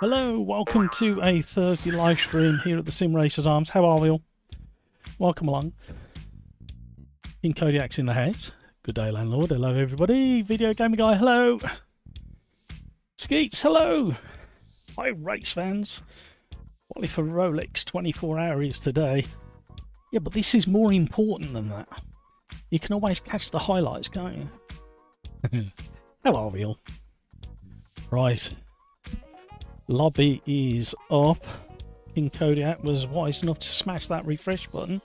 Hello, welcome to a Thursday live stream here at the Sim Racers Arms. How are we all? Welcome along. King Kodiak's in the house. Good day, landlord. Hello, everybody. Video Gamer Guy, hello. Skeets, hello. Hi, race fans. Quali for Rolex 24 hours today. Yeah, but this is more important than that. You can always catch the highlights, can't you? How are we all? Right. Lobby is up. King Kodiak was wise enough to smash that refresh button.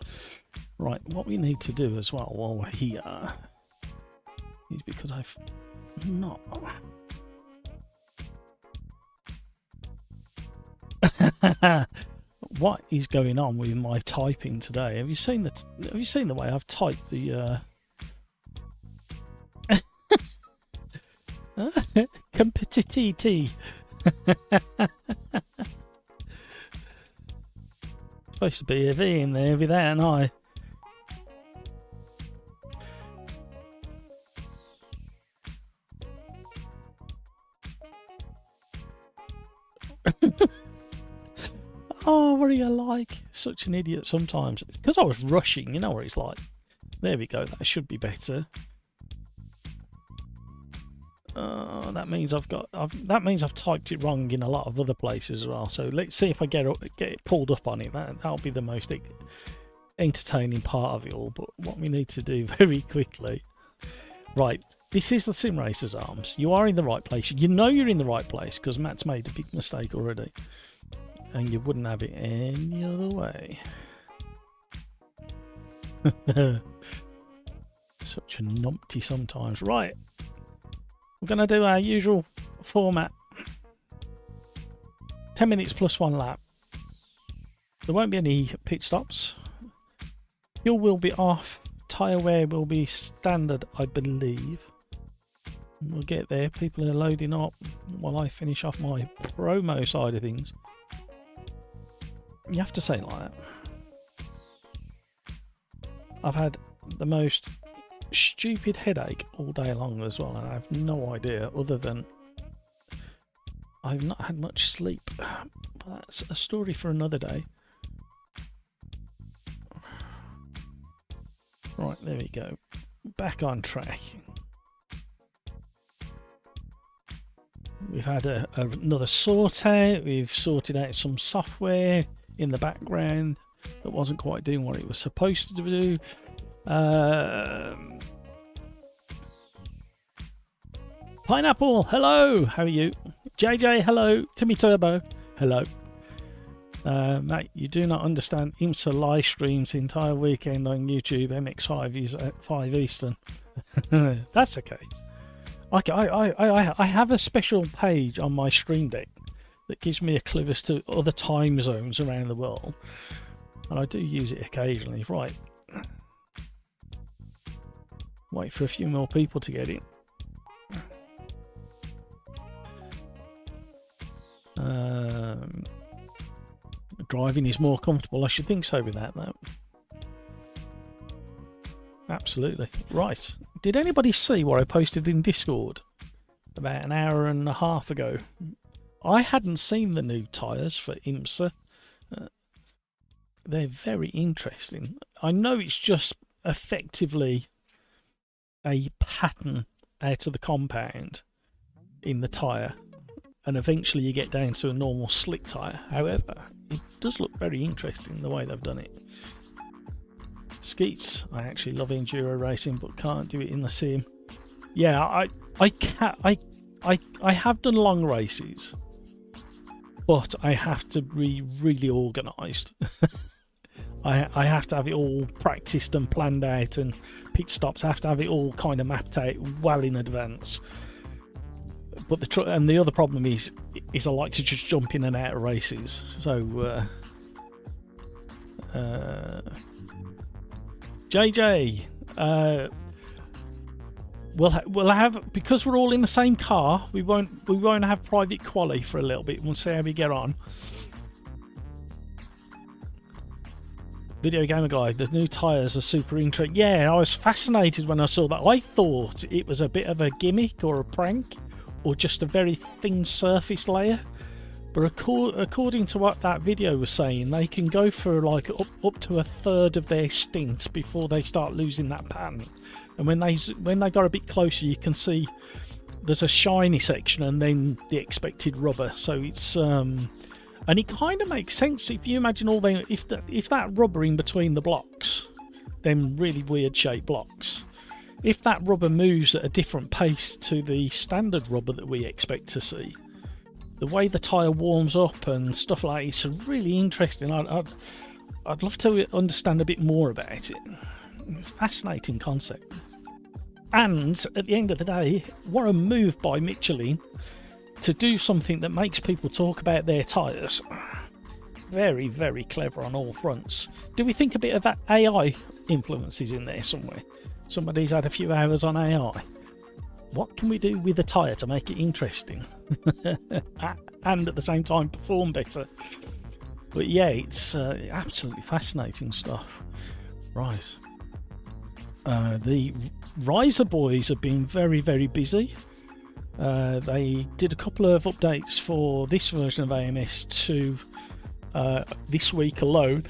Right, what we need to do as well while we're here is because I've not... What is going on with my typing today? Have you seen the way I've typed the competitivity? Supposed to be a V in there with that an I. Oh, what are you like? Such an idiot sometimes. Because I was rushing, you know what it's like. There we go, that should be better. That means I've typed it wrong in a lot of other places as well. So let's see if I get it pulled up on it. That'll be the most entertaining part of it all. But what we need to do very quickly, right? This is the Sim Racers Arms. You are in the right place. You know you're in the right place because Matt's made a big mistake already, and you wouldn't have it any other way. Such a numpty sometimes, right? We're going to do our usual format. 10 minutes plus 1 lap. There won't be any pit stops. Fuel will be off. Tyre wear will be standard, I believe. We'll get there. People are loading up while I finish off my promo side of things. You have to say it like that. I've had the most stupid headache all day long as well, and I have no idea other than I've not had much sleep, but that's a story for another day. Right, there we go, back on track. We've had another sort out. We've sorted out some software in the background that wasn't quite doing what it was supposed to do. Pineapple, hello, how are you? JJ, hello. Timmy Turbo, hello. Mate, you do not understand. IMSA live streams the entire weekend on YouTube. MX5 is at 5 Eastern. That's okay. I have a special page on my Stream Deck that gives me a clue as to other time zones around the world, and I do use it occasionally. Right. Wait for a few more people to get in. Driving is more comfortable. I should think so with that, though. Absolutely. Right. Did anybody see what I posted in Discord about an hour and a half ago? I hadn't seen the new tyres for IMSA. They're very interesting. I know it's just effectively a pattern out of the compound in the tyre, and eventually you get down to a normal slick tyre. However, it does look very interesting the way they've done it. Skeets, I actually love enduro racing but can't do it in the sim. Yeah, I have done long races, but I have to be really organised. I have to have it all practiced and planned out, and pit stops I have to have it all kind of mapped out well in advance. But the other problem is I like to just jump in and out of races. So JJ, we'll have, because we're all in the same car, we won't have private quali for a little bit. We'll see how we get on. Video Gamer Guy, the new tyres are super interesting. Yeah, I was fascinated when I saw that. I thought it was a bit of a gimmick or a prank, or just a very thin surface layer. But according to what that video was saying, they can go for like up to a third of their stint before they start losing that pattern. And when they got a bit closer, you can see there's a shiny section and then the expected rubber. So it's and it kind of makes sense if you imagine all the if that rubber in between the blocks, them really weird shaped blocks, if that rubber moves at a different pace to the standard rubber that we expect to see, the way the tyre warms up and stuff like that, it's really interesting. I'd love to understand a bit more about it. Fascinating concept. And at the end of the day, what a move by Michelin to do something that makes people talk about their tyres. Very, very clever on all fronts. Do we think a bit of that AI influences in there somewhere? Somebody's had a few hours on AI. What can we do with a tyre to make it interesting and at the same time perform better? But yeah, it's absolutely fascinating stuff. Right. The Riser boys have been very, very busy. They did a couple of updates for this version of AMS2 this week alone.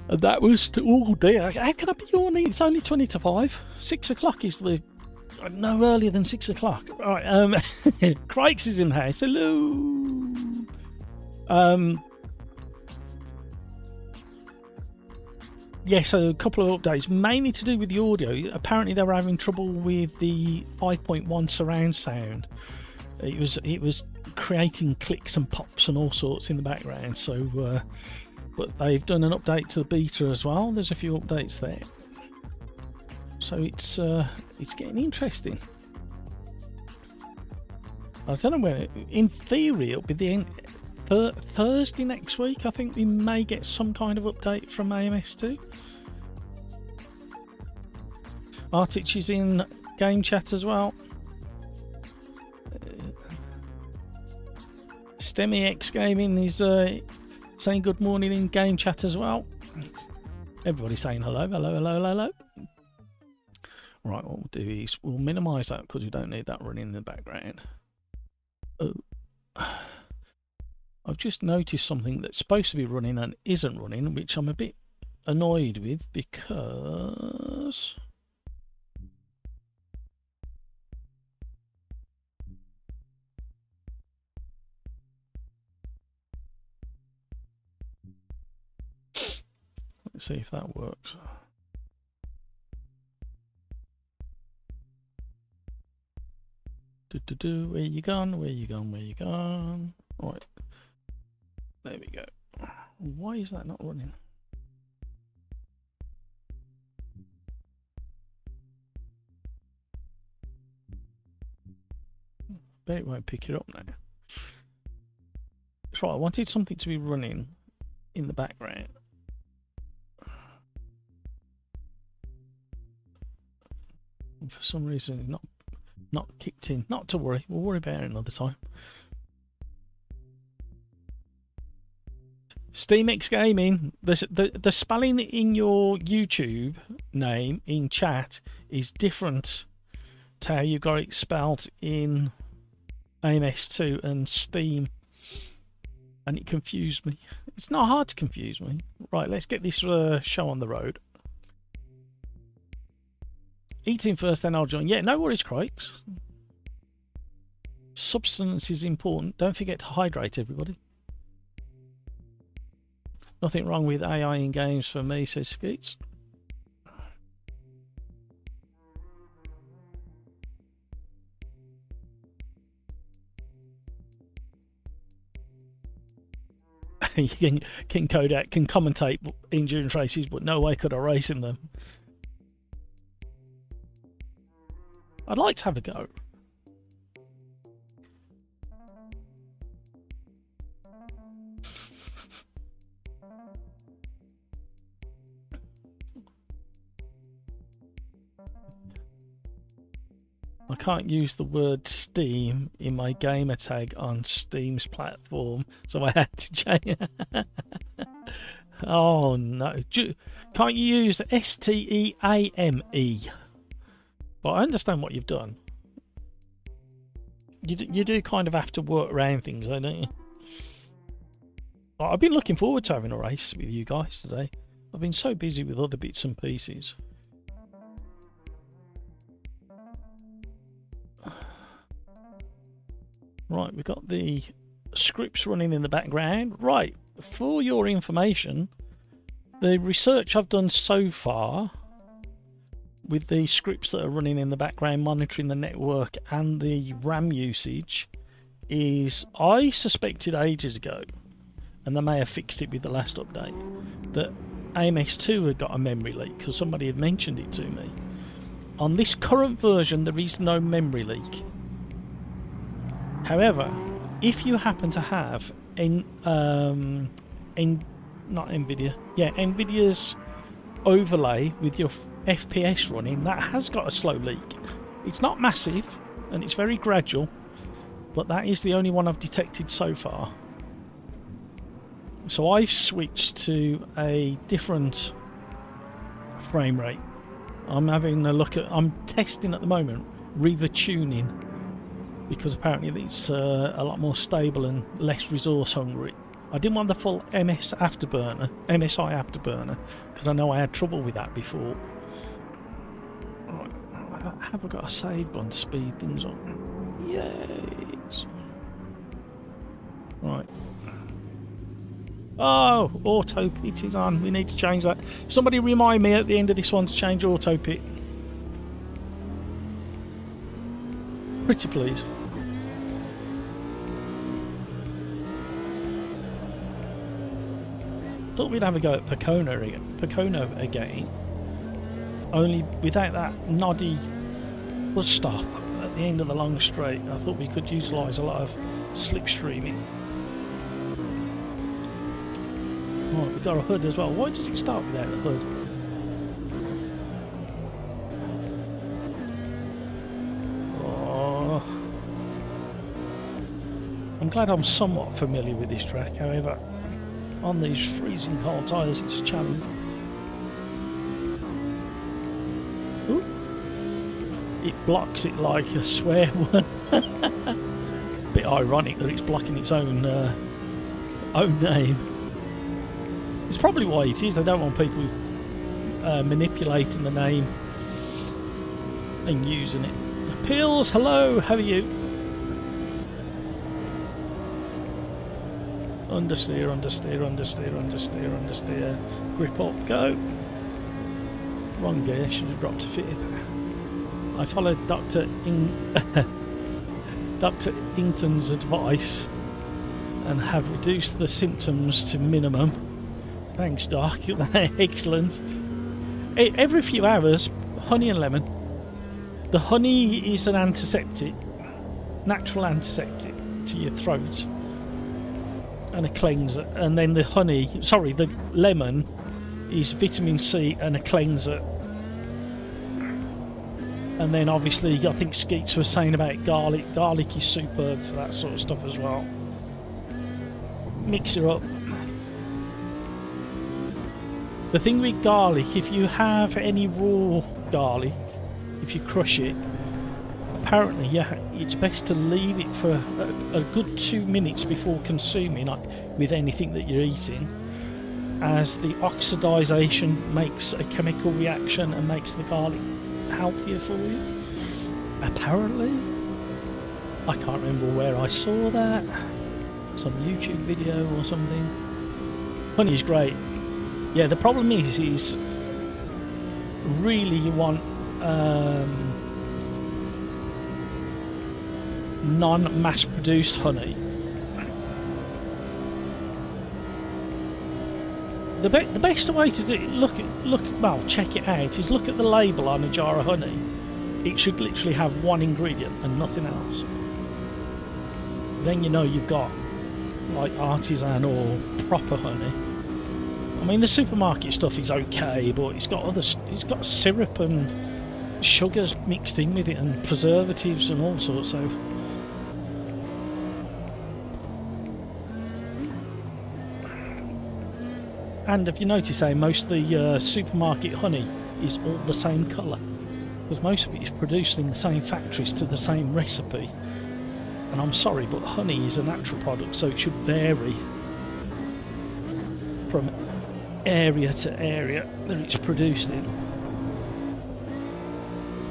And that was to, oh dear, how can I be yawning? It's only 20 to 5. 6 o'clock is the... No earlier than 6 o'clock. Alright, Crikes is in the house. Hello! Yeah, so a couple of updates, mainly to do with the audio. Apparently they were having trouble with the 5.1 surround sound. It was creating clicks and pops and all sorts in the background. So, but they've done an update to the beta as well. There's a few updates there. So it's getting interesting. I don't know when. In theory, it'll be the end. Thursday next week, I think we may get some kind of update from AMS2. Artich is in game chat as well. StemmyX Gaming is saying good morning in game chat as well. Everybody's saying hello, hello, hello, hello, hello. Right, what we'll do is we'll minimise that because we don't need that running in the background. Oh. I've just noticed something that's supposed to be running and isn't running, which I'm a bit annoyed with because... Let's see if that works. Where you gone? Where you gone? Where you gone? Right. There we go. Why is that not running? Bet it won't pick it up now. That's right, I wanted something to be running in the background. And for some reason not kicked in. Not to worry, we'll worry about it another time. SteamX Gaming, the spelling in your YouTube name in chat is different to how you got it spelled in AMS2 and Steam, and it confused me. It's not hard to confuse me. Right, let's get this show on the road. Eating first, then I'll join. Yeah, no worries, Crikes. Substance is important. Don't forget to hydrate, everybody. Nothing wrong with AI in games for me, says Skeets. King Kodak can commentate endurance races, but no way could I race in them. I'd like to have a go. I can't use the word Steam in my gamer tag on Steam's platform, so I had to change. Oh no. Can't you use STEAME? But I understand what you've done. You do kind of have to work around things, don't you? I've been looking forward to having a race with you guys today. I've been so busy with other bits and pieces. Right, we've got the scripts running in the background. Right, for your information, the research I've done so far with the scripts that are running in the background, monitoring the network and the RAM usage, is I suspected ages ago, and they may have fixed it with the last update, that AMS2 had got a memory leak because somebody had mentioned it to me. On this current version, there is no memory leak. However, if you happen to have NVIDIA's overlay with your FPS running, that has got a slow leak. It's not massive and it's very gradual, but that is the only one I've detected so far. So I've switched to a different frame rate. I'm having a look at, I'm testing at the moment Riva tuning, because apparently it's a lot more stable and less resource hungry. I didn't want the full MSI afterburner, because I know I had trouble with that before. Right, have I got a save button to speed things up? Yes. Right. Oh, auto pit is on. We need to change that. Somebody remind me at the end of this one to change auto pit. Pretty please. Thought we'd have a go at Pocono again, only without that noddy bus stop at the end of the long straight. I thought we could utilise a lot of slipstreaming. Right, we've got a hood as well. Why does it start without the hood? Oh. I'm glad I'm somewhat familiar with this track, however, on these freezing cold tyres it's a challenge. Ooh. It blocks it like a swear word. Bit ironic that it's blocking its own name. It's probably why it is. They don't want people manipulating the name and using it. Pills, hello, how are you? Understeer, understeer, understeer, understeer, understeer. Grip up, go. Wrong gear, should have dropped to fifth. I followed Dr. Ington's advice and have reduced the symptoms to minimum. Thanks, Doc. Excellent. Every few hours, honey and lemon. The honey is an antiseptic, natural antiseptic to your throat, and a cleanser. And then the lemon is vitamin C and a cleanser. And then obviously, I think Skeets was saying about garlic. Garlic is superb for that sort of stuff as well. Mix it up. The thing with garlic, if you have any raw garlic, if you crush it, apparently, yeah, it's best to leave it for a good 2 minutes before consuming, like with anything that you're eating, as the oxidization makes a chemical reaction and makes the garlic healthier for you. Apparently, I can't remember where I saw that. Some YouTube video or something. Honey is great. Yeah, the problem is really you want non-mass-produced honey. The best way to do it, check it out, is look at the label on a jar of honey. It should literally have one ingredient and nothing else. Then you know you've got like artisan or proper honey. I mean, the supermarket stuff is okay, but it's got syrup and sugars mixed in with it and preservatives and all sorts. So and if you notice how most of the supermarket honey is all the same colour, because most of it is produced in the same factories to the same recipe, And I'm sorry, but honey is a natural product, so it should vary from area to area that it's produced in.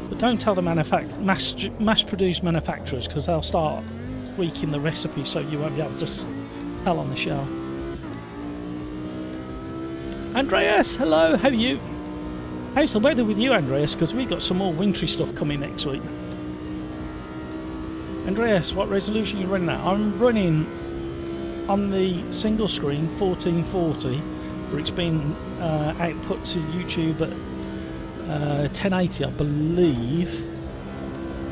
But don't tell the mass-produced manufacturers, because they'll start tweaking the recipe so you won't be able to tell on the show. Andreas, hello, how are you? How's the weather with you, Andreas? Because we've got some more wintry stuff coming next week. Andreas, what resolution are you running at? I'm running on the single screen 1440, but it's been output to YouTube at 1080, I believe.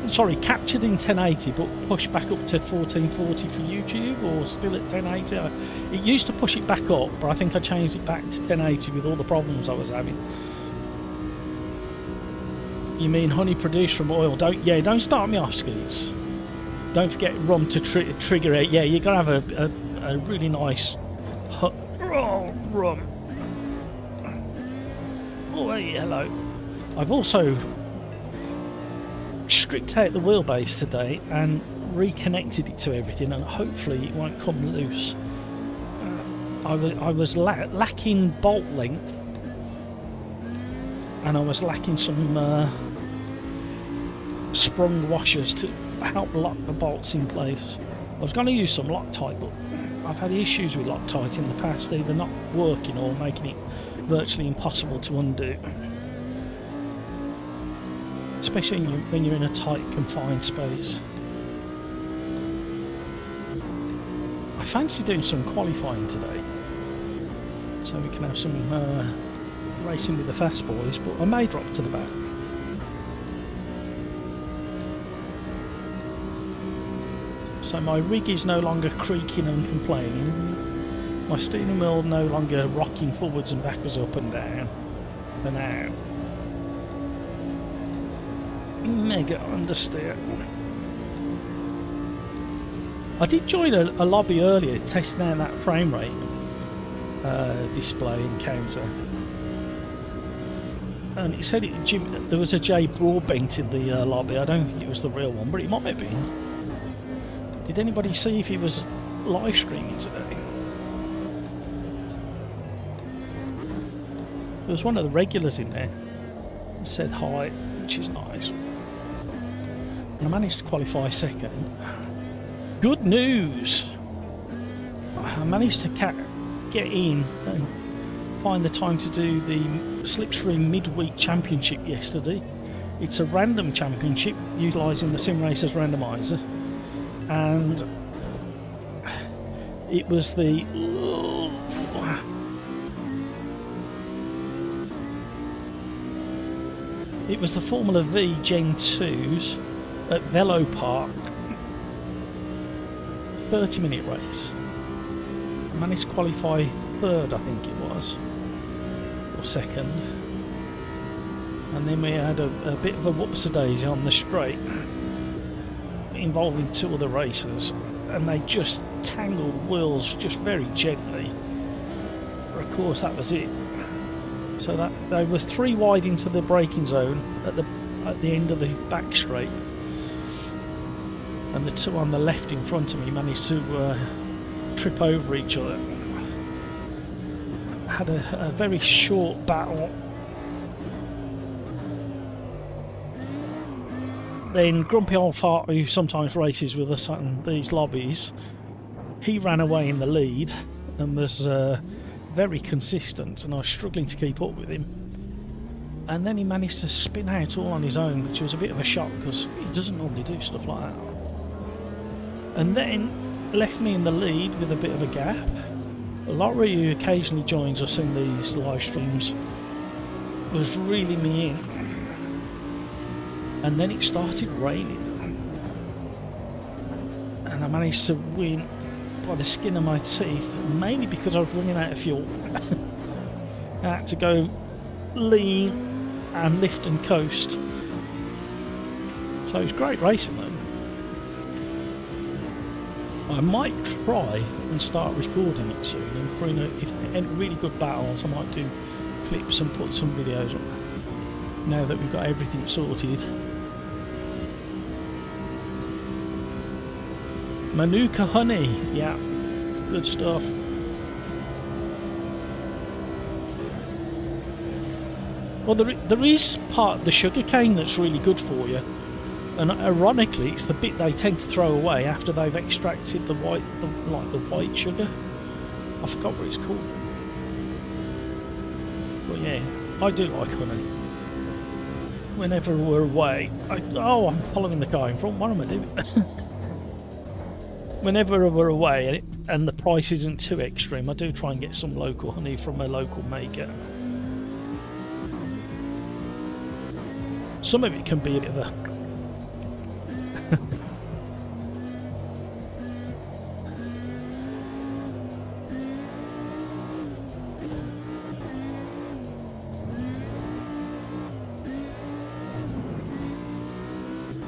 Sorry, captured in 1080, but pushed back up to 1440 for YouTube, or still at 1080. It used to push it back up, but I think I changed it back to 1080 with all the problems I was having. You mean honey produced from oil? Don't start me off, Skeets. Don't forget rum to trigger it. Yeah, you're gonna have a really nice rum. Oh, hey, hello. I've also stripped out the wheelbase today and reconnected it to everything, and hopefully it won't come loose. I was lacking bolt length, and I was lacking some sprung washers to help lock the bolts in place. I was going to use some Loctite, but I've had issues with Loctite in the past, either not working or making it virtually impossible to undo. Especially when you're in a tight, confined space. I fancy doing some qualifying today, so we can have some racing with the fast boys, but I may drop to the back. So my rig is no longer creaking and complaining. My steering wheel no longer rocking forwards and backwards, up and down. For now. Mega understeer. I did join a lobby earlier testing out that frame rate display and counter, and it said there was a J Broadbent in the lobby. I don't think it was the real one, but it might have been. Did anybody see if he was live streaming today? There was one of the regulars in there that said hi, which is nice. And I managed to qualify second. Good news! I managed to get in and find the time to do the Slipstream Midweek Championship yesterday. It's a random championship utilising the Sim Racers Randomizer, and it was the Formula V Gen 2s at Velo Park, 30-minute race. I managed to qualify third, I think it was, or second, and then we had a bit of a whoopsie-daisy on the straight involving two other racers, and they just tangled wheels just very gently. But of course that was it. So that they were 3 wide into the braking zone at the end of the back straight, and the two on the left in front of me managed to trip over each other. Had a very short battle. Then grumpy old fart who sometimes races with us on these lobbies, he ran away in the lead and was very consistent, and I was struggling to keep up with him. And then he managed to spin out all on his own, which was a bit of a shock because he doesn't normally do stuff like that. And then left me in the lead with a bit of a gap. Laurie, who occasionally joins us in these live streams, was reeling me in. And then it started raining, and I managed to win by the skin of my teeth, mainly because I was running out of fuel. I had to go lean and lift and coast. So it was great racing though. I might try and start recording it soon, and if there are any really good battles I might do clips and put some videos on, now that we've got everything sorted. Manuka honey, yeah, good stuff. Well, there is part of the sugar cane that's really good for you, and ironically, it's the bit they tend to throw away after they've extracted the white, like the white sugar. I forgot what it's called. But yeah, I do like honey. Whenever we're away, I'm following the guy in front. What am I doing? Whenever we're away and the price isn't too extreme, I do try and get some local honey from a local maker. Some of it can be a bit of a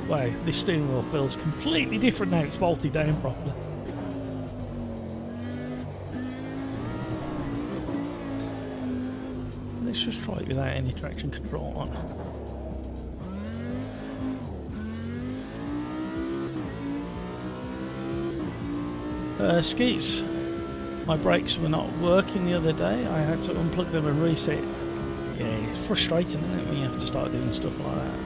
wow, this steering wheel feels completely different now. It's bolted down properly. Let's just try it without any traction control on. Skeets. My brakes were not working the other day. I had to unplug them and reset. Yeah, it's frustrating, isn't it, when you have to start doing stuff like that.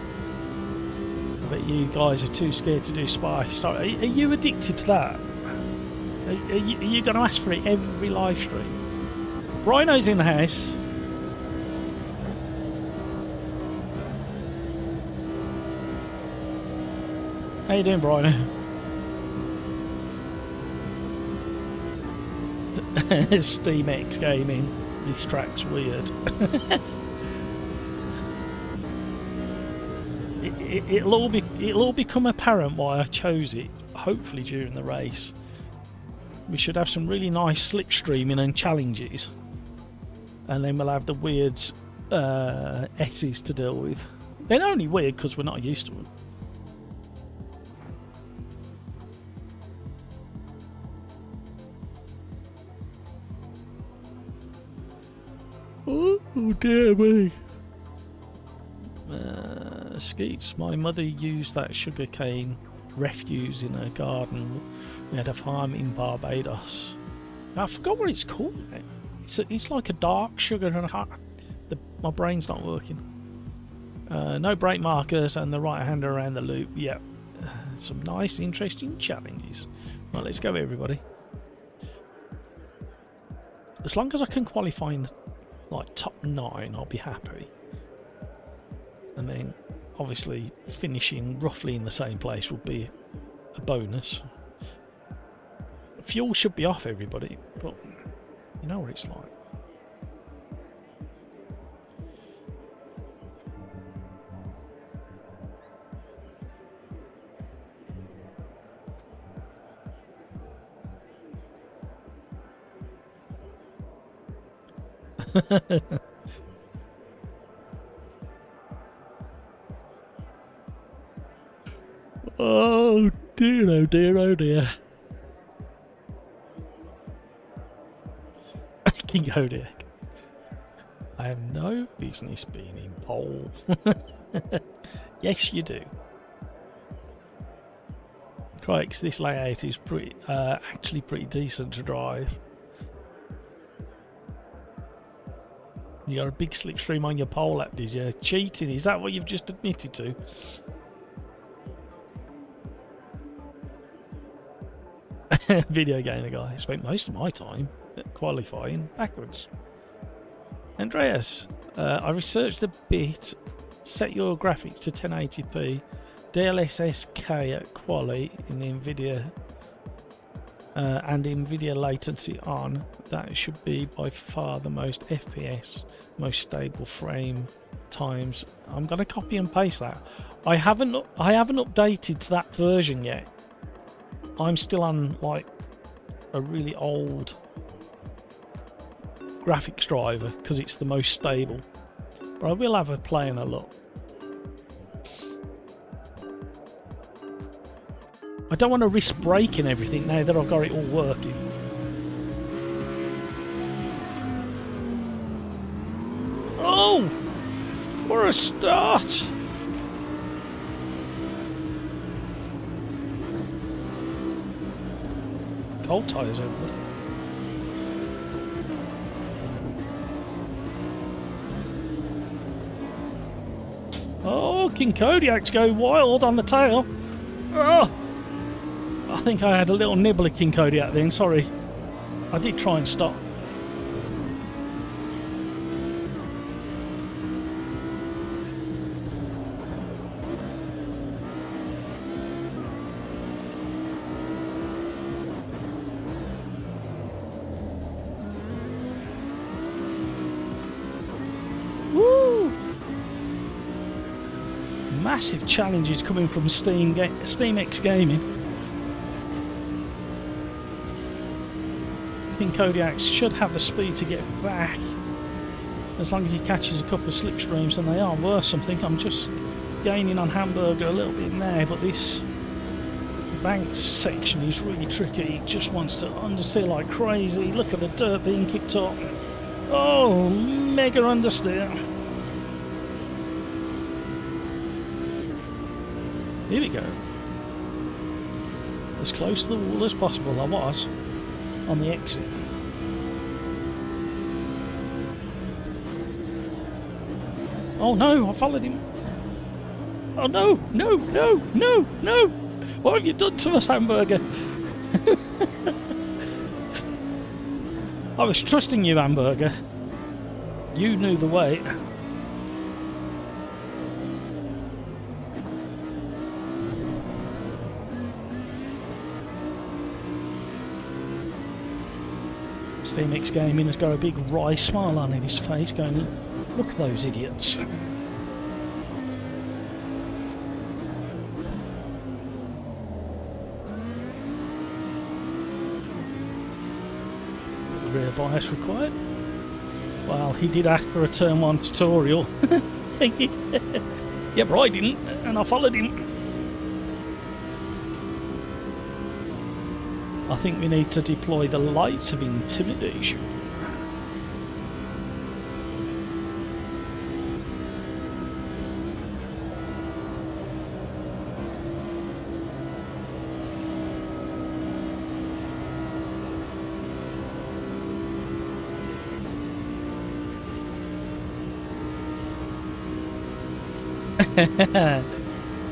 I bet you guys are too scared to do spy. Are you addicted to that? Are you going to ask for it every live stream? Brino's in the house. How you doing, Brino? Steam X Gaming. This track's weird. It'll all become apparent why I chose it. Hopefully during the race, we should have some really nice slipstreaming and challenges, and then we'll have the weird S's to deal with. They're only weird because we're not used to them. Oh dear me. Skeets. My mother used that sugarcane refuse in her garden. We had a farm in Barbados. Now, I forgot what it's called. It's like a dark sugar, and my brain's not working. No brake markers and the right hand around the loop. Yeah, some nice, interesting challenges. Right, let's go, everybody. As long as I can qualify in the top 9, I'll be happy. And then obviously finishing roughly in the same place will be a bonus. Fuel should be off, everybody, but you know what it's like. Oh dear, oh dear, oh dear. King Hodiak. I have no business being in pole. Yes, you do. Crikes, this layout is actually pretty decent to drive. You got a big slipstream on your pole lap, did you? Cheating, is that what you've just admitted to? Video gamer guy. I spent most of my time qualifying backwards. Andreas, I researched a bit. Set your graphics to 1080p. DLSS-K at Quali in the NVIDIA and NVIDIA latency on. That should be by far the most FPS, most stable frame times. I'm going to copy and paste that. I haven't updated to that version yet. I'm still on like a really old graphics driver because it's the most stable. But I will have a play and a look. I don't want to risk breaking everything now that I've got it all working. Oh! What a start! cold tyres over there. Oh, King Kodiak's go wild on the tail. Oh, I think I had a little nibble of King Kodiak then, sorry. I did try and stop. Woo! Massive challenges coming from SteamX Gaming. I think Kodiak should have the speed to get back as long as he catches a couple of slipstreams, and they are worth something. I'm just gaining on Hamburger a little bit now, but this banks section is really tricky. He just wants to understeer like crazy. Look at the dirt being kicked up. Oh, mega understeer. Here we go. As close to the wall as possible I was on the exit. Oh no, I followed him. Oh no, no, no, no, no. What have you done to us, Hamburger? I was trusting you, Hamburger. You knew the way. SteamX Gaming has got a big wry smile on his face going, look at those idiots. Rear bias required. Well, he did ask for a turn 1 tutorial. Yeah, but I didn't, and I followed him. I think we need to deploy the lights of intimidation.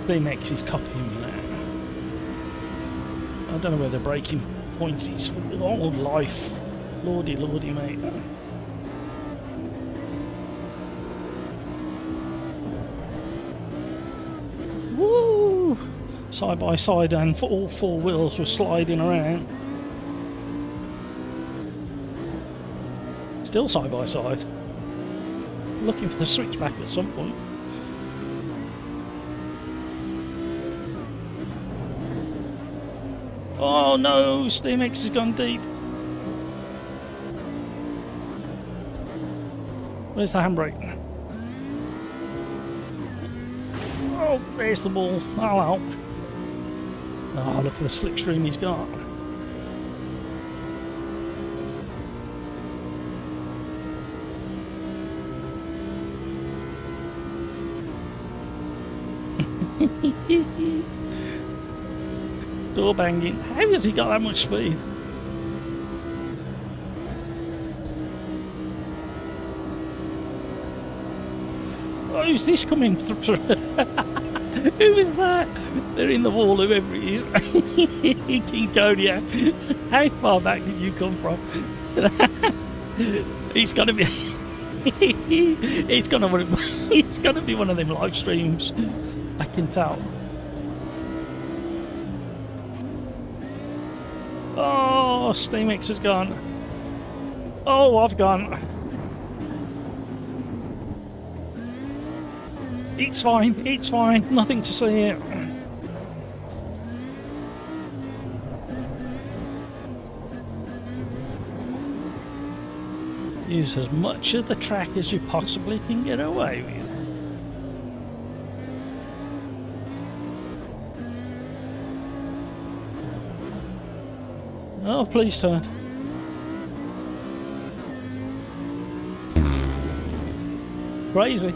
BMX is copying me now. I don't know where the braking point is for the whole life. Lordy, lordy, mate. Woo! Side by side, and for all 4 wheels were sliding around. Still side by side. Looking for the switchback at some point. Oh no, SteamX has gone deep. Where's the handbrake? Oh, there's the ball. Oh, oh, look at the slipstream he's got. Door banging. How has he got that much speed? Oh, who's this coming through? Who is that? They're in the wall, whoever it is. King Kodiak. How far back did you come from? He's gonna be it's gonna be one of them live streams. I can tell. Oh, SteamX has gone. Oh, I've gone. It's fine, it's fine. Nothing to see here. Use as much of the track as you possibly can get away with. Oh, please turn. Crazy.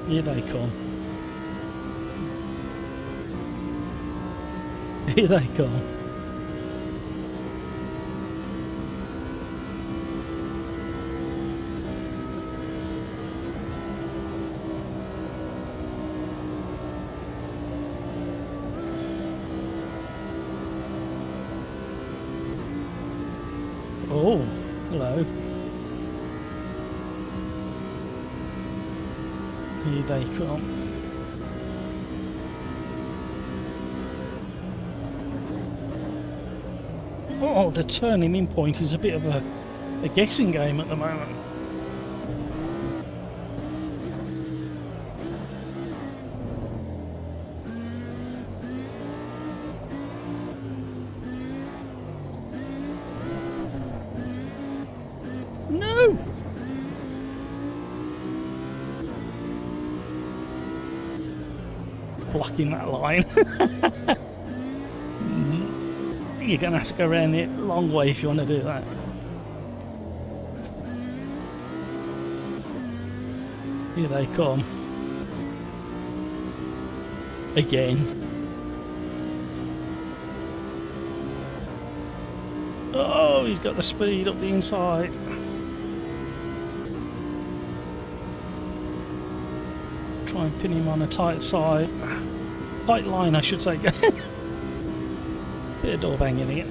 Here they come. Here they come. Oh, hello. Here they come. Oh, the turning in point is a bit of a guessing game at the moment. No! Blocking that line. You're going to have to go around it a long way if you want to do that. Here they come. Again. Oh, he's got the speed up the inside. Try and pin him on a tight side. Tight line, I should say. Bit of door banging here.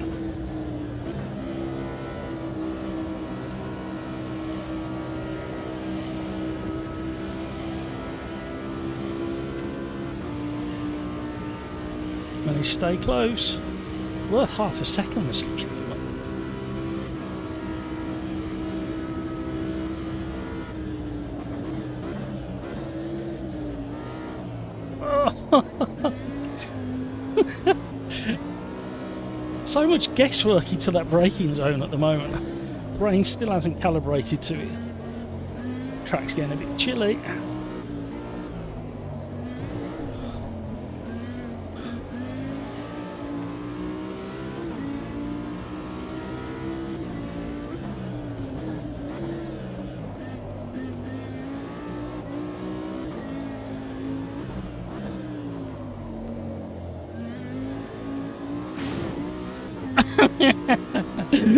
Manage to stay close. Worth half a second, this looks really long. So much guesswork into that braking zone at the moment. Brain still hasn't calibrated to it. Track's getting a bit chilly.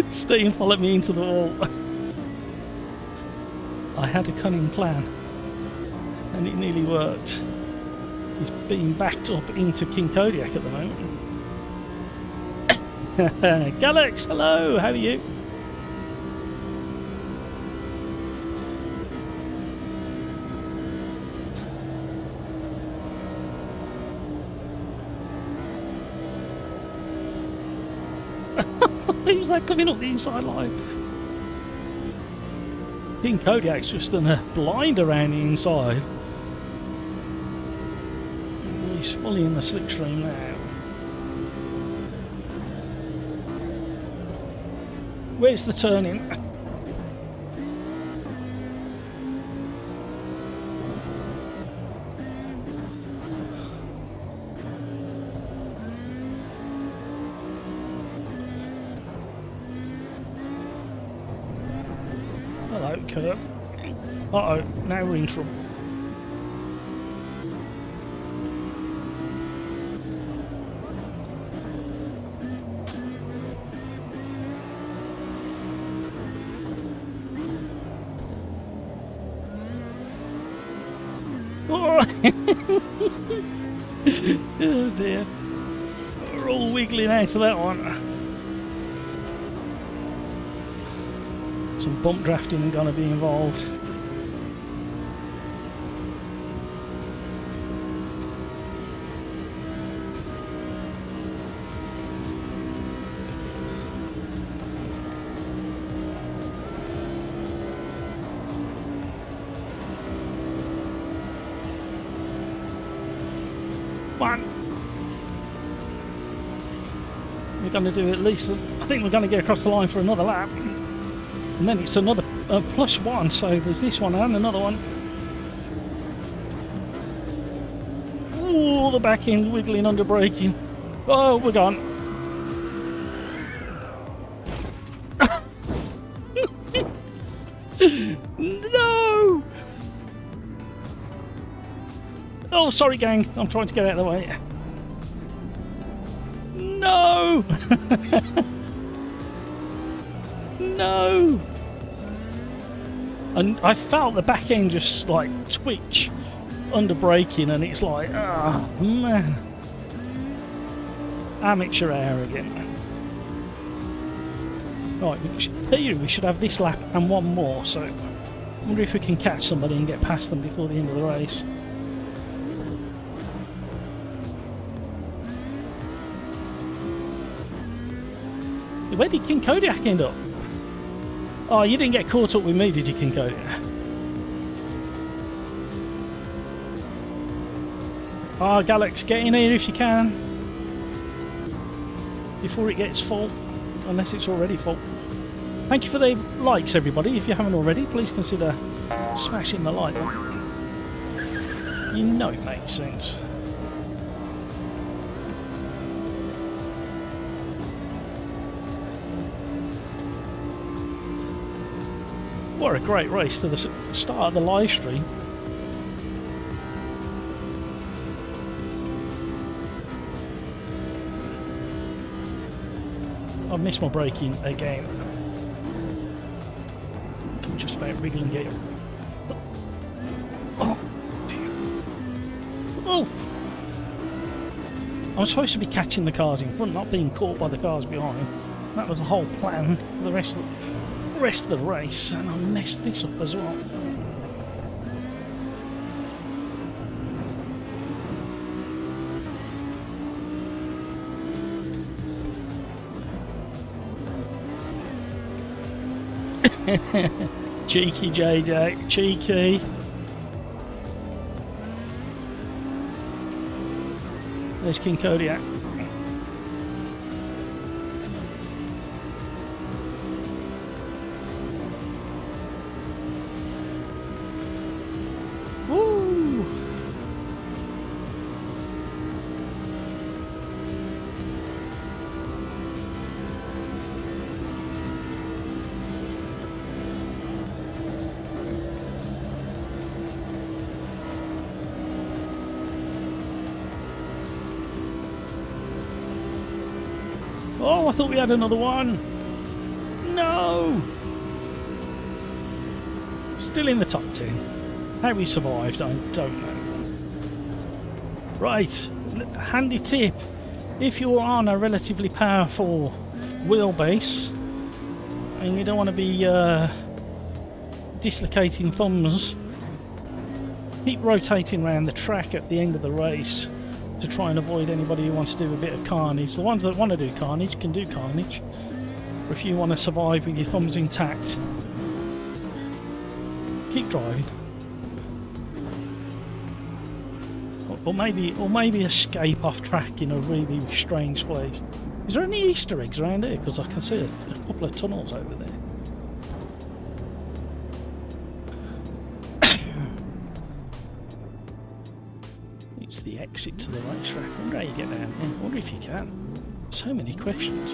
Steve followed me into the wall. I had a cunning plan and it nearly worked. He's being backed up into King Kodiak at the moment. Galax, hello, how are you? Who's that coming up the inside line? King Kodiak's just done a blind around the inside. He's fully in the slipstream now. Where's the turning? Hello, curb. Uh-oh, now we're in trouble. Oh, oh dear. We're all wiggling out of that one. Some bump drafting going to be involved. One. We're going to do at least, I think we're going to get across the line for another lap. And then it's another plus one, so there's this one and another one. Oh, the back end wiggling under braking. Oh, we're gone. No! Oh, sorry, gang. I'm trying to get out of the way. No! No! And I felt the back end just like twitch under braking, and it's like, oh man. Amateur hour again. Right, we should have this lap and one more, so I wonder if we can catch somebody and get past them before the end of the race. Where did King Kodiak end up? Oh, you didn't get caught up with me, did you, King Kodiak? Oh, Galax, get in here if you can. Before it gets full. Unless it's already full. Thank you for the likes, everybody. If you haven't already, please consider smashing the like button. You know it makes sense. What a great race to the start of the live stream. I've missed my braking again. I can just about wriggle and get it. Oh, dear. Oh! I'm supposed to be catching the cars in front, not being caught by the cars behind. That was the whole plan for the rest of the race, and I messed this up as well. Cheeky JJ, cheeky. There's King Kodiak. Woo! Oh, I thought we had another one. No! Still in the top 10. How we survived, I don't know. Right, handy tip. If you're on a relatively powerful wheelbase and you don't want to be dislocating thumbs, keep rotating around the track at the end of the race to try and avoid anybody who wants to do a bit of carnage. The ones that want to do carnage can do carnage. Or if you want to survive with your thumbs intact, keep driving. Or maybe escape off track in a really strange place. Is there any Easter eggs around here? Because I can see a couple of tunnels over there. It's the exit to the racetrack. I wonder how you get down there. I wonder if you can. So many questions.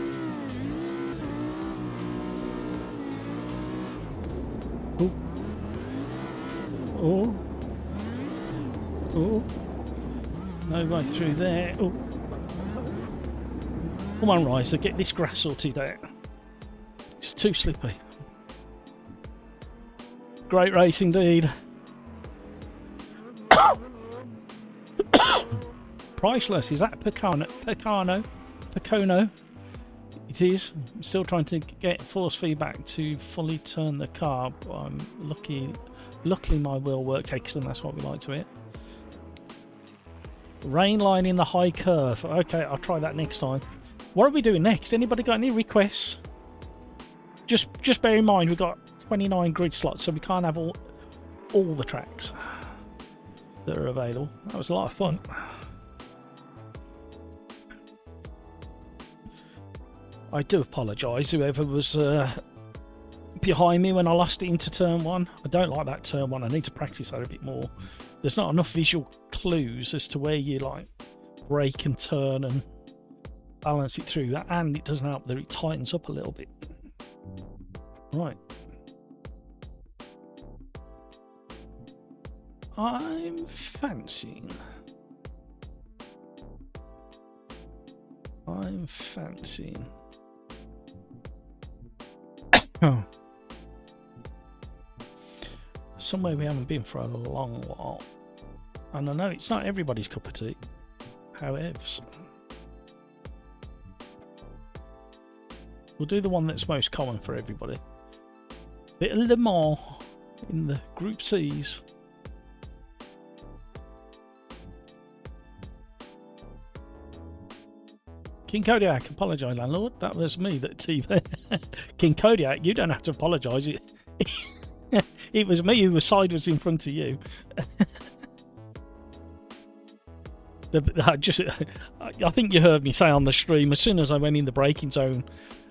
Oh. Oh. No way through there. Oh. Come on, Riser, get this grass sorted out. It's too slippy. Great race indeed. Priceless. Is that Pocono? It is. I'm still trying to get force feedback to fully turn the car, but I'm luckily my wheel worked excellent. That's what we like to hit. Rain line in the high curve. Okay, I'll try that next time. What are we doing next? Anybody got any requests? Just bear in mind we've got 29 grid slots, so we can't have all the tracks that are available. That was a lot of fun. I do apologise, whoever was behind me when I lost it into turn one. I don't like that turn one. I need to practice that a bit more. There's not enough visual clues as to where you like brake and turn and balance it through that, and it doesn't help that it tightens up a little bit. Right. I'm fancying I'm fancying. Somewhere we haven't been for a long while. And I know it's not everybody's cup of tea. However, we'll do the one that's most common for everybody. Bit of Le Mans in the Group C's. King Kodiak, apologise, landlord. That was me that TV. King Kodiak, you don't have to apologise. It was me who was sideways in front of you. I think you heard me say on the stream, as soon as I went in the braking zone,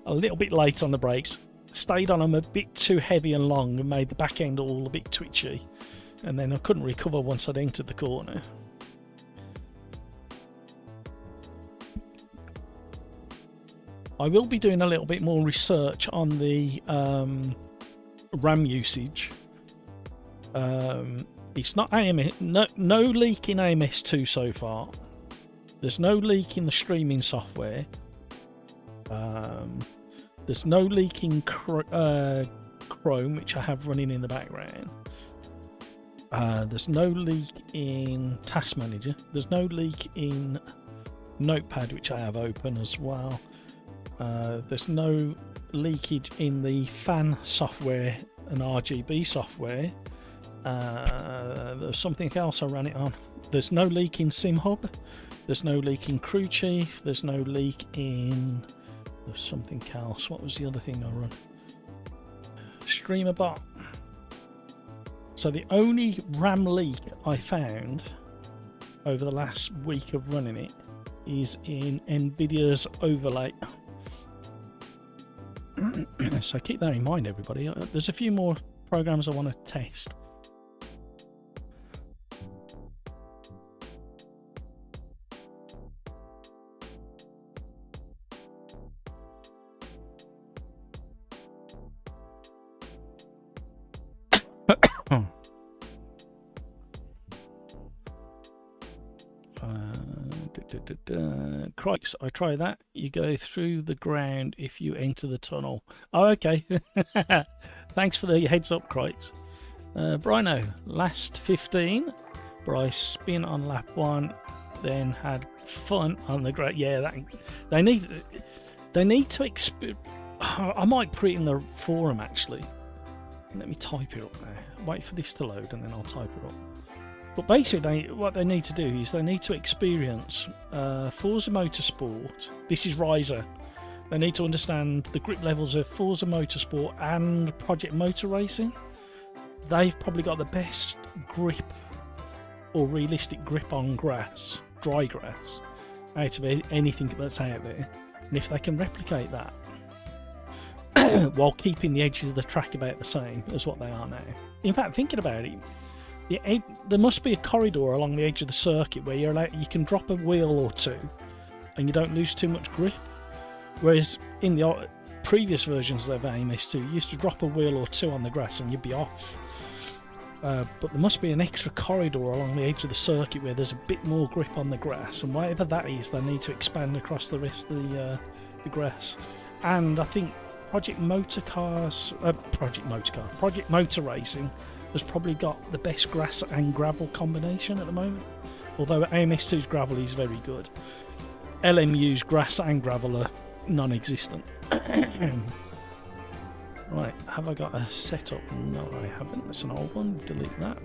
a little bit late on the brakes, stayed on them a bit too heavy and long and made the back end all a bit twitchy. And then I couldn't recover once I'd entered the corner. I will be doing a little bit more research on the RAM usage. It's not AMS, no leak in AMS2 so far. There's no leak in the streaming software. There's no leak in Chrome, which I have running in the background. There's no leak in Task Manager. There's no leak in Notepad, which I have open as well. There's no leakage in the fan software and RGB software. There's something else I ran it on. There's no leak in SimHub. There's no leak in Crew Chief. There's no leak in... There's something else. What was the other thing I run? StreamerBot. So the only RAM leak I found over the last week of running it is in NVIDIA's overlay. So keep that in mind, everybody. There's a few more programs I want to test. Crikes, I try that. You go through the ground if you enter the tunnel. Oh, okay. Thanks for the heads up, Crikes. Brino, last 15. Bryce spin on lap 1, then had fun on the great. Yeah, they need to I might put it in the forum actually. Let me type it up now. Wait for this to load and then I'll type it up. But basically, what they need to do is they need to experience Forza Motorsport. This is Riser. They need to understand the grip levels of Forza Motorsport and Project Motor Racing. They've probably got the best grip or realistic grip on grass, dry grass, out of anything that's out there. And if they can replicate that while keeping the edges of the track about the same as what they are now. In fact, thinking about it, there must be a corridor along the edge of the circuit where you can drop a wheel or two and you don't lose too much grip. Whereas in the previous versions of AMS2, you used to drop a wheel or two on the grass and you'd be off. But there must be an extra corridor along the edge of the circuit where there's a bit more grip on the grass, and whatever that is, they need to expand across the rest of the grass. And I think Project Motor Racing has probably got the best grass and gravel combination at the moment. Although AMS2's gravel is very good. LMU's grass and gravel are non-existent. Right, have I got a setup? No, I haven't. That's an old one. Delete that.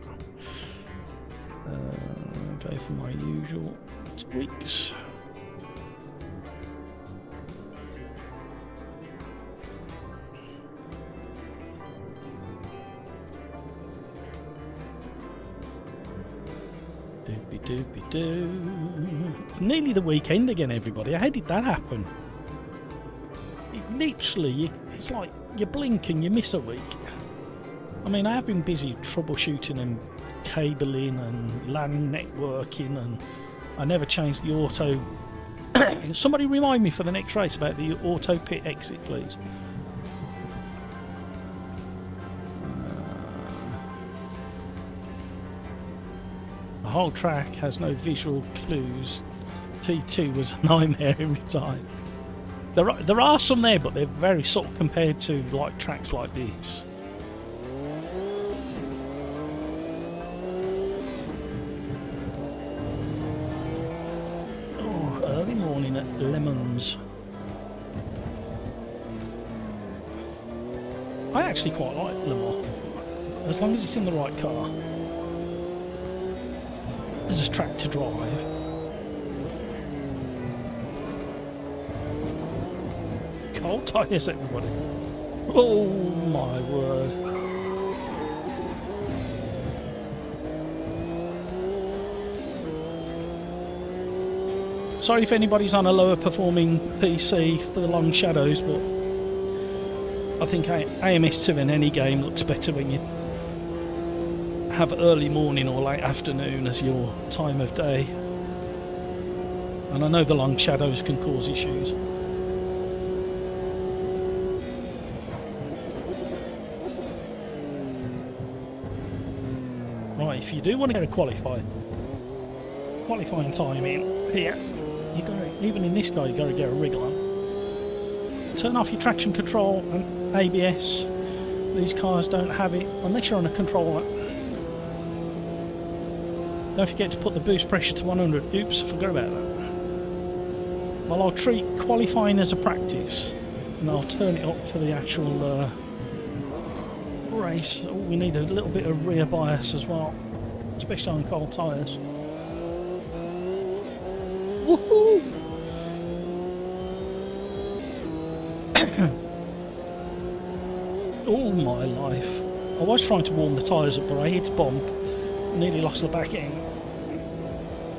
Go for my usual tweaks. Doopy doo. It's nearly the weekend again, everybody. How did that happen? It's like you blink and you miss a week. I mean, I have been busy troubleshooting and cabling and LAN networking, and I never changed the auto. Somebody remind me for the next race about the auto pit exit, please. The whole track has no visual clues T2 was a nightmare every time. There are some there, but they're very subtle compared to like tracks like this. Oh, early morning at Lemons. I actually quite like Le Mans, as long as it's in the right car. There's a track to drive. Cold tyres, everybody. Oh my word. Sorry if anybody's on a lower performing PC for the long shadows, but I think AMS2 in any game looks better when you have early morning or late afternoon as your time of day. And I know the long shadows can cause issues. Right, if you do want to get a qualifying time in here, you gotta, even in this guy, you got to get a wriggle on. Turn off your traction control and ABS. These cars don't have it unless you're on a controller. Don't forget to put the boost pressure to 100. Oops, I forgot about that. Well, I'll treat qualifying as a practice, and I'll turn it up for the actual race. Oh, we need a little bit of rear bias as well, especially on cold tyres. Woohoo! Oh my life. I was trying to warm the tyres up, but I hit a bump, nearly lost the back end.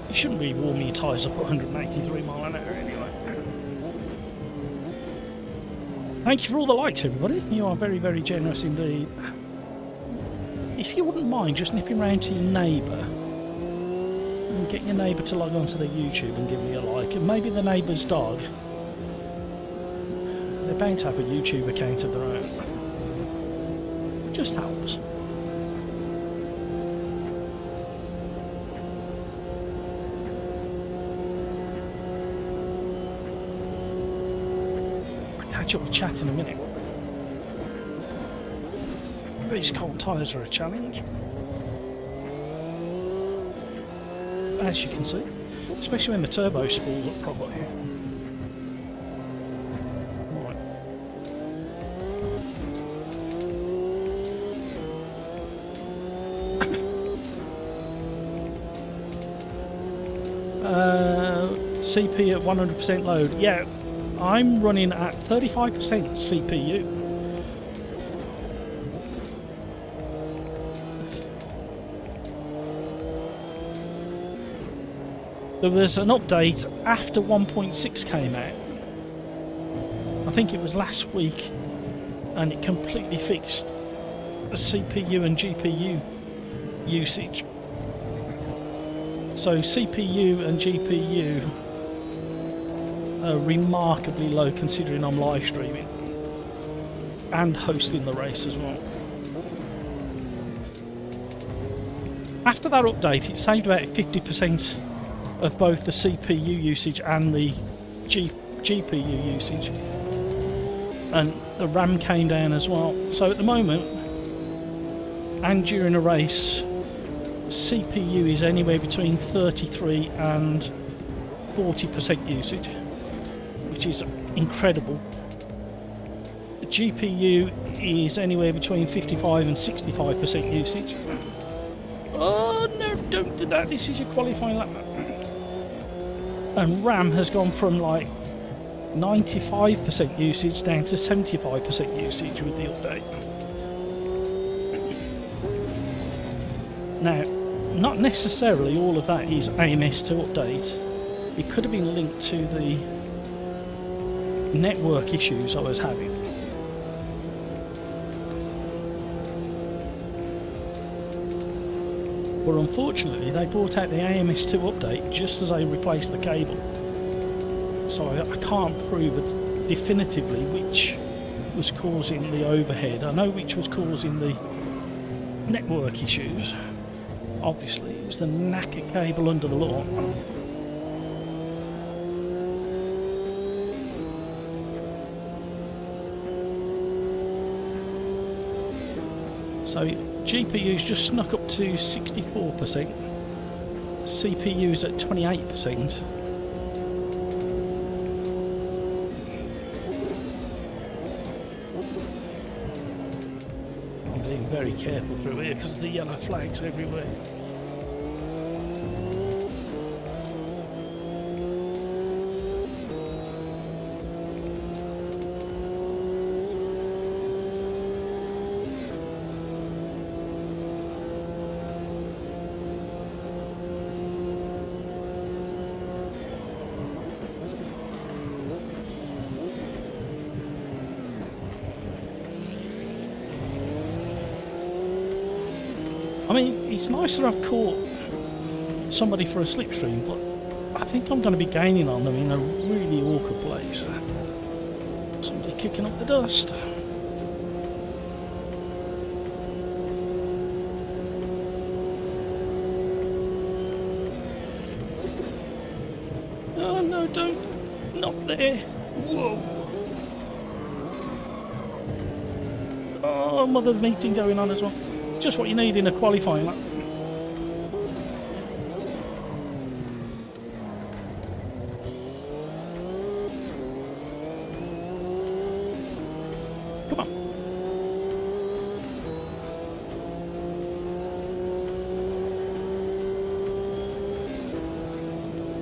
You shouldn't be warming your tyres up at 183 mile an hour anyway. Thank you for all the likes, everybody. You are very, very generous indeed. If you wouldn't mind just nipping round to your neighbour and get your neighbour to log on to their YouTube and give me a like, and maybe the neighbour's dog. They're bound to have a YouTube account of their own. It just helps. I'll catch up with chat in a minute. These cold tyres are a challenge, as you can see, especially when the turbo spools up properly. CP at 100% load. Yeah, I'm running at 35% CPU. There was an update after 1.6 came out. I think it was last week, and it completely fixed the CPU and GPU usage. So CPU and GPU are remarkably low considering I'm live streaming and hosting the race as well. After that update, it saved about 50% of both the CPU usage and the GPU usage, and the RAM came down as well. So at the moment, and during a race, CPU is anywhere between 33 and 40% usage, which is incredible. The GPU is anywhere between 55 and 65% usage. Oh no, don't do that, this is your qualifying lap. And RAM has gone from like 95% usage down to 75% usage with the update. Now, not necessarily all of that is AMS2 update. It could have been linked to the network issues I was having. But unfortunately, they brought out the AMS2 update just as I replaced the cable. So I can't prove definitively which was causing the overhead. I know which was causing the network issues. Obviously, it was the knackered cable under the lawn. So GPU's just snuck up to 64%, CPU's at 28%. I'm being very careful through here because of the yellow flags everywhere. I mean, it's nice that I've caught somebody for a slipstream, but I think I'm going to be gaining on them in a really awkward place. Somebody kicking up the dust. Oh no, don't. Not there. Whoa. Oh, mother meeting going on as well. Just what you need in a qualifying lap. Come on.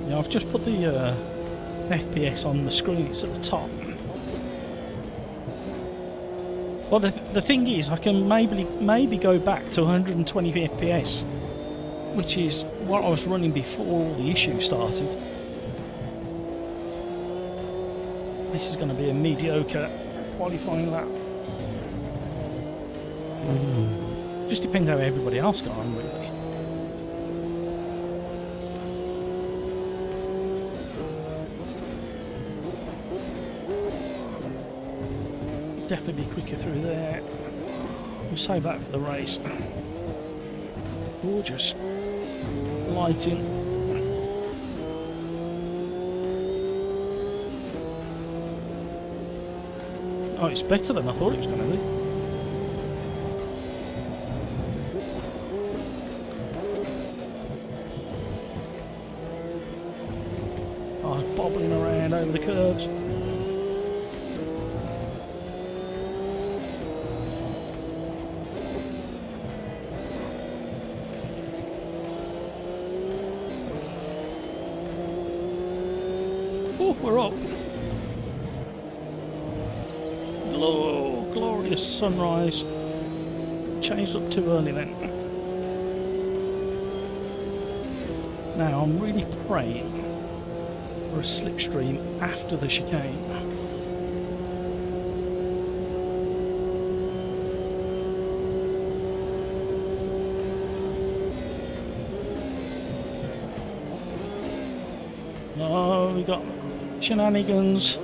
Yeah, I've just put the FPS on the screen. It's at the top. Well, the thing is, I can maybe go back to 120 FPS, which is what I was running before all the issues started. This is going to be a mediocre qualifying lap. Just depends how everybody else got on, really. Definitely be quicker through there. We'll save that for the race. Gorgeous lighting. Oh, it's better than I thought it was going to be. Oh, it's bobbling around over the curves. Oh, we're up. Oh, glorious sunrise. Changed up too early then. Now I'm really praying for a slipstream after the chicane. Oh, we got shenanigans.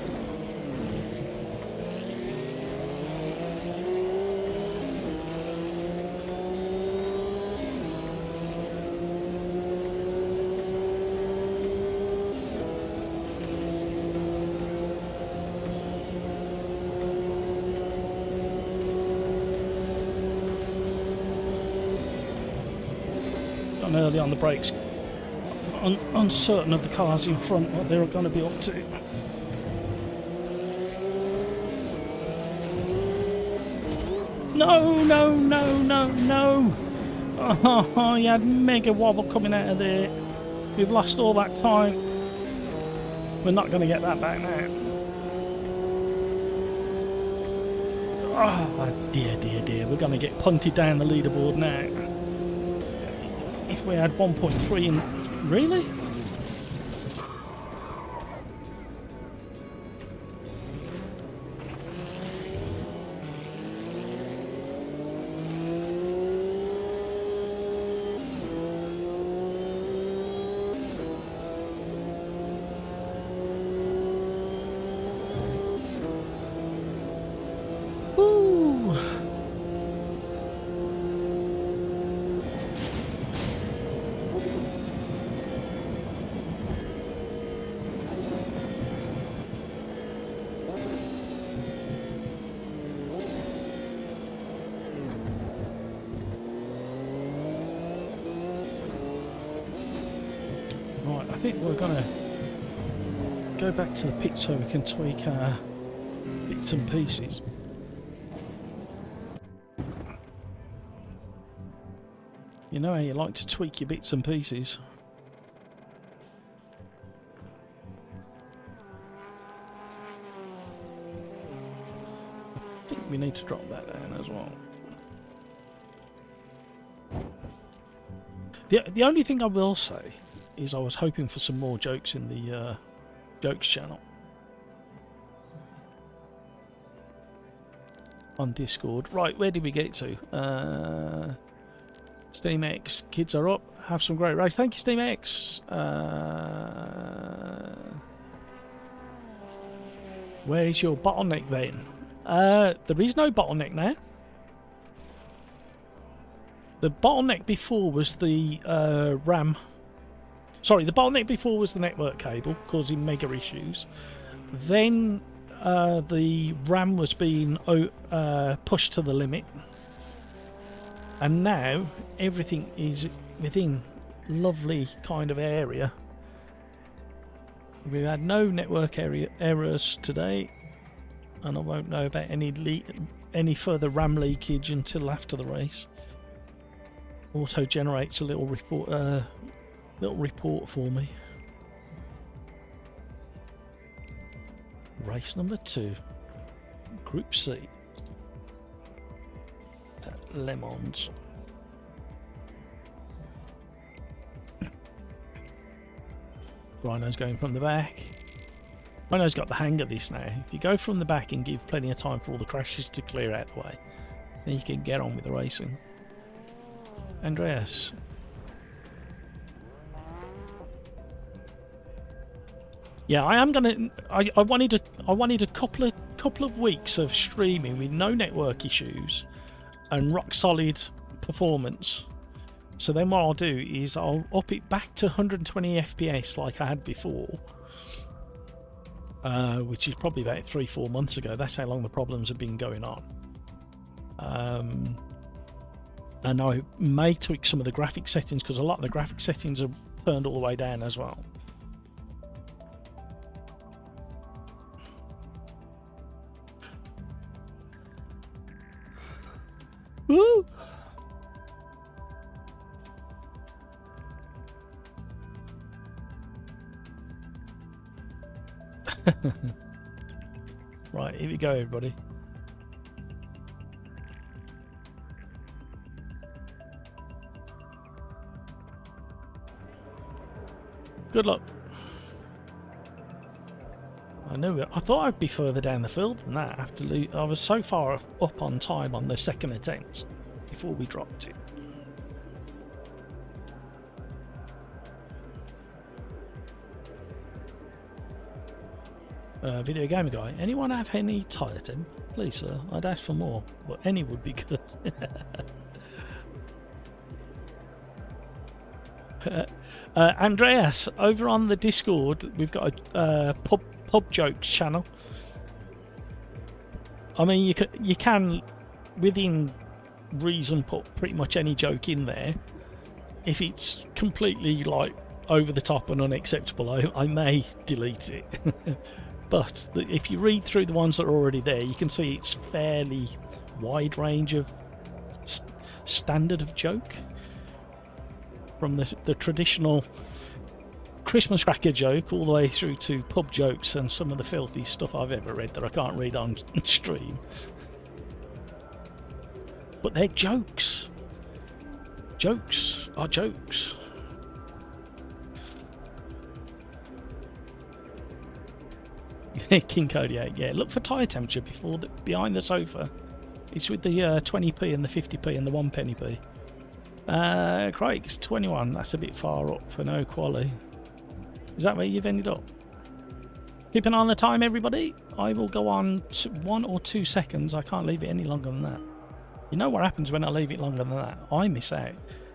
Gone early on the brakes. Uncertain of the cars in front, what they're going to be up to. No, no, no, no, no. Oh, you had mega wobble coming out of there. We've lost all that time. We're not going to get that back now. Oh, dear, dear, dear. We're going to get punted down the leaderboard now. If we had 1.3 in... Really? Woo! think we're going to go back to the pit so we can tweak our bits and pieces. You know how you like to tweak your bits and pieces. I think we need to drop that down as well. The only thing I will say is I was hoping for some more jokes in the jokes channel on Discord. Right, where did we get to? Steam X, kids are up. Have some great race. Thank you, Steam X. Where is your bottleneck then? There is no bottleneck now. The bottleneck before was the RAM. Sorry, the bottleneck before was the network cable, causing mega issues. Then the RAM was being pushed to the limit. And now everything is within lovely kind of area. We've had no network errors today, and I won't know about any further RAM leakage until after the race. Auto generates a little report for me. Race number 2, Group C at Le Mans. Rhino's going from the back. Rhino's got the hang of this now. If you go from the back and give plenty of time for all the crashes to clear out the way, then you can get on with the racing. Andreas. Yeah, I am gonna. I wanted a couple of weeks of streaming with no network issues and rock solid performance. So then what I'll do is I'll up it back to 120 FPS like I had before, which is probably about 3-4 months ago. That's how long the problems have been going on. And I may tweak some of the graphic settings because a lot of the graphic settings are turned all the way down as well. Woo! Right, here we go, everybody. Good luck. I knew it. I thought I'd be further down the field than that. I was so far up on time on the second attempt before we dropped it. Video gamer guy. Anyone have any Titan? Please, sir. I'd ask for more, but any would be good. Andreas, over on the Discord, we've got a pub jokes channel. I mean, you can within reason put pretty much any joke in there. If it's completely like over the top and unacceptable, I may delete it. But if you read through the ones that are already there, you can see it's fairly wide range of standard of joke. From the traditional Christmas cracker joke all the way through to pub jokes and some of the filthy stuff I've ever read that I can't read on stream. But they're jokes. Jokes are jokes. King Kodiak, yeah. Look for tyre temperature behind the sofa. It's with the 20p and the 50p and the 1p. Craig's 21. That's a bit far up for no Quali. Is that where you've ended up? Keep an eye on the time, everybody. I will go on 1 or 2 seconds. I can't leave it any longer than that. You know what happens when I leave it longer than that? I miss out.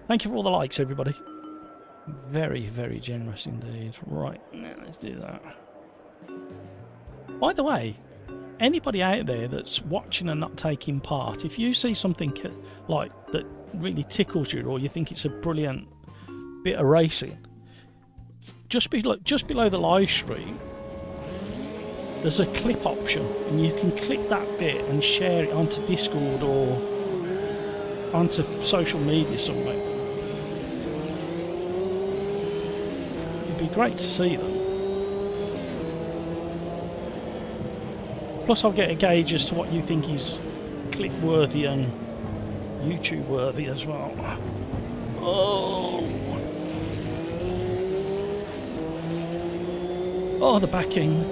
Thank you for all the likes, everybody. Very, very generous indeed. Right, now let's do that. By the way, anybody out there that's watching and not taking part, if you see something like that really tickles you or you think it's a brilliant bit of racing, just below the live stream, there's a clip option, and you can click that bit and share it onto Discord or onto social media somewhere. It'd be great to see them. Plus I'll get a gauge as to what you think is clip worthy and YouTube worthy as well. Oh, the backing.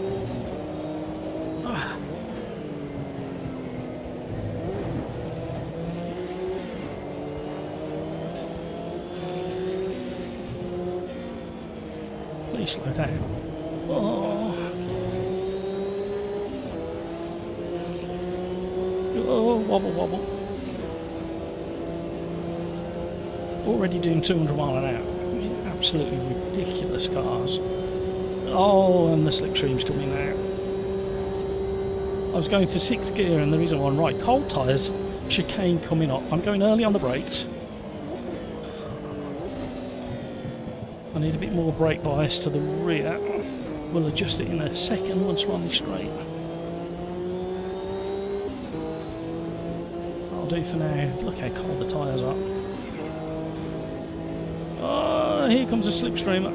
Please slow down. Oh, wobble, wobble. Already doing 200 mile an hour. Absolutely ridiculous cars. Oh, and the slipstream's coming out. I was going for 6th gear, and the reason why I'm right, cold tyres, chicane coming up. I'm going early on the brakes. I need a bit more brake bias to the rear. We'll adjust it in a second once we're on the straight. That'll do for now. Look how cold the tyres are. Oh, here comes a slipstreamer.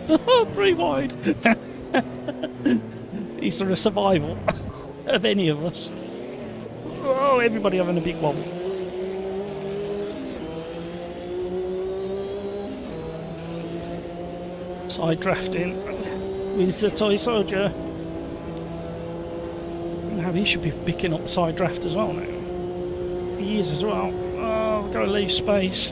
Oh, 3 wide. Is there a survival of any of us? Oh, everybody having a big wobble. Side drafting with the toy soldier. Now he should be picking up side draft as well now. He is as well. Oh, we've got to leave space.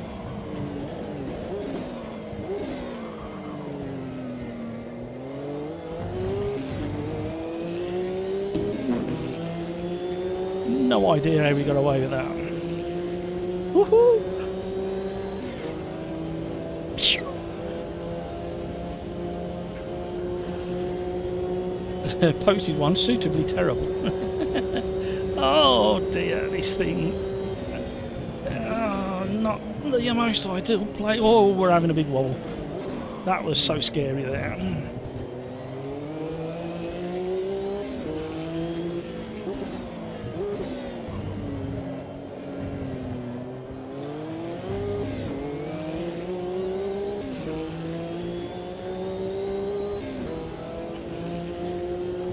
No idea how we got away with that. Woohoo! Posted one, suitably terrible. Oh dear, this thing. Oh, not the most ideal play. Oh, we're having a big wobble. That was so scary there.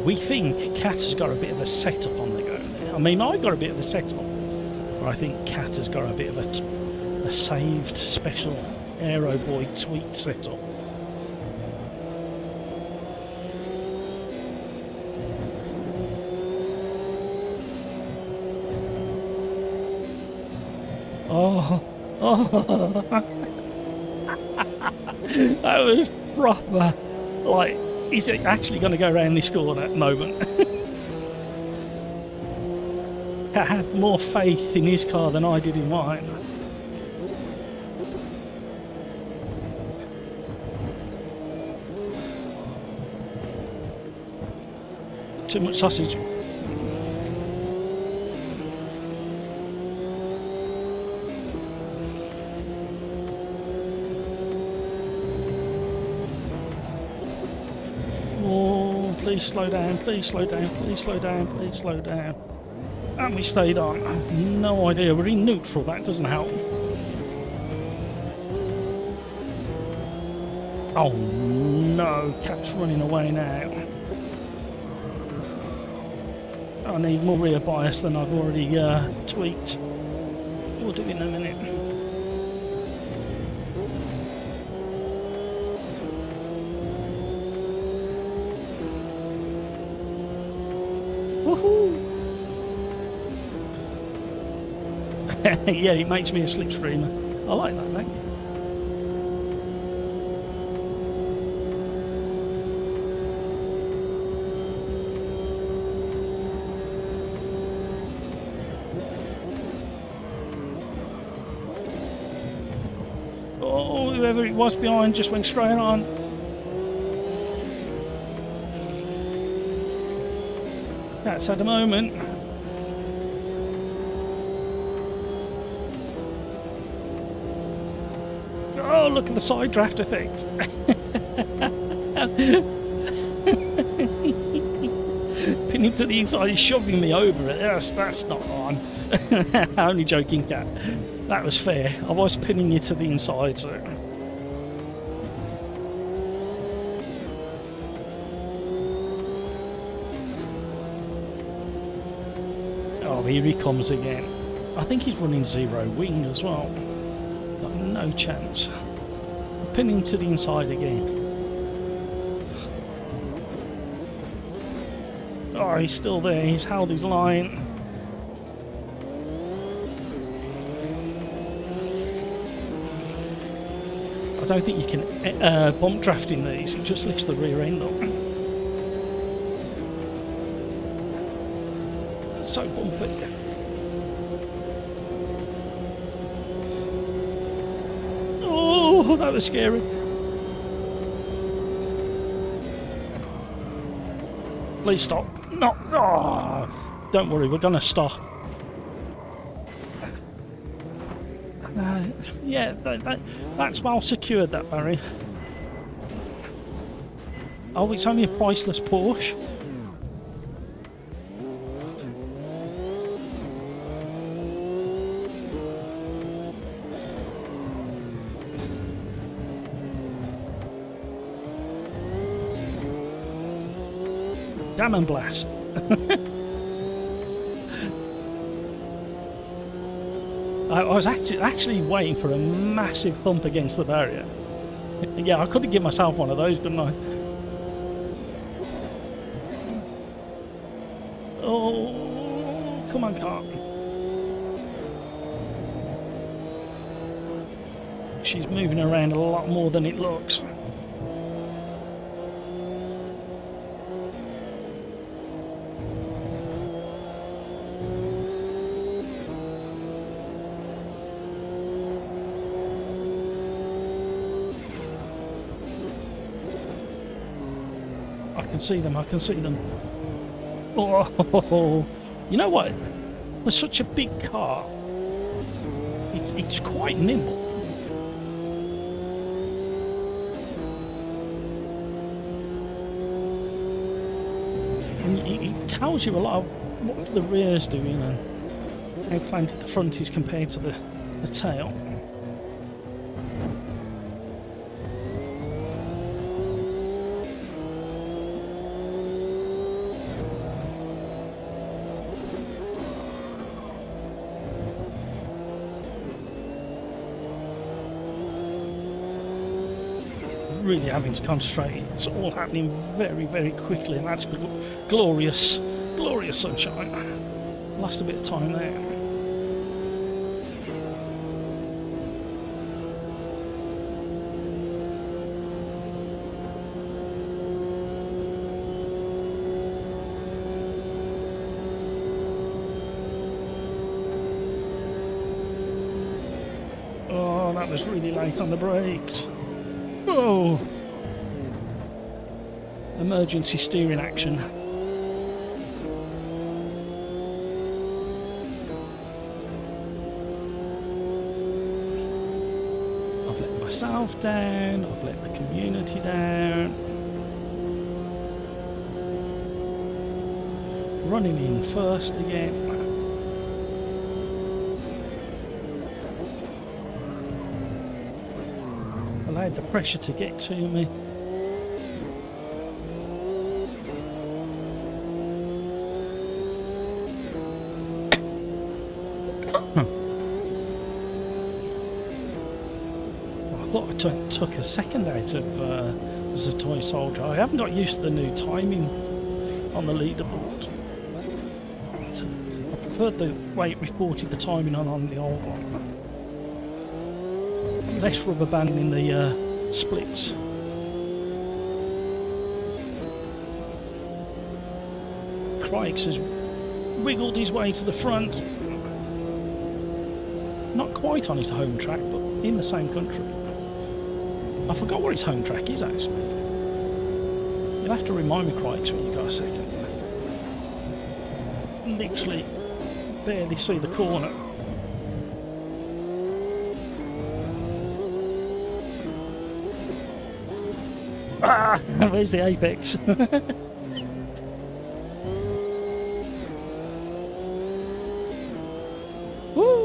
We think Cat has got a bit of a setup on the go. I mean, I got a bit of a setup, but I think Cat has got a bit of a saved special Aero Boy tweet setup. Oh, that was proper, like, is it actually going to go around this corner at the moment? I had more faith in his car than I did in mine. Too much sausage. Please slow down, please slow down, please slow down, please slow down. And we stayed on. No idea, we're in neutral, that doesn't help. Oh no, Cat's running away now. I need more rear bias than I've already tweaked. We'll do it in a minute. Yeah, it makes me a slipstreamer. I like that, mate. Oh, whoever it was behind just went straight on. That's at the moment. Oh, look at the side draft effect. Pinning to the inside, he's shoving me over it. That's not on. Only joking, Cat. That was fair. I was pinning you to the inside, so. Oh, here he comes again. I think he's running zero wing as well. Got no chance. I'm pinning him to the inside again. Oh, he's still there. He's held his line. I don't think you can bump draft in these. It just lifts the rear end up. It's so bumpy. Oh, that was scary. Please stop. No. Oh, don't worry, we're going to stop. Yeah, that's well secured, that barrier. Oh, it's only a priceless Porsche. Damn and blast. I was actually waiting for a massive thump against the barrier. Yeah, I could have given myself one of those, couldn't I? Oh, come on, car. She's moving around a lot more than it looks. I can see them. Oh, you know what? For such a big car, it's quite nimble. And it tells you a lot of what the rear's doing and how planted the front is compared to the tail. Really having to concentrate. It's all happening very, very quickly, and that's glorious sunshine. Lost a bit of time there. Oh, that was really late on the brakes. Whoa! Emergency steering action. I've let myself down, I've let the community down. Running in first again. Allowed the pressure to get to me. I thought I took a second out of the toy soldier. I haven't got used to the new timing on the leaderboard. I preferred the way it reported the timing on the old one. Less rubber banding in the splits. Crikes has wiggled his way to the front. Not quite on his home track, but in the same country. I forgot where his home track is, actually. You'll have to remind me, Crikes, when you got a second. literally barely see the corner. Ah, where's the apex? Woo!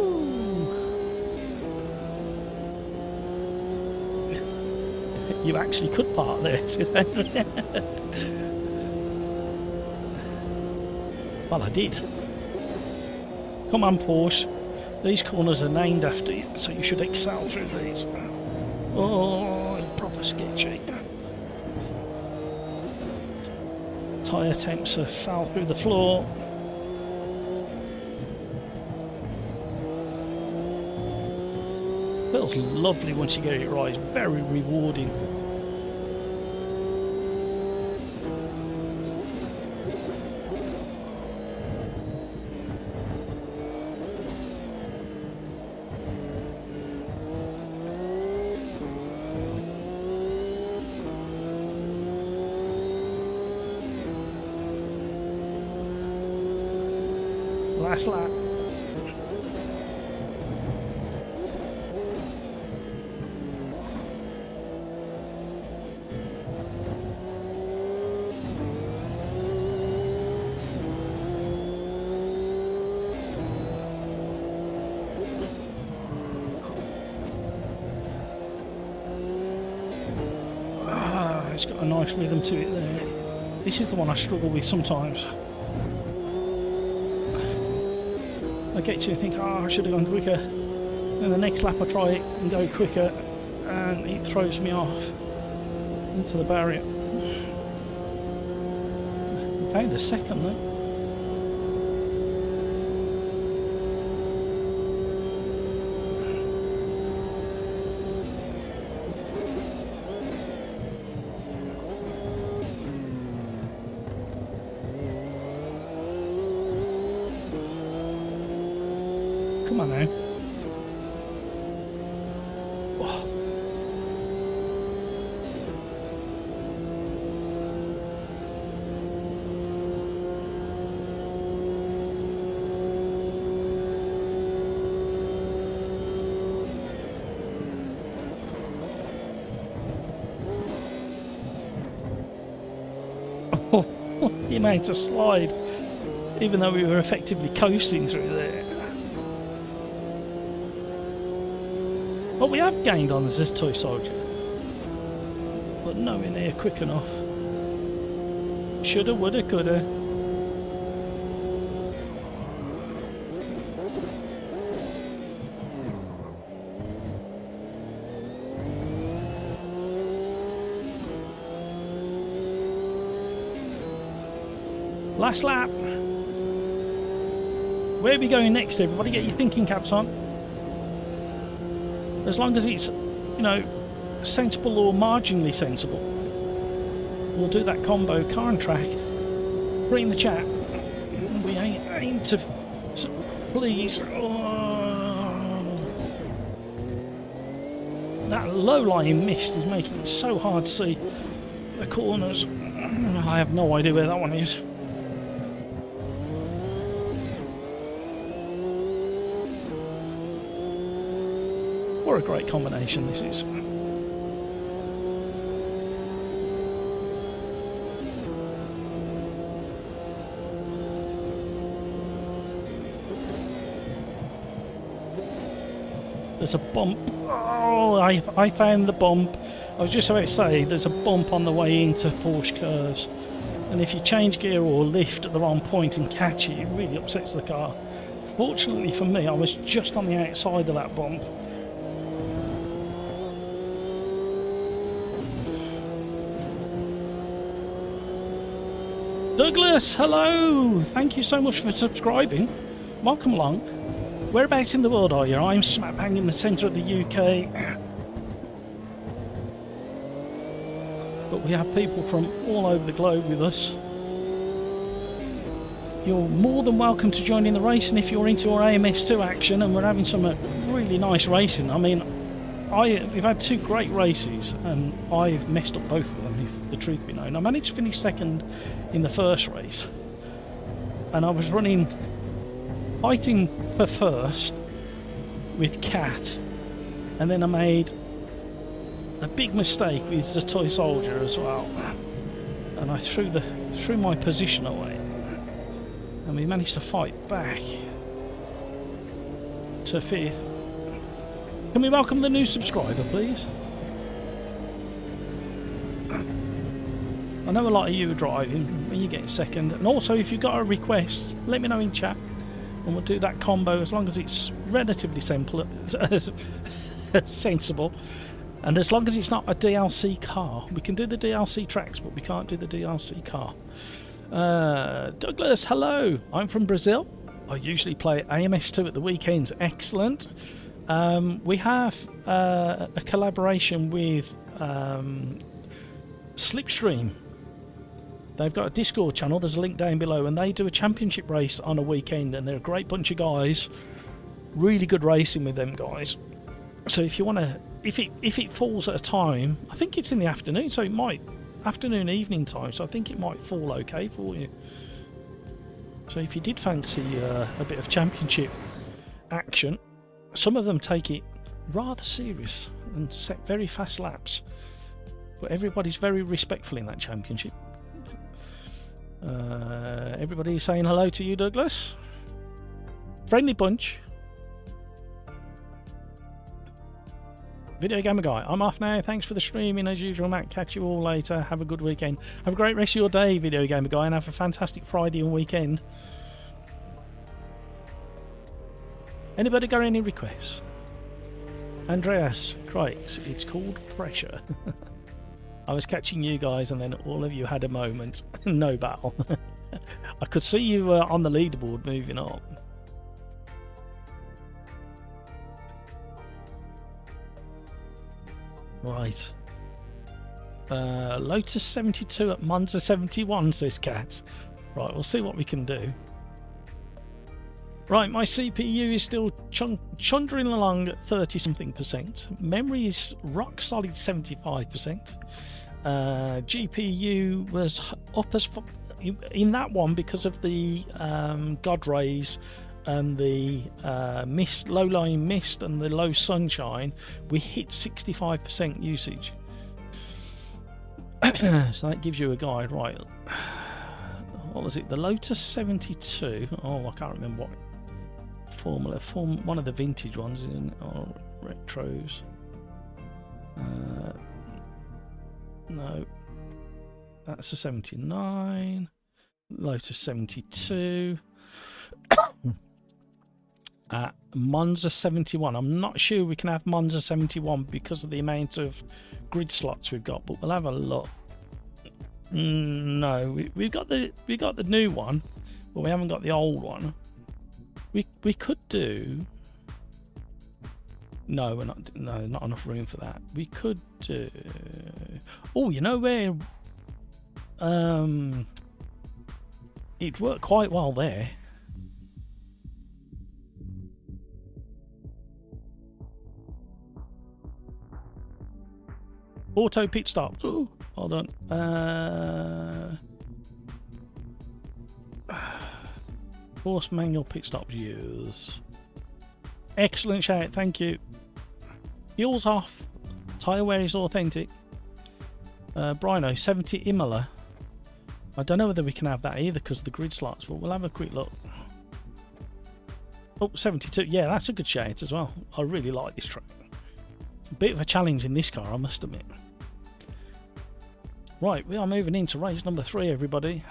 You actually could park there. Well, I did. Come on, Porsche. These corners are named after you, so you should excel through these. Oh, proper sketchy. Tyre temps have fell through the floor. Feels lovely once you get it right. It's very rewarding. Last lap. It's got a nice rhythm to it there. This is the one I struggle with sometimes. I get to think, oh, I should have gone quicker. And the next lap I try it and go quicker, and it throws me off into the barrier. I found a second though. Come on now. Oh. The amount of slide, even though we were effectively coasting through there. What we have gained on is this toy soldier, but nowhere near quick enough. Shoulda, woulda, coulda. Last lap. Where are we going next, everybody? Get your thinking caps on. As long as it's, you know, sensible or marginally sensible. We'll do that combo car and track. Put it in the chat. We aim to... So please. Oh. That low-lying mist is making it so hard to see the corners. I have no idea where that one is. What a great combination this is. There's a bump. Oh, I found the bump. I was just about to say there's a bump on the way into Porsche curves. And if you change gear or lift at the wrong point and catch it, it really upsets the car. Fortunately for me, I was just on the outside of that bump. Douglas, hello! Thank you so much for subscribing. Welcome along. Whereabouts in the world are you? I'm smack bang in the centre of the UK. But we have people from all over the globe with us. You're more than welcome to join in the race, and if you're into our AMS2 action, and we're having some really nice racing. I mean, we've had two great races, and I've messed up both of them, if the truth be known. I managed to finish second in the first race, and I was running, fighting for first with Cat, and then I made a big mistake with the toy soldier as well, and I threw my position away, and we managed to fight back to 5th. Can we welcome the new subscriber, please? I know a lot of you are driving when you get second, and also if you've got a request, let me know in chat and we'll do that combo as long as it's relatively simple, sensible, and as long as it's not a DLC car. We can do the DLC tracks, but we can't do the DLC car. Douglas, hello. I'm from Brazil. I usually play AMS2 at the weekends. Excellent. We have a collaboration with Slipstream. They've got a Discord channel, there's a link down below, and they do a championship race on a weekend, and they're a great bunch of guys. Really good racing with them guys. So if you want to, if it falls at a time, I think it's in the afternoon, so it might, afternoon, evening time, so I think it might fall okay for you. So if you did fancy a bit of championship action, some of them take it rather serious and set very fast laps, but everybody's very respectful in that championship. Everybody's saying hello to you, Douglas. Friendly bunch. Video Gamer Guy, I'm off now. Thanks for the streaming as usual, Matt. Catch you all later. Have a good weekend. Have a great rest of your day, Video Gamer Guy, and have a fantastic Friday and weekend. Anybody got any requests? Andreas Craigs, it's called pressure. I was catching you guys and then all of you had a moment. No battle. I could see you on the leaderboard moving up. Right. Lotus 72 at Monza 71, says Cat. Right, we'll see what we can do. Right, my CPU is still chundering along at 30-something%. Memory is rock solid 75%. GPU was up as in that one because of the God rays and the low-lying mist and the low sunshine. We hit 65% usage. So that gives you a guide, right? What was it? The Lotus 72. Oh, I can't remember what formula. One of the vintage ones in retros. No, that's a 79. Lotus 72. Monza 71. I'm not sure we can have Monza 71 because of the amount of grid slots we've got, but we'll have a look. No, we got the new one, but we haven't got the old one. We could do. No, we're not. No, not enough room for that. We could do. Oh, you know where? It worked quite well there. Auto pit stop. Oh, hold on. Force manual pit stops use. Excellent shout, thank you. Fuel's off. Tyre wear is authentic. Brino 70 Imola. I don't know whether we can have that either because of the grid slots, but we'll have a quick look. Oh, 72. Yeah, that's a good shout as well. I really like this track. A bit of a challenge in this car, I must admit. Right, we are moving into race number 3, everybody.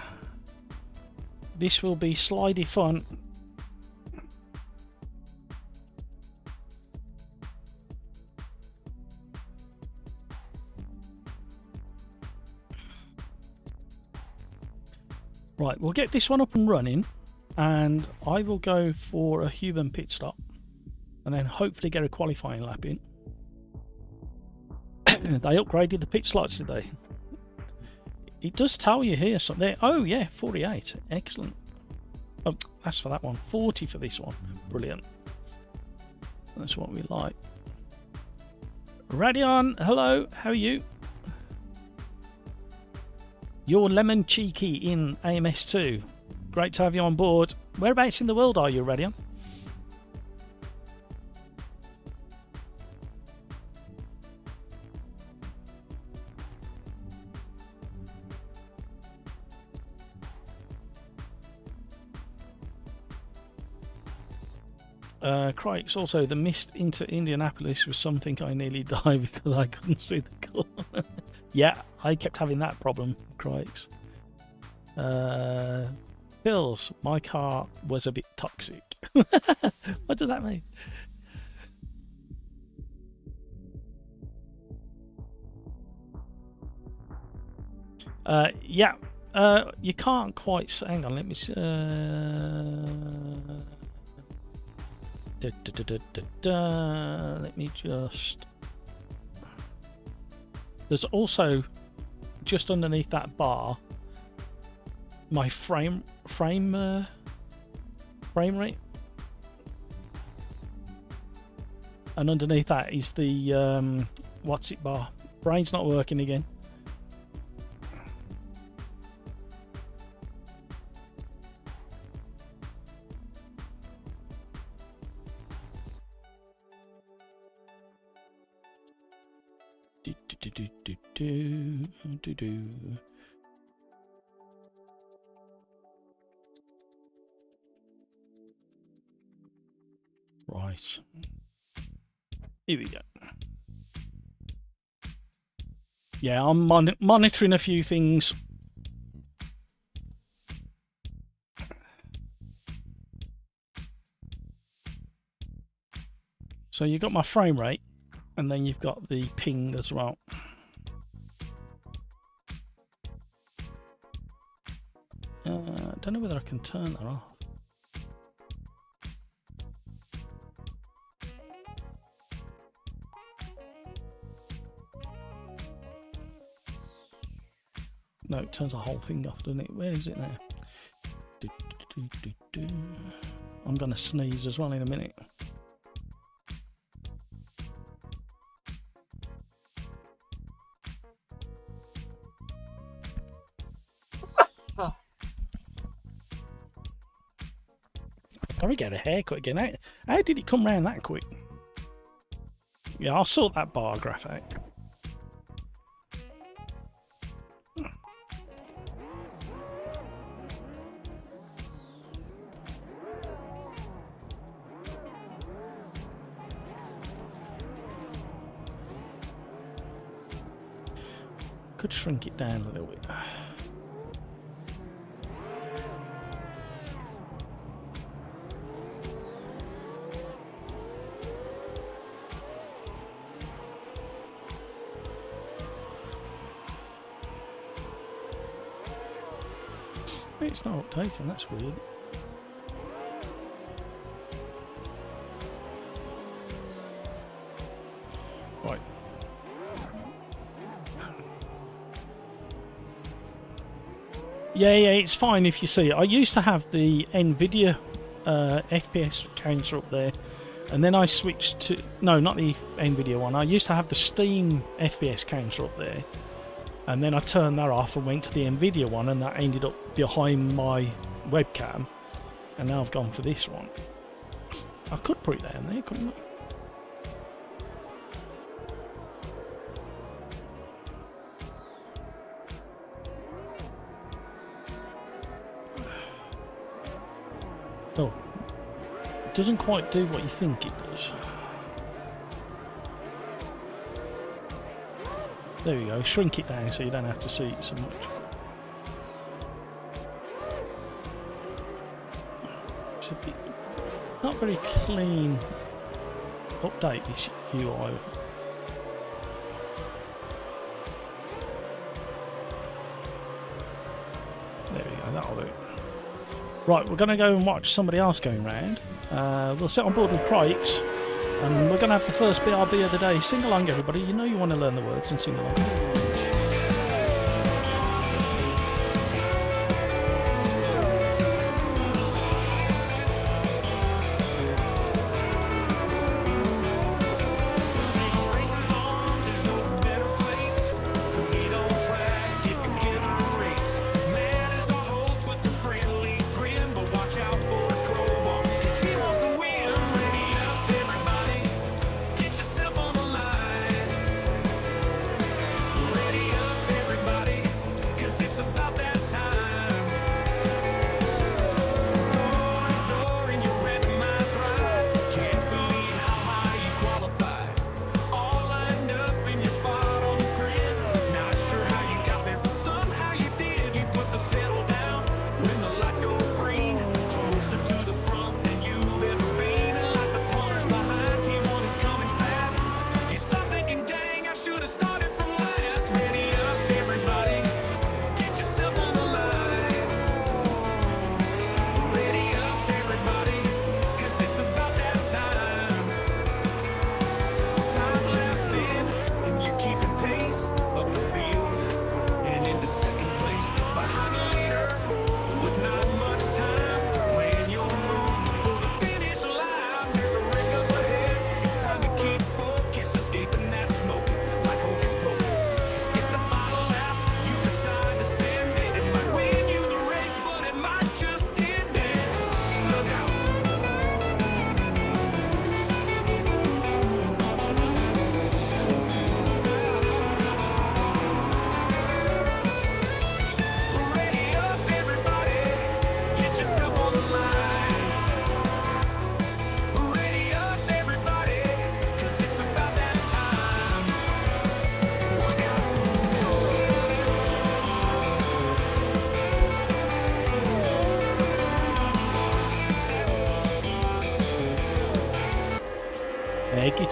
This will be slidey fun. Right, we'll get this one up and running, and I will go for a human pit stop, and then hopefully get a qualifying lap in. They upgraded the pit slots today. It does tell you here something. Oh yeah, 48. Excellent. Oh, that's for that one. 40 for this one. Brilliant. That's what we like. Radion, hello. How are you? You're lemon cheeky in AMS2. Great to have you on board. Whereabouts in the world are you, Radion? Crikes, also the mist into Indianapolis was something I nearly died because I couldn't see the corner. Yeah, I kept having that problem, Crikes. Pills, my car was a bit toxic. What does that mean? Yeah, you can't quite. Hang on, let me. Let me just. There's also just underneath that bar my frame rate, and underneath that is the what's it bar. Brain's not working again. Right. Here we go. Yeah, I'm monitoring a few things. So you've got my frame rate, and then you've got the ping as well. I don't know whether I can turn that off. No, it turns the whole thing off, doesn't it? Where is it now? I'm going to sneeze as well in a minute. Gotta get a haircut again. How did it come round that quick? Yeah, I'll sort that bar graph out. Could shrink it down a little bit. It's not updating, that's weird. Right. Yeah, it's fine if you see it. I used to have the NVIDIA FPS counter up there, and then I switched to... No, not the NVIDIA one. I used to have the Steam FPS counter up there. And then I turned that off and went to the NVIDIA one, and that ended up behind my webcam. And now I've gone for this one. I could put it down there, couldn't I? Oh, it doesn't quite do what you think it does. There we go, shrink it down so you don't have to see it so much. It's a bit, not very clean. Update this UI. There we go, that'll do it. Right, we're going to go and watch somebody else going round. We'll sit on board with Crikes. And we're going to have the first BRB of the day. Sing along, everybody. You know you want to learn the words and sing along. Get together and race. Man is a host with the friendly grace.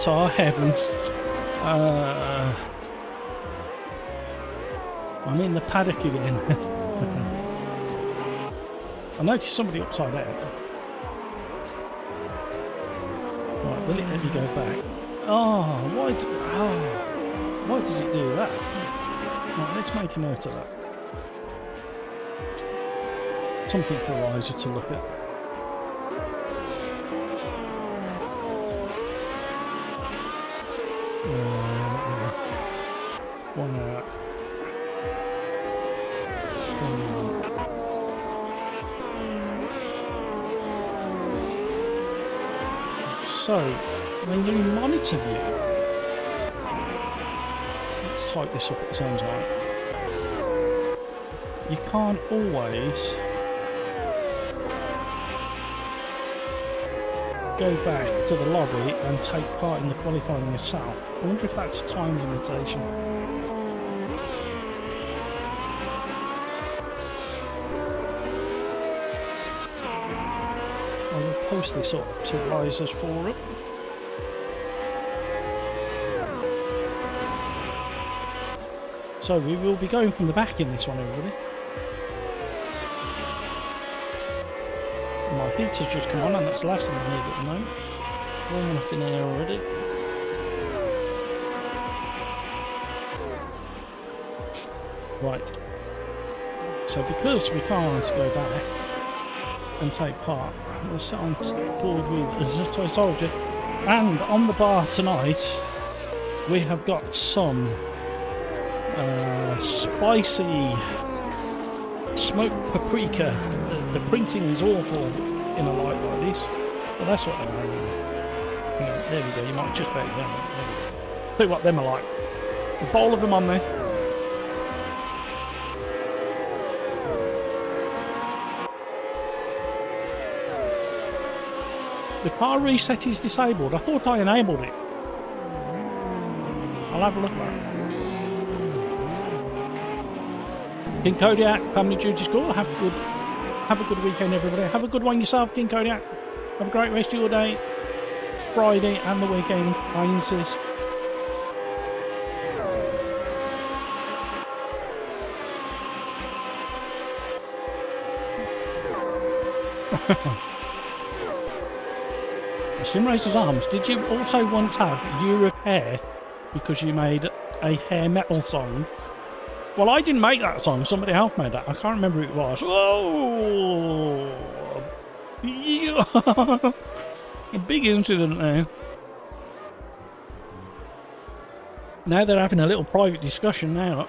guitar heaven. I'm in the paddock again. I noticed somebody upside down. Right, will it let me go back? Oh, why does it do that? Right, let's make a note of that. Something for Eliza to look at. One out. So, when you're in monitor view, let's type this up at the same time. You can't always go back to the lobby and take part in the qualifying yourself. I wonder if that's a time limitation. I will post this up to Riser's forum. So we will be going from the back in this one, everybody. My heater's just come on, and that's the last thing I need at the moment. Warm enough in there already. Right. So because we can't go back and take part, we'll sit on board with the toy soldier. And on the bar tonight, we have got some spicy smoked paprika. The printing is awful in a light like this, but that's what they are. Yeah, there we go, you might just better them. Tell you what them are like. A bowl of them on there. The car reset is disabled. I thought I enabled it. I'll have a look at that. King Kodiak, Family Duty School, have a good weekend, everybody. Have a good one yourself, King Kodiak. Have a great rest of your day, Friday and the weekend, I insist. Sim Racers Arms, did you also once have Europe hair because you made a hair metal song? Well, I didn't make that song, somebody else made that. I can't remember who it was. Oh! Yeah. A big incident there. Now they're having a little private discussion now.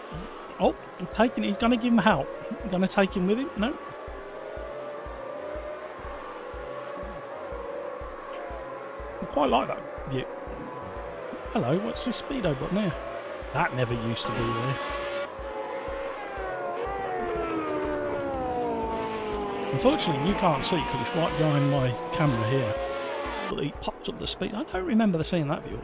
Oh, he's going to give him help. He's going to take him with him? No. I quite like that view. Hello, what's this speedo button there? That never used to be there. Unfortunately, you can't see because it's right behind my camera here. But it pops up the speed. I don't remember seeing that view.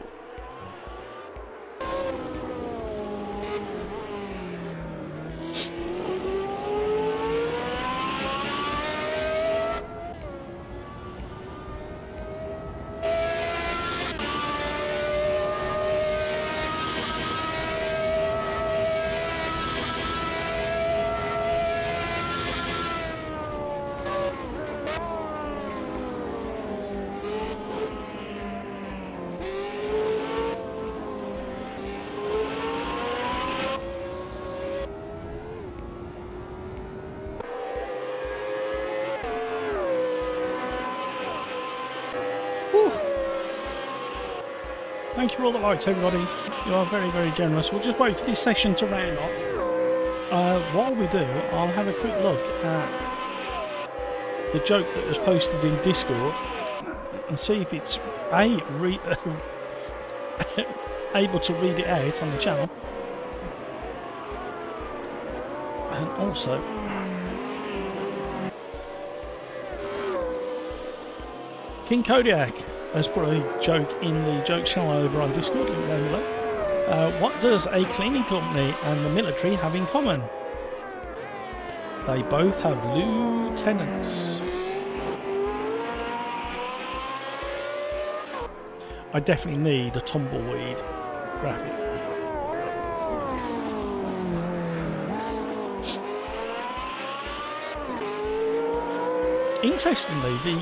Thank you for all the likes, everybody. You are very, very generous. We'll just wait for this session to round off. While we do, I'll have a quick look at the joke that was posted in Discord and see if it's able to read it out on the channel. And also, King Kodiak has put a joke in the joke channel over on Discord, link down below. What does a cleaning company and the military have in common? They both have lieutenants. I definitely need a tumbleweed graphic. Interestingly, the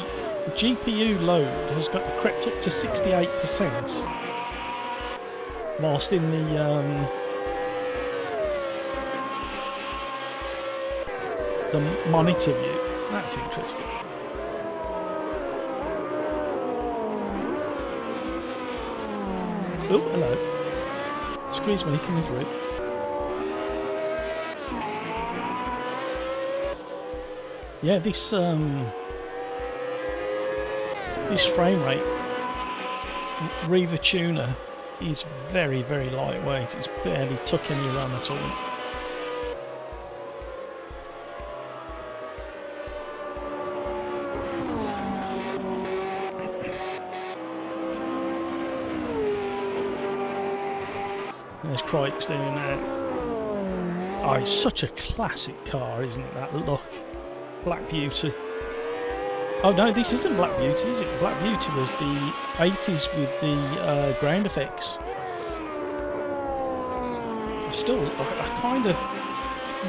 GPU load has got crept up to 68%, whilst in the monitor view. That's interesting. Oh, hello. Excuse me, coming through. Yeah, this frame rate Reaver tuner is very, very lightweight. It's barely took any RAM at all. There's Crikes doing that. Oh, it's such a classic car, isn't it? That look. Black Beauty. Oh no, this isn't Black Beauty, is it? Black Beauty was the 80s with the ground effects. Still, I kind of...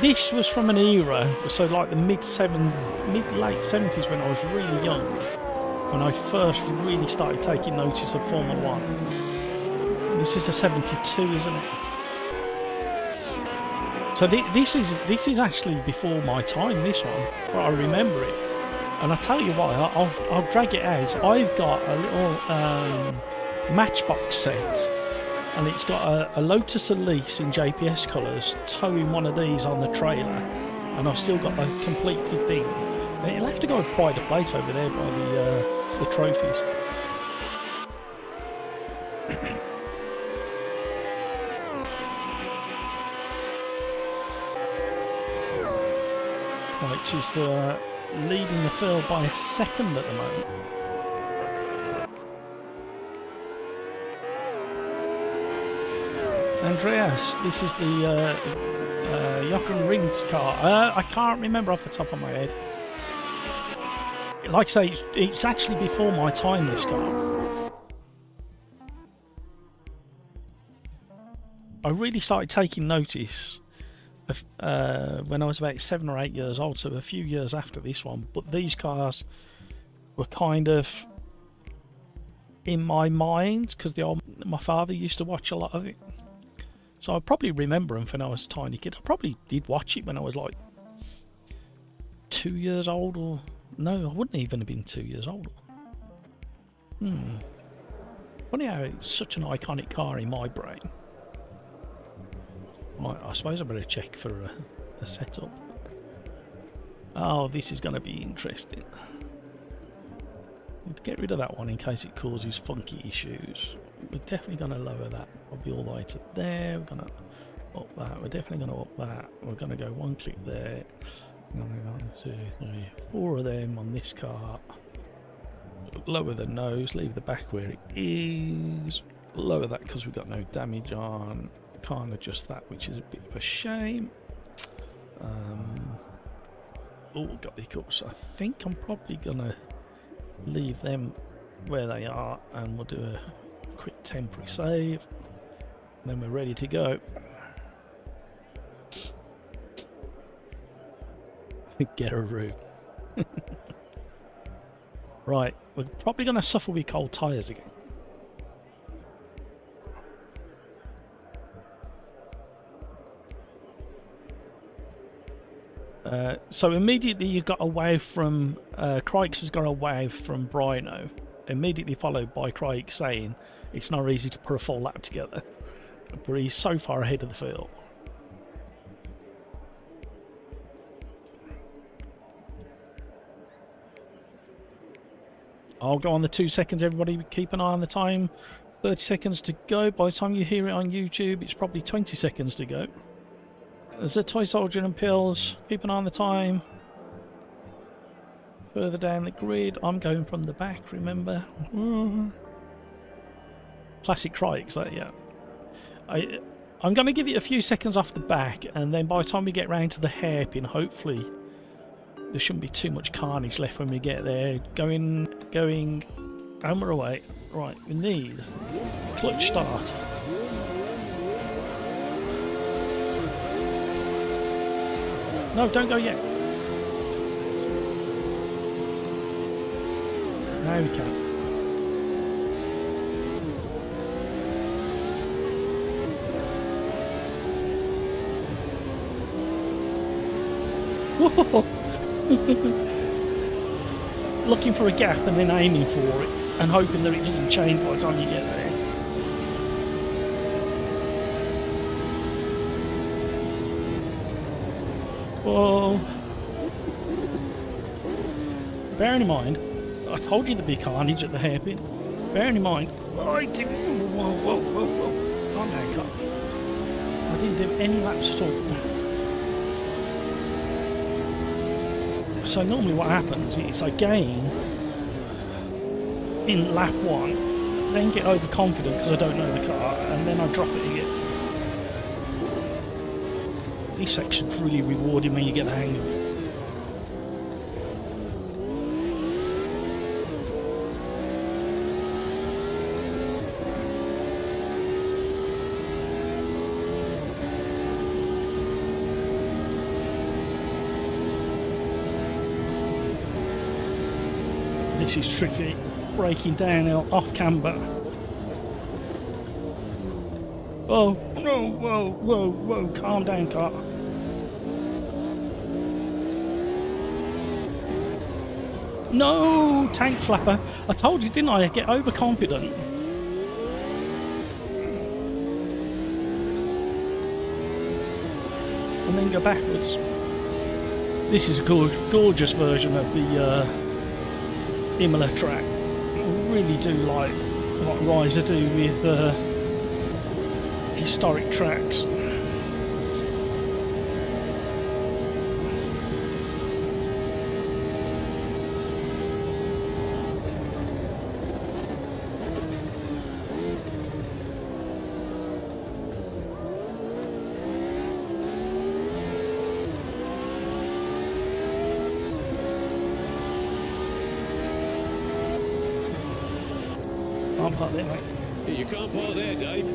This was from an era, so like the mid-late 70s when I was really young, when I first really started taking notice of Formula 1. This is a 72, isn't it? So this is actually before my time, this one, but I remember it. And I'll tell you why, I'll drag it out. I've got a little Matchbox set, and it's got a Lotus Elise in JPS colours towing one of these on the trailer, and I've still got the completed thing. It'll have to go with pride of place over there by the trophies. Right, she's leading the field by a second at the moment. Andreas, this is the Jochen Rinks car. I can't remember off the top of my head. Like I say, it's actually before my time, this car. I really started taking notice of, when I was about 7 or 8 years old, so a few years after this one. But these cars were kind of in my mind because my father used to watch a lot of it. So I probably remember them when I was a tiny kid. I probably did watch it when I was like 2 years old, or no, I wouldn't even have been 2 years old. Funny how it's such an iconic car in my brain. Right, I suppose I better check for a setup. Oh, this is going to be interesting. Need to get rid of that one in case it causes funky issues. We're definitely going to lower that probably all the way to there. We're going to up that. We're definitely going to up that. We're going to go one click there. 1, 2, 3, 4 of them on this car. Lower the nose, leave the back where it is. Lower that because we've got no damage on. Can't adjust that, which is a bit of a shame. Oh, got the hiccups. I think I'm probably gonna leave them where they are, and we'll do a quick temporary save. Then we're ready to go. Get a room. Right, we're probably gonna suffer with cold tyres again. So immediately you got a wave from Crikes has got a wave from Brino, immediately followed by Crikes saying it's not easy to put a full lap together, but he's so far ahead of the field. I'll go on the 2 seconds, everybody keep an eye on the time. 30 seconds to go. By the time you hear it on YouTube, it's probably 20 seconds to go. There's a Toy Soldier and Pills. Keep an eye on the time. Further down the grid. I'm going from the back, remember? Classic Crikes, that, yeah. I'm going to give it a few seconds off the back, and then by the time we get round to the hairpin, hopefully there shouldn't be too much carnage left when we get there. Going, and we're away. Right, we need clutch start. No, don't go yet. Now we can. Looking for a gap and then aiming for it and hoping that it doesn't change by the time you get there. Whoa. Bearing in mind, I told you there'd be carnage at the hairpin. Bearing in mind, I didn't. Whoa. Calm down, car. I didn't do any laps at all. So normally what happens is I gain in lap 1, then get overconfident because I don't know the car, and then I drop it again. This section's really rewarding when you get the hang of it. This is tricky, braking downhill off camber. Oh, no, whoa, calm down, car. No, tank slapper. I told you, didn't I? Get overconfident. And then go backwards. This is a gorgeous version of the Imola track. I really do like what Riser do with historic tracks. Can't park there, mate. You can't park there, Dave.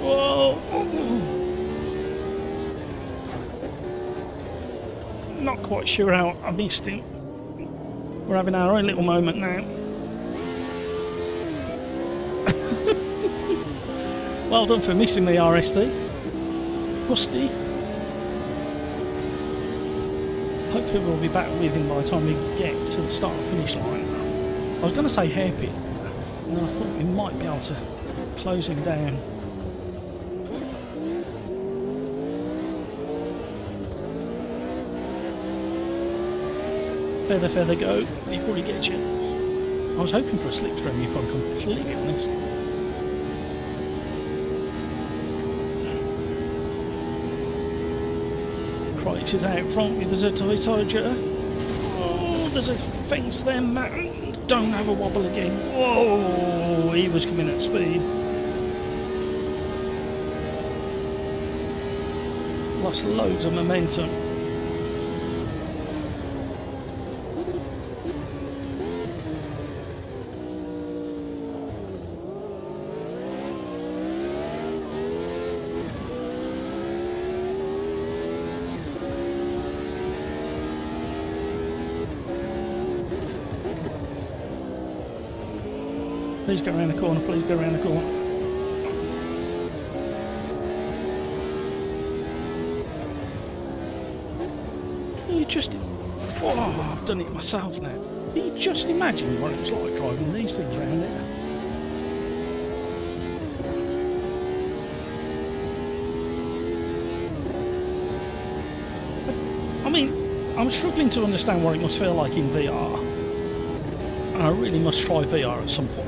Whoa! Not quite sure how I missed him. We're having our own little moment now. Well done for missing the RST. Rusty. Hopefully we'll be back with him by the time we get to the start and finish line. I was going to say hairpin, and then I thought we might be able to close him down. Feather go before he gets you. I was hoping for a slipstream if I'm completely honest. Cripes is out front with the Zetiger. Oh, there's a fence there, man. Don't have a wobble again. Whoa, he was coming at speed. Lost loads of momentum. Please go around the corner, please go around the corner. Can you just... Oh, I've done it myself now. Can you just imagine what it's like driving these things around here? I mean, I'm struggling to understand what it must feel like in VR. And I really must try VR at some point.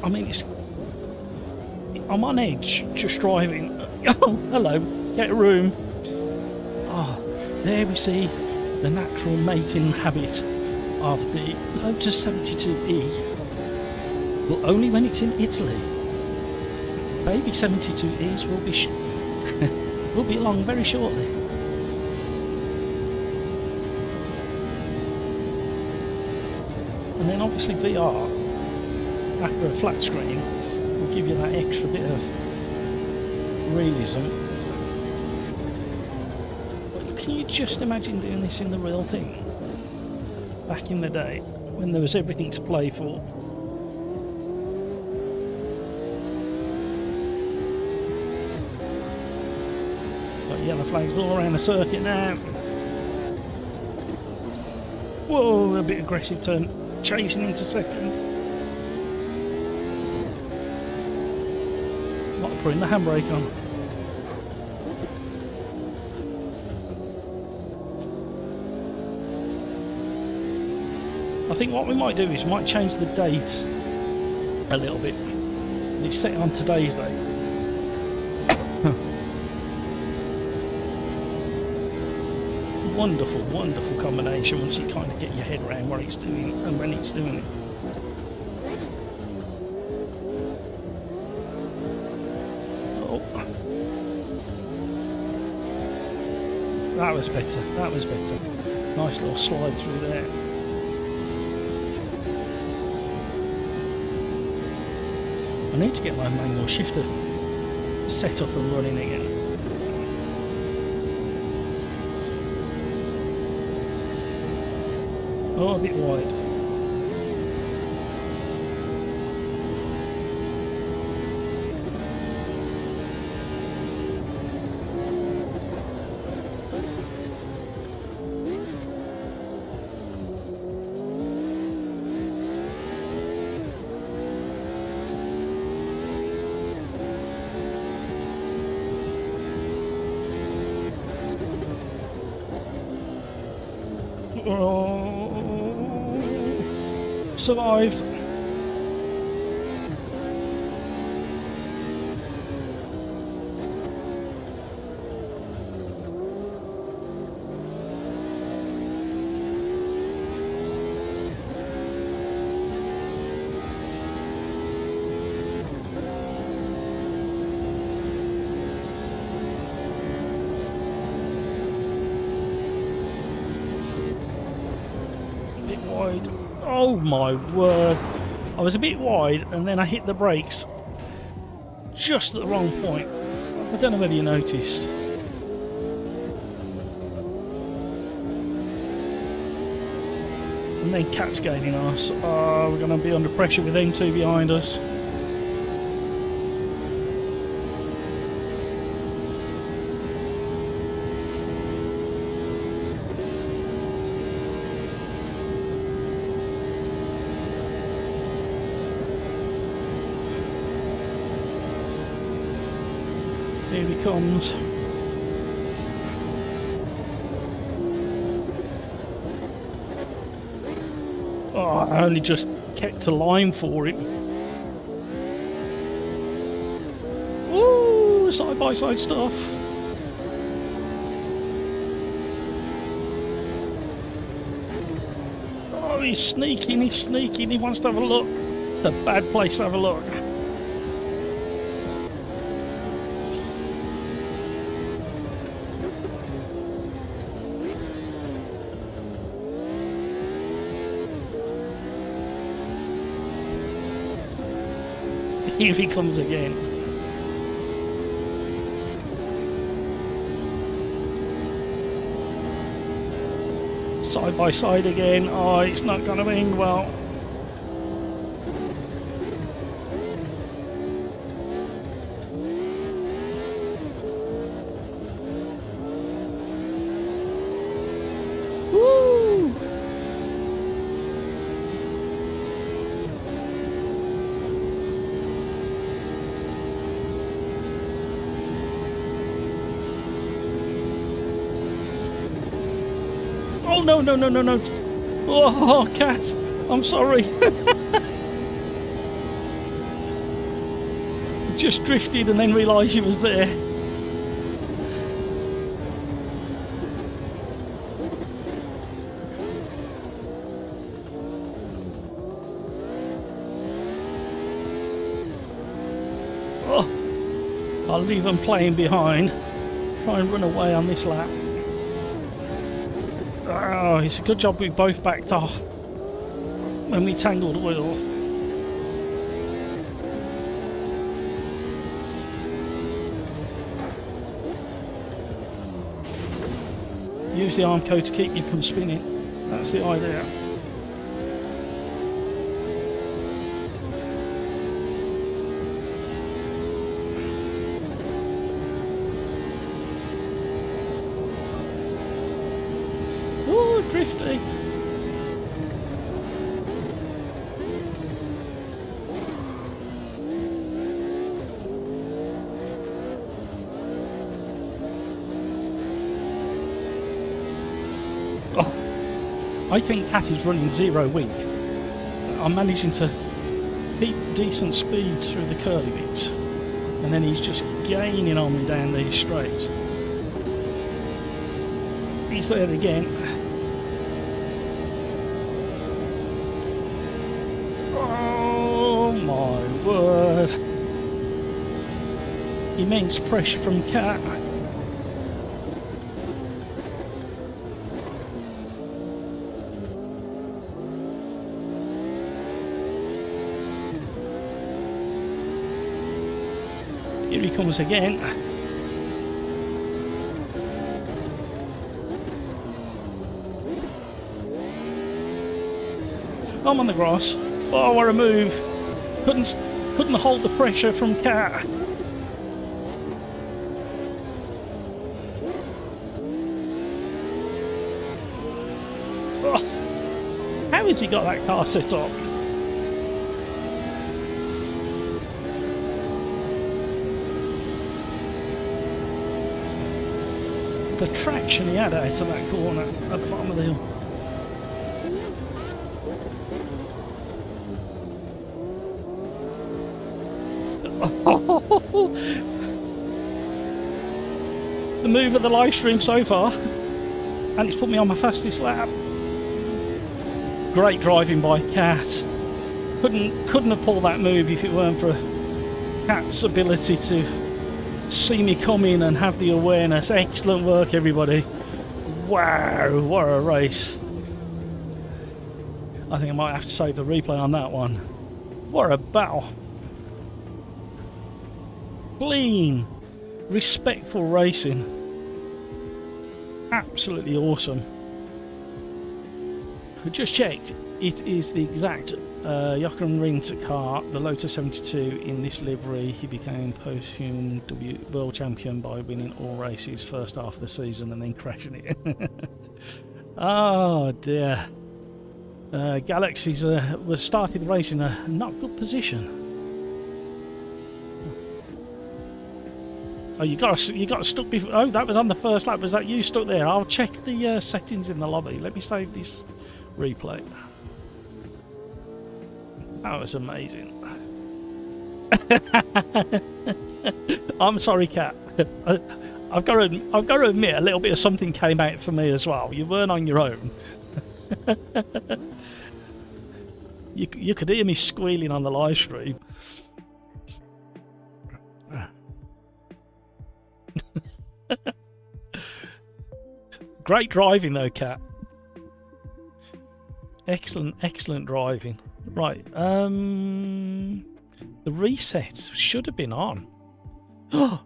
I mean, I'm on edge just driving. Oh, hello, get a room. Ah, there we see the natural mating habit of the Lotus 72E. But only when it's in Italy. Baby 72Es will be will be along very shortly. And then obviously VR, after a flat screen, will give you that extra bit of realism. But can you just imagine doing this in the real thing? Back in the day, when there was everything to play for. Got yellow flags all around the circuit now. Whoa, a bit aggressive turn, chasing into second. Like putting the handbrake on. I think what we might do is we might change the date a little bit. It's set on today's date. Wonderful, wonderful combination once you kind of get your head around what it's doing and when it's doing it. Oh. That was better, that was better. Nice little slide through there. I need to get my manual shifter set up and running again. Oh, a bit wide. Survived. A bit wide. Oh my word, I was a bit wide and then I hit the brakes just at the wrong point. I don't know whether you noticed. And then Cat's gaining on us. Oh, we're going to be under pressure with N2 behind us. Here he comes. Oh, I only just kept a line for him. Ooh, side by side stuff. Oh, he's sneaking, he wants to have a look. It's a bad place to have a look. Here he comes again. Side by side again. Oh, it's not going to end well. Woo! Oh, no. Oh, Cat, I'm sorry. Just drifted and then realised you was there. Oh, I'll leave them playing behind. Try and run away on this lap. Oh, it's a good job we both backed off. when we tangle the wheels. Use the arm code to keep you from spinning. That's the idea. Oh, drifty. I think Cat is running 0 weak. I'm managing to keep decent speed through the curly bits, and then he's just gaining on me down these straights. He's there again. Oh my word. Immense pressure from Cat. Here he comes again. I'm on the grass. Oh, what a move! Couldn't hold the pressure from Cat. Oh, how has he got that car set up? The traction he had out of that corner at the bottom of the hill. The move of the live stream so far, and it's put me on my fastest lap. Great driving by Cat. Couldn't have pulled that move if it weren't for Cat's ability to see me come in and have the awareness. Excellent work, everybody. Wow, what a race. I think I might have to save the replay on that one. What a battle. Clean, respectful racing. Absolutely awesome. I just checked. It is the exact Jochen Rindt car, the Lotus 72 in this livery. He became posthum world champion by winning all races first half of the season and then crashing it. Oh dear. Galaxies was started the race in a not good position. Oh, you got stuck before. Oh, that was on the first lap. Was that you stuck there? I'll check the settings in the lobby. Let me save this replay. That was amazing. I'm sorry, Cat. I've got to admit, a little bit of something came out for me as well. You weren't on your own. You could hear me squealing on the live stream. Great driving though, Cat. Excellent driving. Right, the reset should have been on. Oh,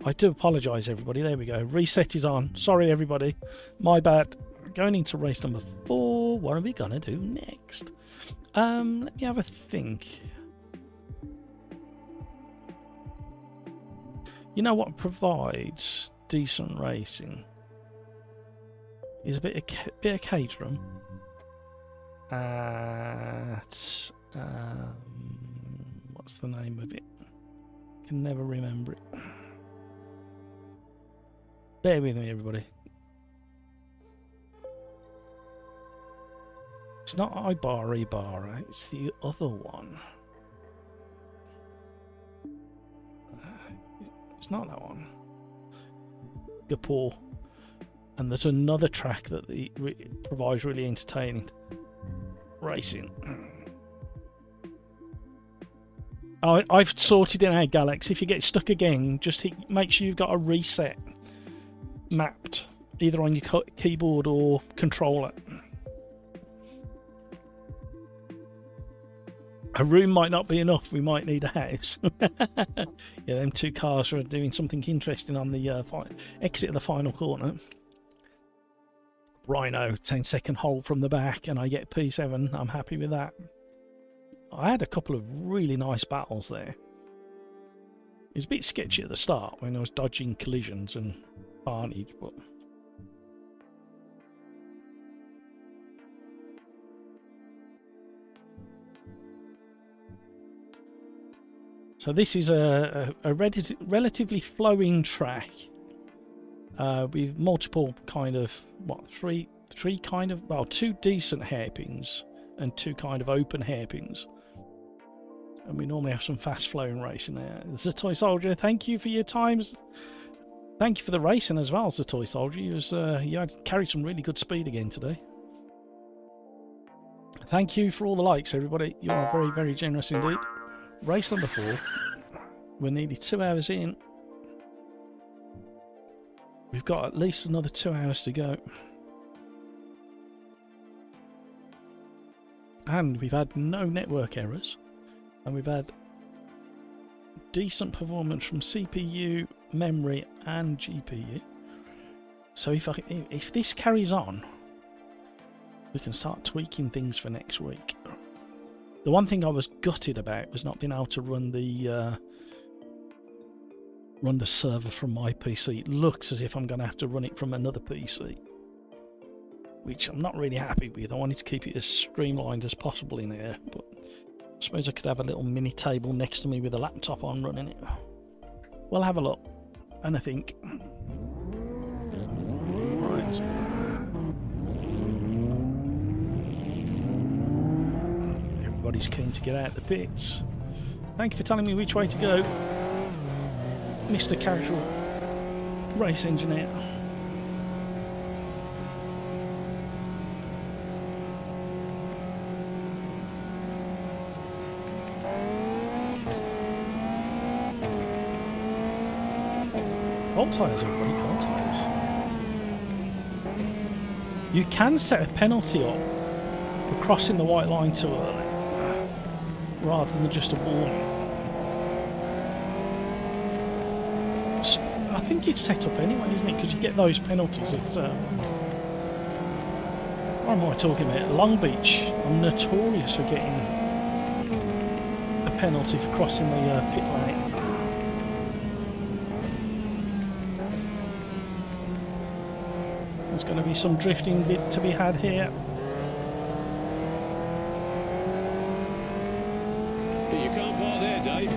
I do apologise, everybody. There we go. Reset is on. Sorry, everybody. My bad. Going into race number 4. What are we gonna do next? Let me have a think. You know what provides decent racing is a bit of caterham at what's the name of it? Can never remember it. Bear with me, everybody. It's not Ibarra, it's the other one. It's not that one. Gapore. And there's another track that provides really entertaining racing. I've sorted it out, Galax. If you get stuck again, just make sure you've got a reset mapped, either on your keyboard or controller. A room might not be enough. We might need a house. Yeah, them two cars are doing something interesting on the exit of the final corner. Rhino, 10-second hold from the back, and I get P7. I'm happy with that. I had a couple of really nice battles there. It was a bit sketchy at the start when I was dodging collisions and carnage, but... So this is a relatively flowing track with multiple kind of, what, three kind of, well, two decent hairpins and two kind of open hairpins. And we normally have some fast flowing racing there. The Toy Soldier, thank you for your times. Thank you for the racing as well, the Toy Soldier. You had carried some really good speed again today. Thank you for all the likes, everybody. You are very, very generous indeed. Race number 4. We're nearly 2 hours in. We've got at least another 2 hours to go. And we've had no network errors. And we've had decent performance from CPU, memory and GPU. So if this carries on, we can start tweaking things for next week. The one thing I was gutted about was not being able to run the server from my PC. It looks as if I'm going to have to run it from another PC, which I'm not really happy with. I wanted to keep it as streamlined as possible in here, but I suppose I could have a little mini table next to me with a laptop on running it. We'll have a look and I think. Right. Everybody's keen to get out the pits. Thank you for telling me which way to go, Mr. Casual Race Engineer. Cold tyres, everybody, cold tyres. You can set a penalty up for crossing the white line too early, rather than just a warning. So, I think it's set up anyway, isn't it? Because you get those penalties at... what am I talking about? Long Beach. I'm notorious for getting a penalty for crossing the pit lane. There's going to be some drifting bit to be had here. You can't park there, Dave.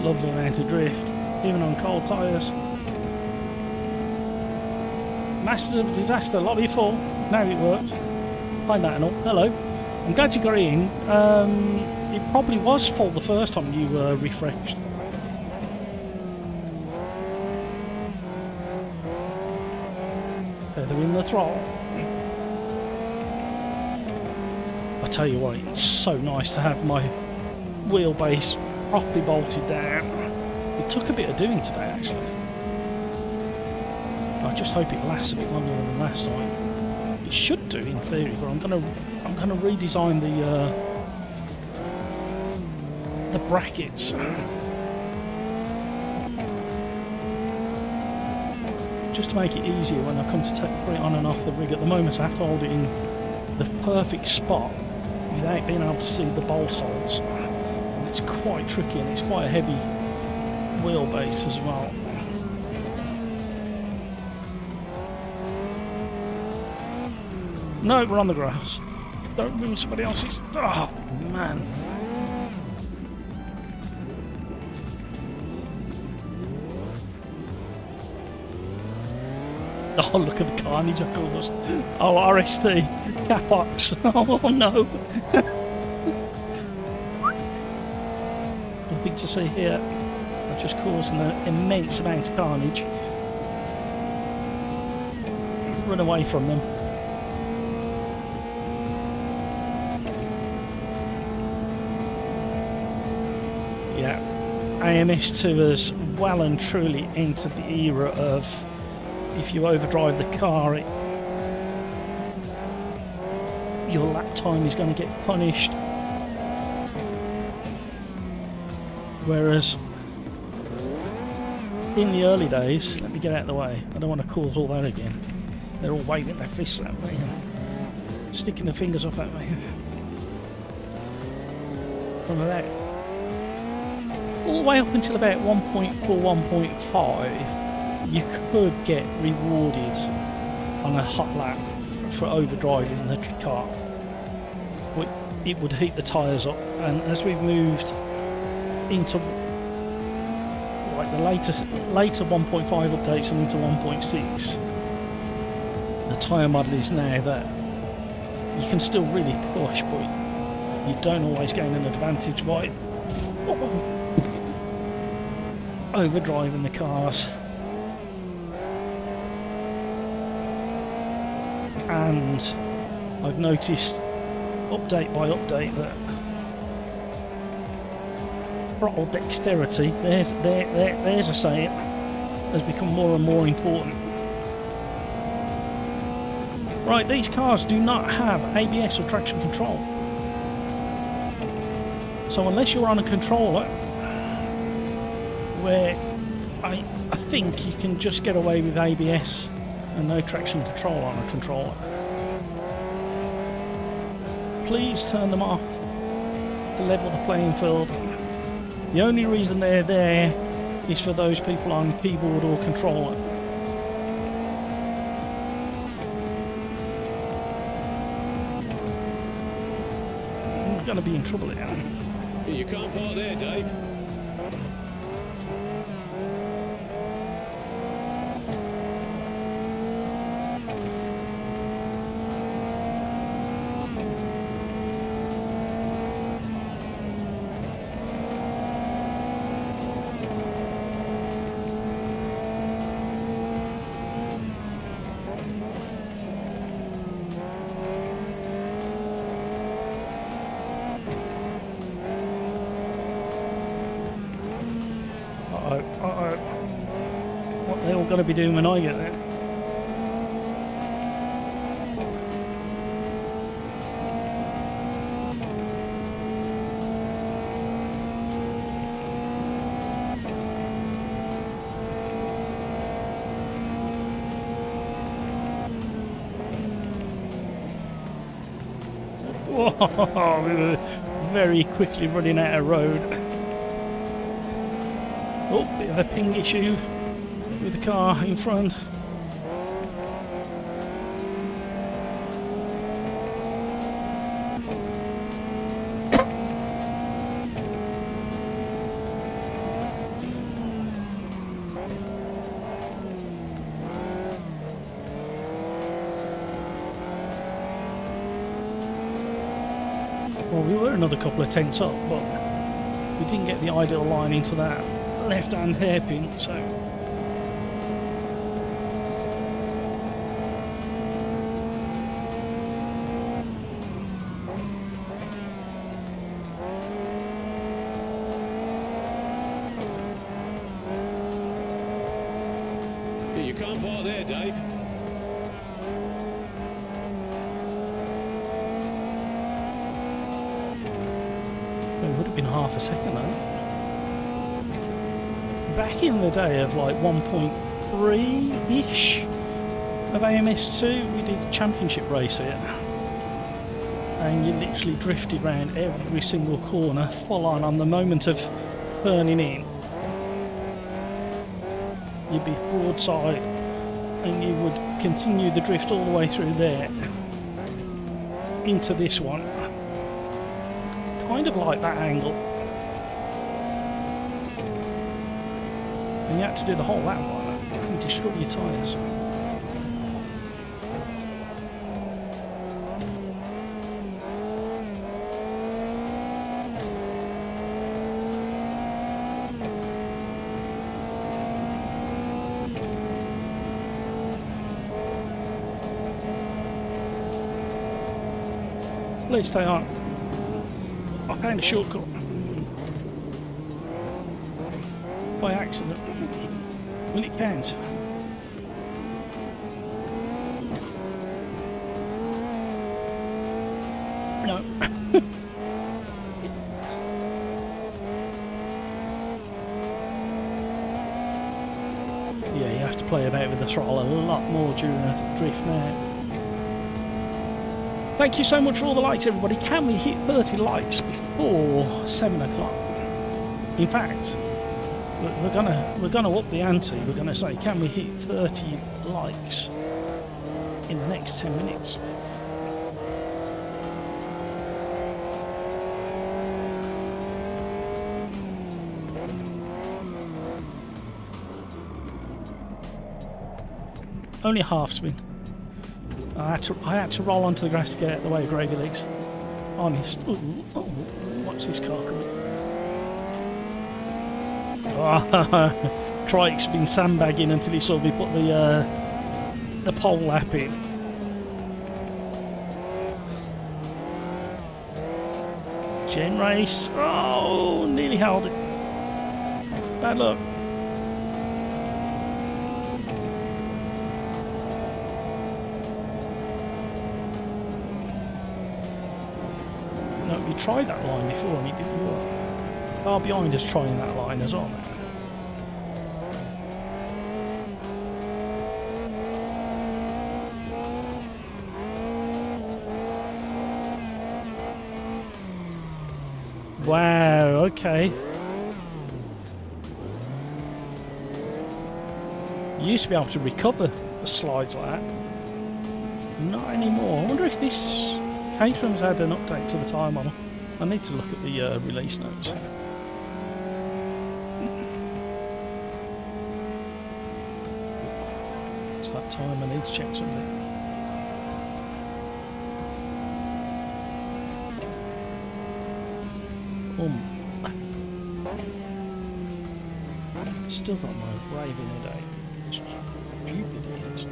Lovely amount of drift, even on cold tyres. Masters of Disaster, lobby full. Now it worked. Find that and all. Hello. I'm glad you got it in. It probably was full the first time you refreshed. Feather in the throttle. I tell you what, it's so nice to have my wheelbase properly bolted down. It took a bit of doing today, actually. I just hope it lasts a bit longer than last time. It should do in theory, but I'm gonna redesign the brackets. Just to make it easier when I come to put it on and off the rig. At the moment I have to hold it in the perfect spot without being able to see the bolt holes. It's quite tricky and it's quite a heavy wheelbase as well. No, we're on the grass. Don't ruin somebody else's. Oh, man. Oh, look at the carnage I caused. Oh, RST. Capox. Oh, no. nothing to see here. I've just caused an immense amount of carnage. Run away from them. Yeah, AMS2 has well and truly entered the era of if you overdrive the car, your lap time is going to get punished. Whereas in the early days, let me get out of the way, I don't want to cause all that again. They're all waving their fists at me, sticking their fingers up at me. From about all the way up until about 1.4, 1.5, you could get rewarded on a hot lap for overdriving the car. But it would heat the tyres up, and as we've moved into like the later 1.5 updates and into 1.6, the tyre model is now that you can still really push, but you don't always gain an advantage by overdriving the cars. And I've noticed update by update that throttle dexterity, there's a saying, has become more and more important. Right, these cars do not have ABS or traction control. So unless you're on a controller, where I think you can just get away with ABS and no traction control on a controller, please turn them off to level the playing field. The only reason they're there is for those people on keyboard or controller. I'm going to be in trouble here. You can't park there, Dave. What they're all going to be doing when I get there. Whoa, we were very quickly running out of road. Oh, bit of a ping issue with the car in front. Well, we were another couple of tenths up, but we didn't get the ideal line into that left-hand hairpin, so You can't park there, Dave. it would have been half a second though. Back in the day of like 1.3-ish of AMS2, we did a championship race here. And you literally drifted around every single corner, full on the moment of turning in. You'd be broadside and you would continue the drift all the way through there into this one. Kind of like that angle. And you had to do the whole lap like that and destroy your tyres. Let's stay on. I found a shortcut. By accident. Will it count? No. Yeah, you have to play about with the throttle a lot more during a drift now. Thank you so much for all the likes, everybody. Can we hit 30 likes before 7 o'clock? In fact, we're gonna up the ante. We're gonna say, can we hit 30 likes in the next 10 minutes? Only a half spin. I had to roll onto the grass to get out of the way of gravy legs. Honest. Ooh, oh, watch this car come. Crike's been sandbagging until he saw me put the pole lap in. Gen race. Oh, nearly held it. Bad luck. No, we tried that line before and it didn't work. Far behind us trying that line as well. Wow, okay. You used to be able to recover the slides like that. Not anymore. I wonder if this Caterham's had an update to the tyre model. I need to look at the release notes. It's that time I need to check something. Still got my raving headache. Stupid idiots.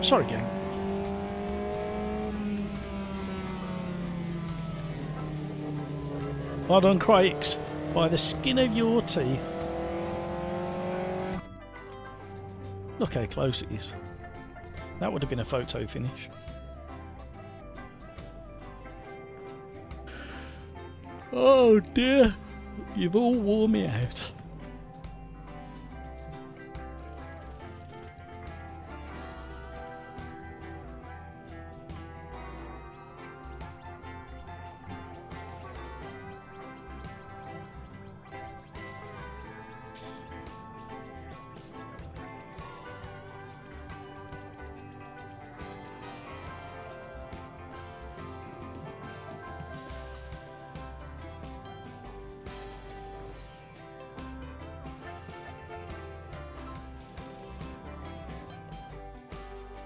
Sorry, gang. Well done, Crikes. By the skin of your teeth. Look how close it is. That would have been a photo finish. Oh dear, you've all worn me out.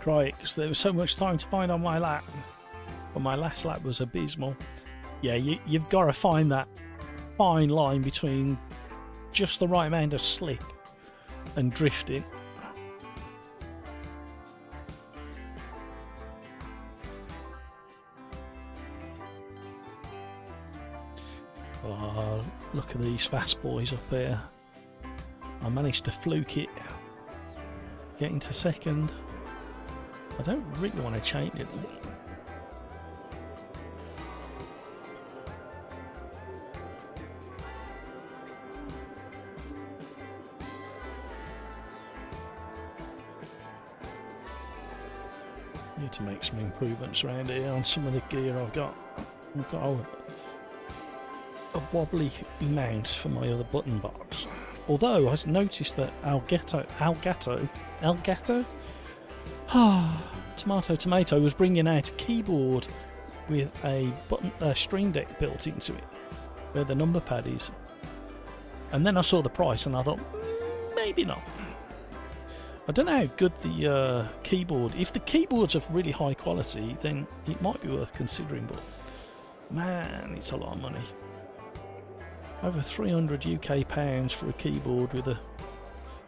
Right, because there was so much time to find on my lap. But my last lap was abysmal. Yeah, you've got to find that fine line between just the right amount of slip and drifting. Oh, look at these fast boys up here. I managed to fluke it. Get into second. I don't really want to change it. Need to make some improvements around here on some of the gear I've got. I've got a wobbly mount for my other button box. Although I noticed that Elgato, tomato was bringing out a keyboard with a Stream Deck built into it, where the number pad is. And then I saw the price and I thought, maybe not. I don't know how good the keyboard. If the keyboard's of really high quality, then it might be worth considering. But man, it's a lot of money. Over 300 UK pounds for a keyboard with a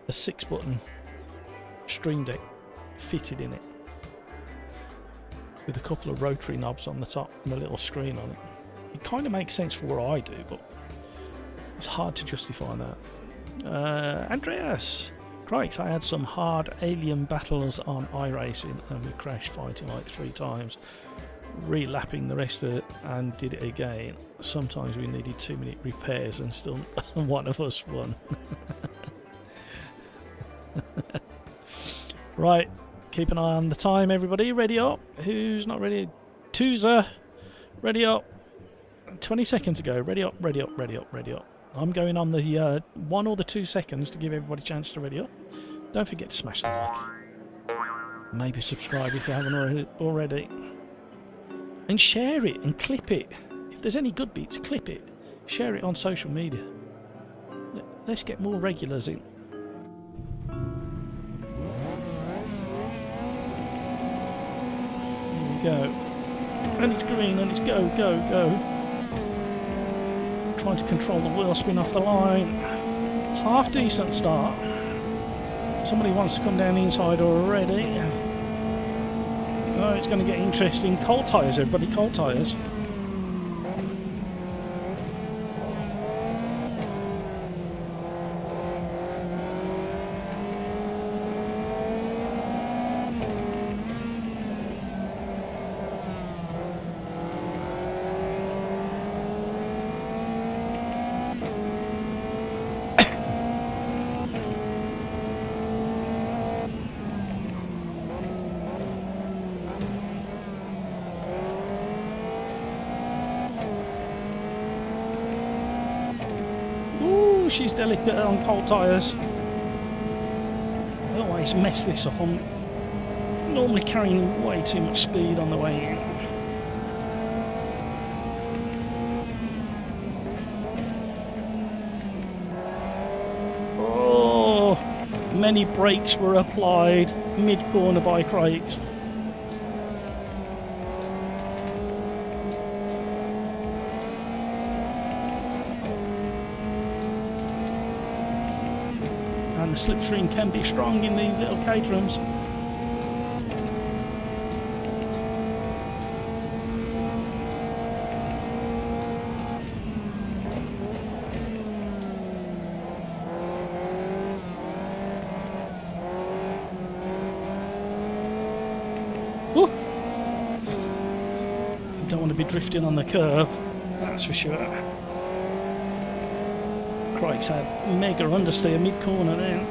6-button Stream Deck fitted in it, with a couple of rotary knobs on the top and a little screen on it. It kind of makes sense for what I do, but it's hard to justify that. Andreas! Crikes, I had some hard alien battles on iRacing and we crashed fighting like 3 times. Relapping the rest of it and did it again. Sometimes we needed 2-minute repairs and still one of us won. Right, keep an eye on the time, everybody. Ready up. Who's not ready? Toozer, ready up. 20 seconds ago. Ready up, ready up, ready up, ready up. I'm going on the 1 or the 2 seconds to give everybody a chance to ready up. Don't forget to smash the like. Maybe subscribe if you haven't already. And share it and clip it. If there's any good bits, clip it. Share it on social media. Let's get more regulars in. Here we go. And it's green and it's go, go, go. Trying to control the wheel spin off the line. Half decent start. Somebody wants to come down the inside already. Oh, it's going to get interesting. Cold tyres, everybody, cold tyres. She's delicate on cold tyres. I always mess this up. I'm normally carrying way too much speed on the way in. Oh, many brakes were applied mid-corner by Craig's. The slipstream can be strong in these little caterhams. Ooh. You don't want to be drifting on the curb, that's for sure. Crikes had mega understeer mid-corner then.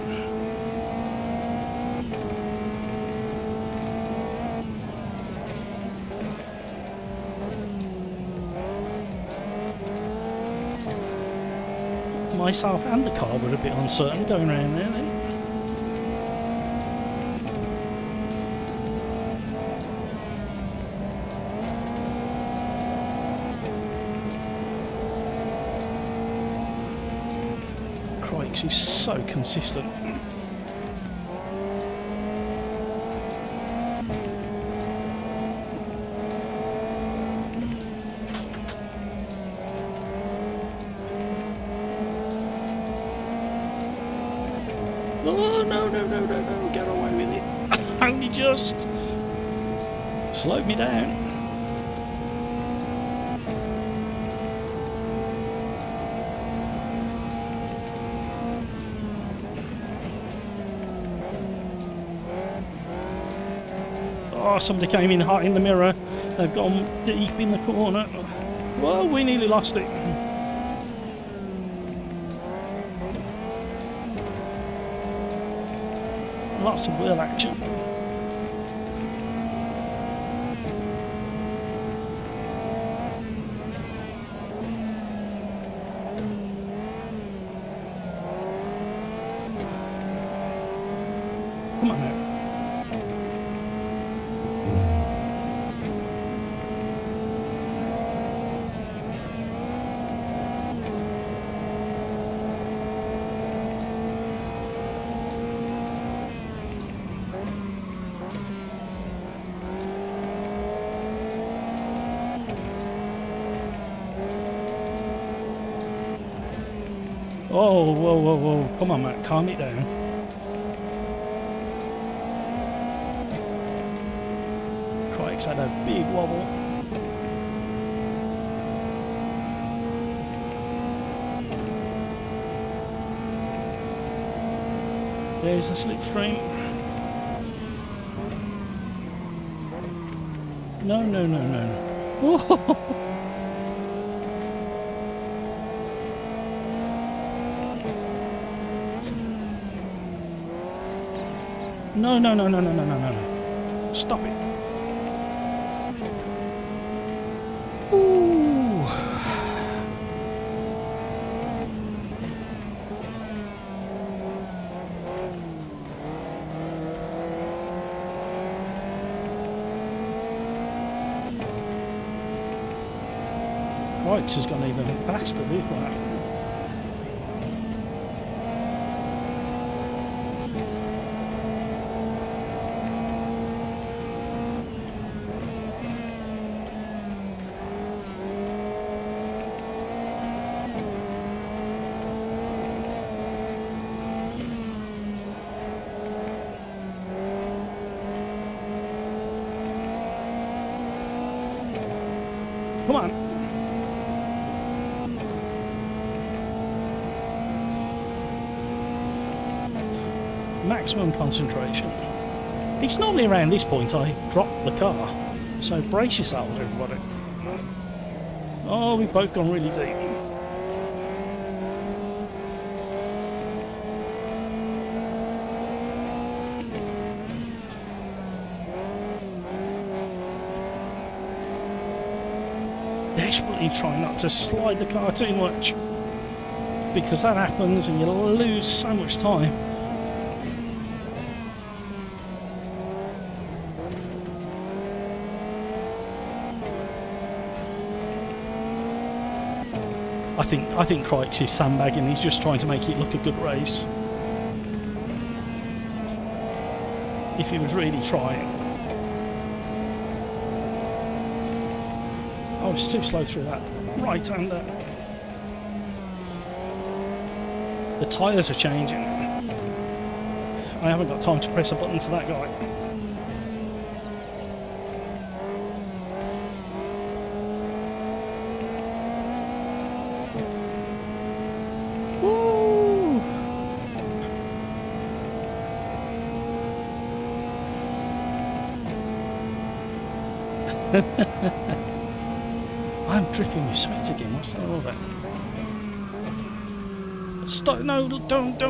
Myself and the car were a bit uncertain going around there then. He's so consistent. Oh, no, no, no, no, no, get away with it. Only just slowed me down. Oh, somebody came in hot in the mirror. They've gone deep in the corner. Whoa, we nearly lost it. Lots of wheel action. Come on now. Oh, whoa, whoa, whoa. Come on, Matt. Calm it down. brakes had a big wobble. There's the slipstream. No, no, no, no, no. No, no, no, no, no, no, no, no. Stop it. Ooh. Right, she's gone even faster with that. Come on. Maximum concentration. It's normally around this point I drop the car, so brace yourself, everybody. Oh, we've both gone really deep. Desperately try not to slide the car too much, because that happens and you'll lose so much time. I think Crikes is sandbagging. He's just trying to make it look a good race. If he was really trying. I was too slow through that right-hander. The tyres are changing. I haven't got time to press a button for that guy. Woo! I'm dripping with sweat again. What's that all about? Stop! No, don't.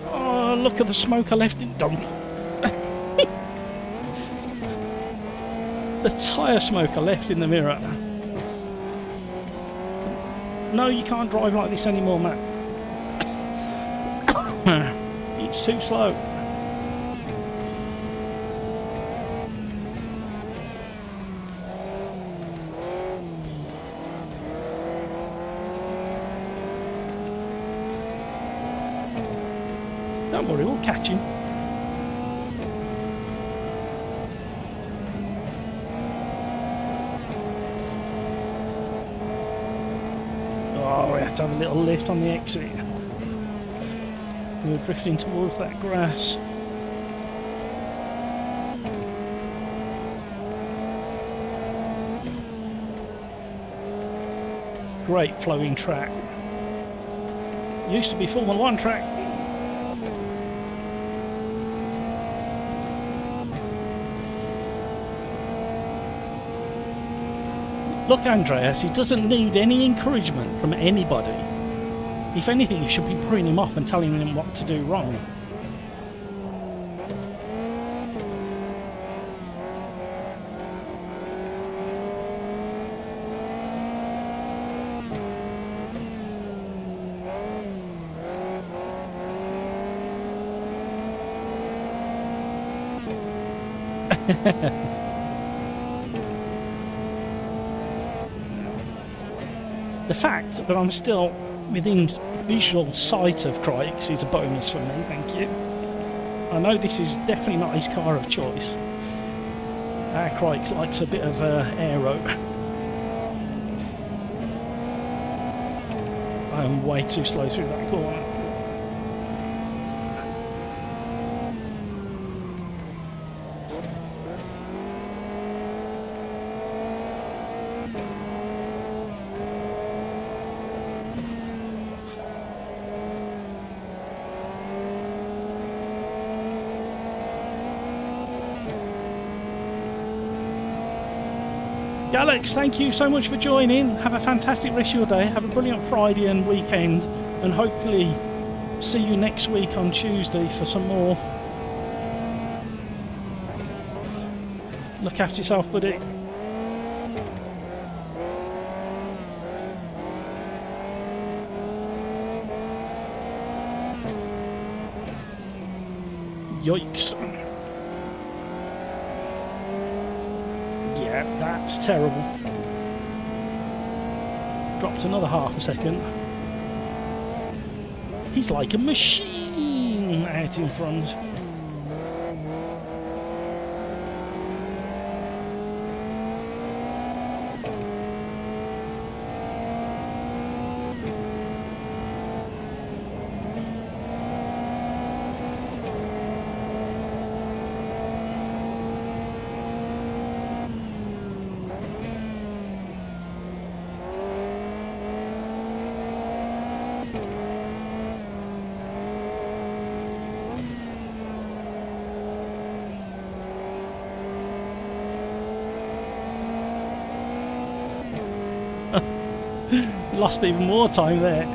Oh, look at the smoke I left in. Don't. The tyre smoke I left in the mirror. No, you can't drive like this anymore, Matt. It's too slow. Don't worry, we'll catch him. Oh, we had to have a little lift on the exit. We were drifting towards that grass. Great flowing track. Used to be Formula 1 track. Look, Andreas, he doesn't need any encouragement from anybody. If anything, you should be putting him off and telling him what to do wrong. The fact that I'm still within visual sight of Crikes is a bonus for me, thank you. I know this is definitely not his car of choice. Our Crikes likes a bit of aero. I am way too slow through that corner. Galax, thank you so much for joining. Have a fantastic rest of your day. Have a brilliant Friday and weekend. And hopefully see you next week on Tuesday for some more. Look after yourself, buddy. Yikes. Yeah, that's terrible. Dropped another half a second. He's like a machine out in front. Lost even more time there.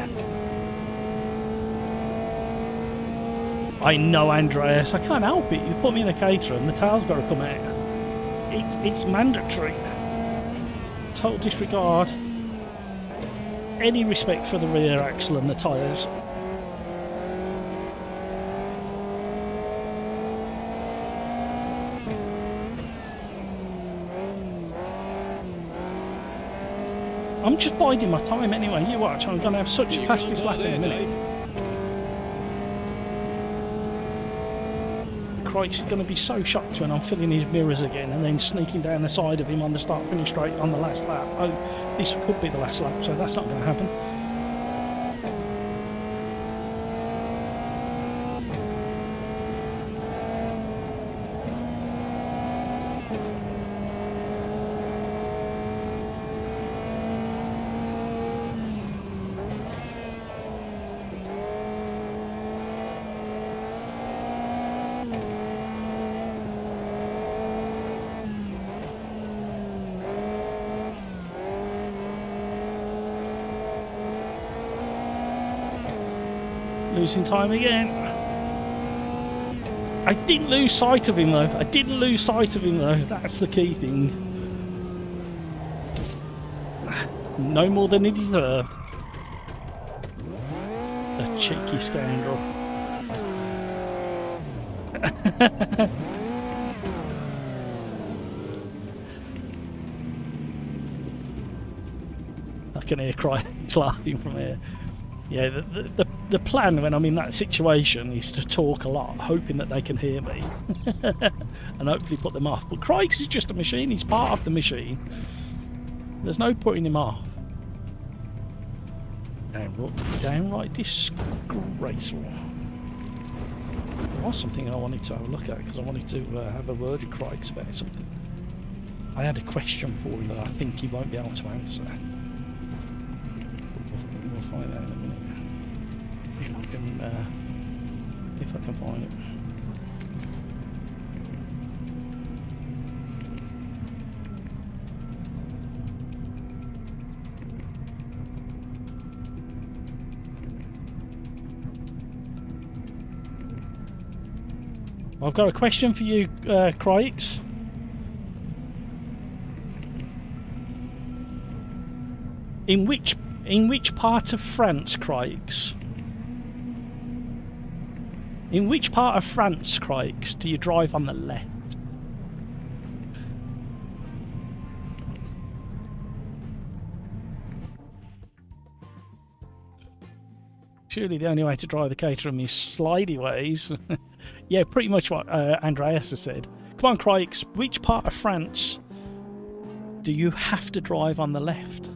I know, Andreas. I can't help it. You put me in a caterer and the tail's got to come out. It's mandatory. Total disregard any respect for the rear axle and the tyres. I'm just biding my time anyway. You watch, I'm going to have such a fastest lap in a minute. Christ, he's going to be so shocked when I'm filling his mirrors again and then sneaking down the side of him on the start-finish straight on the last lap. Oh, this could be the last lap, so that's not going to happen. Losing time again. I didn't lose sight of him though. That's the key thing. No more than he deserved. The cheeky scoundrel. I can hear crying, laughing from here. Yeah, the plan when I'm in that situation is to talk a lot, hoping that they can hear me and hopefully put them off. But Craigs is just a machine, he's part of the machine. There's no putting him off. Downright disgraceful. There was something I wanted to have a look at because I wanted to have a word with Craigs about something. I had a question for him that I think he won't be able to answer. We'll find out in a minute. If I can find it. I've got a question for you, Craigs. In which part of France, Craigs? In which part of France, Craigs, do you drive on the left? Surely the only way to drive the Caterham is slidey ways. Yeah, pretty much what Andreas has said. Come on, Craigs, which part of France do you have to drive on the left?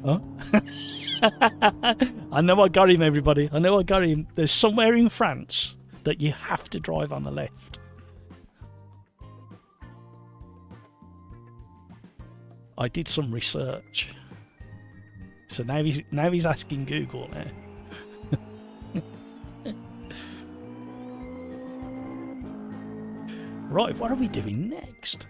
Huh? I know I got him, everybody. I know I got him. There's somewhere in France that you have to drive on the left. I did some research. So now he's asking Google now. Right, what are we doing next?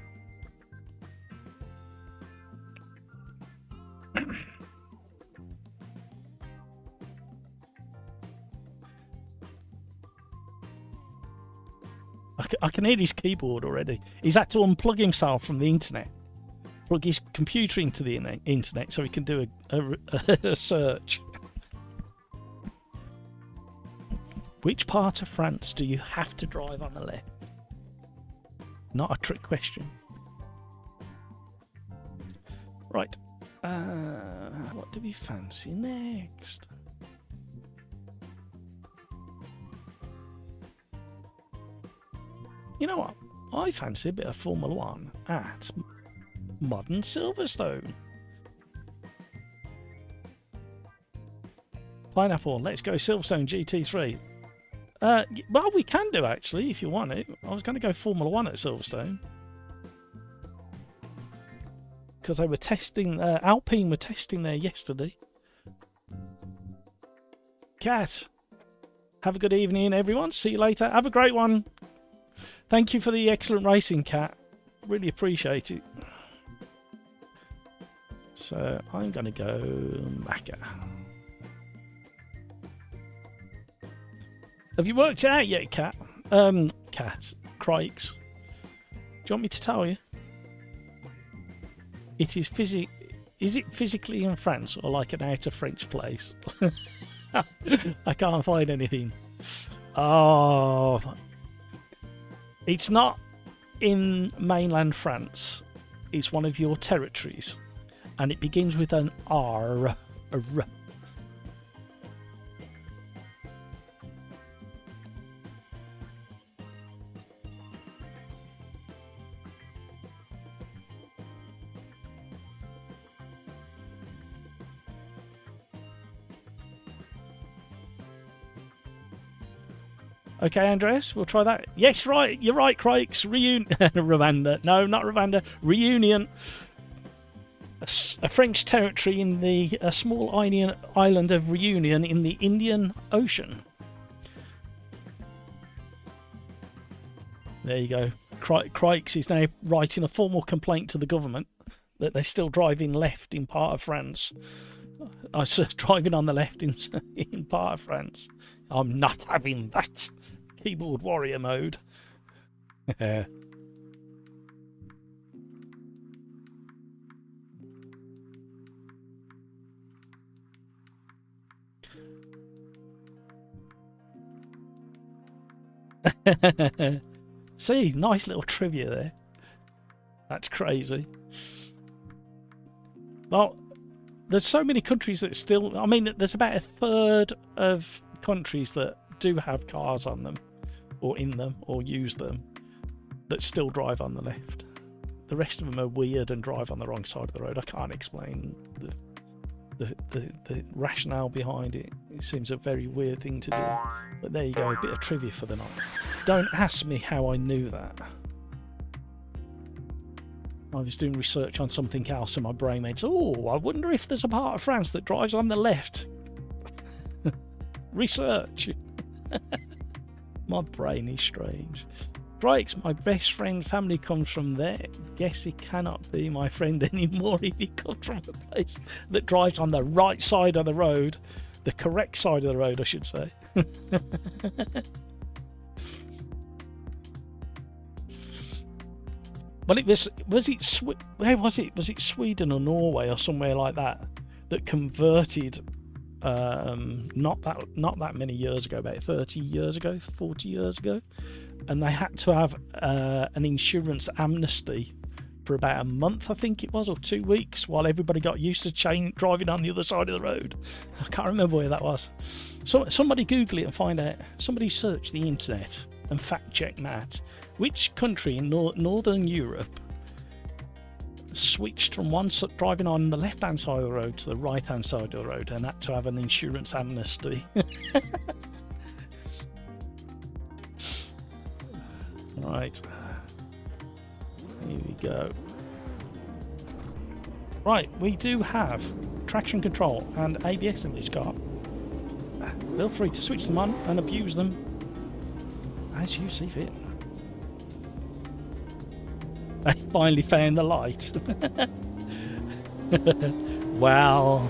I can hear his keyboard already. He's had to unplug himself from the internet. Plug his computer into the internet so he can do a search. Which part of France do you have to drive on the left? Not a trick question. Right. What do we fancy next? You know what? I fancy a bit of Formula 1 at modern Silverstone. Pineapple, let's go Silverstone GT3. Well, we can do actually if you want it. I was going to go Formula 1 at Silverstone. Because they were testing, Alpine were testing there yesterday. Cat, have a good evening everyone. See you later. Have a great one. Thank you for the excellent racing, Cat. Really appreciate it. So I'm going to go Macca. Have you worked it out yet, Cat? Cat. Crikes. Do you want me to tell you? It is Is it physically in France or like an out of French place? I can't find anything. Oh. It's not in mainland France. It's one of your territories. And it begins with an R. A R. Okay, Andreas, we'll try that. Yes, right, you're right, Crikes. Rwanda. No, not Rwanda. Reunion. A French territory in the small island of Reunion in the Indian Ocean. There you go. Crikes is now writing a formal complaint to the government that they're still driving left in part of France. I was driving on the left in part of France. I'm not having that. Keyboard warrior mode. See, nice little trivia there. That's crazy. Well, there's so many countries that still... I mean, there's about a third of countries that do have cars on them, or in them, or use them, that still drive on the left. The rest of them are weird and drive on the wrong side of the road. I can't explain the rationale behind it. It seems a very weird thing to do. But there you go, a bit of trivia for the night. Don't ask me how I knew that. I was doing research on something else and my brain went, oh, I wonder if there's a part of France that drives on the left. Research. My brain is strange. Strikes, my best friend's family comes from there. Guess he cannot be my friend anymore if he comes from a place that drives on the right side of the road. The correct side of the road, I should say. Well, was it Sweden or Norway or somewhere like that converted not that many years ago, about 30 years ago, 40 years ago, and they had to have an insurance amnesty for about a month, I think it was, or 2 weeks, while everybody got used to driving on the other side of the road. I can't remember where that was. So somebody Google it and find out. Somebody search the internet and fact check that. Which country in Northern Europe switched from driving on the left-hand side of the road to the right-hand side of the road and had to have an insurance amnesty? Right. Here we go. Right, we do have traction control and ABS in this car. Feel free to switch them on and abuse them as you see fit. finally found the light. Wow.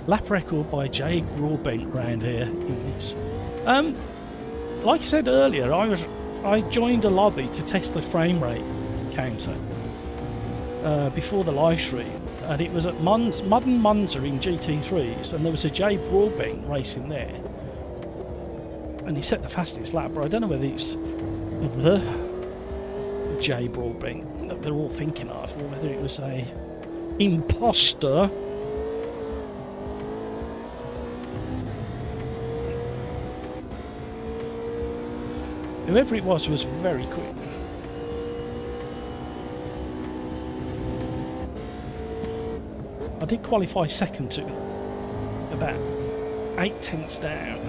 Lap record by Jay Broadbent round here in this. Like I said earlier, I joined a lobby to test the frame rate counter before the live stream, and it was at Modern Monza in GT3s, and there was a Jay Broadbent racing there, and he set the fastest lap. But I don't know whether it's the Jay Broadbent that they're all thinking of, or whether it was a imposter. Whoever it was very quick. I did qualify second to about 8 tenths down.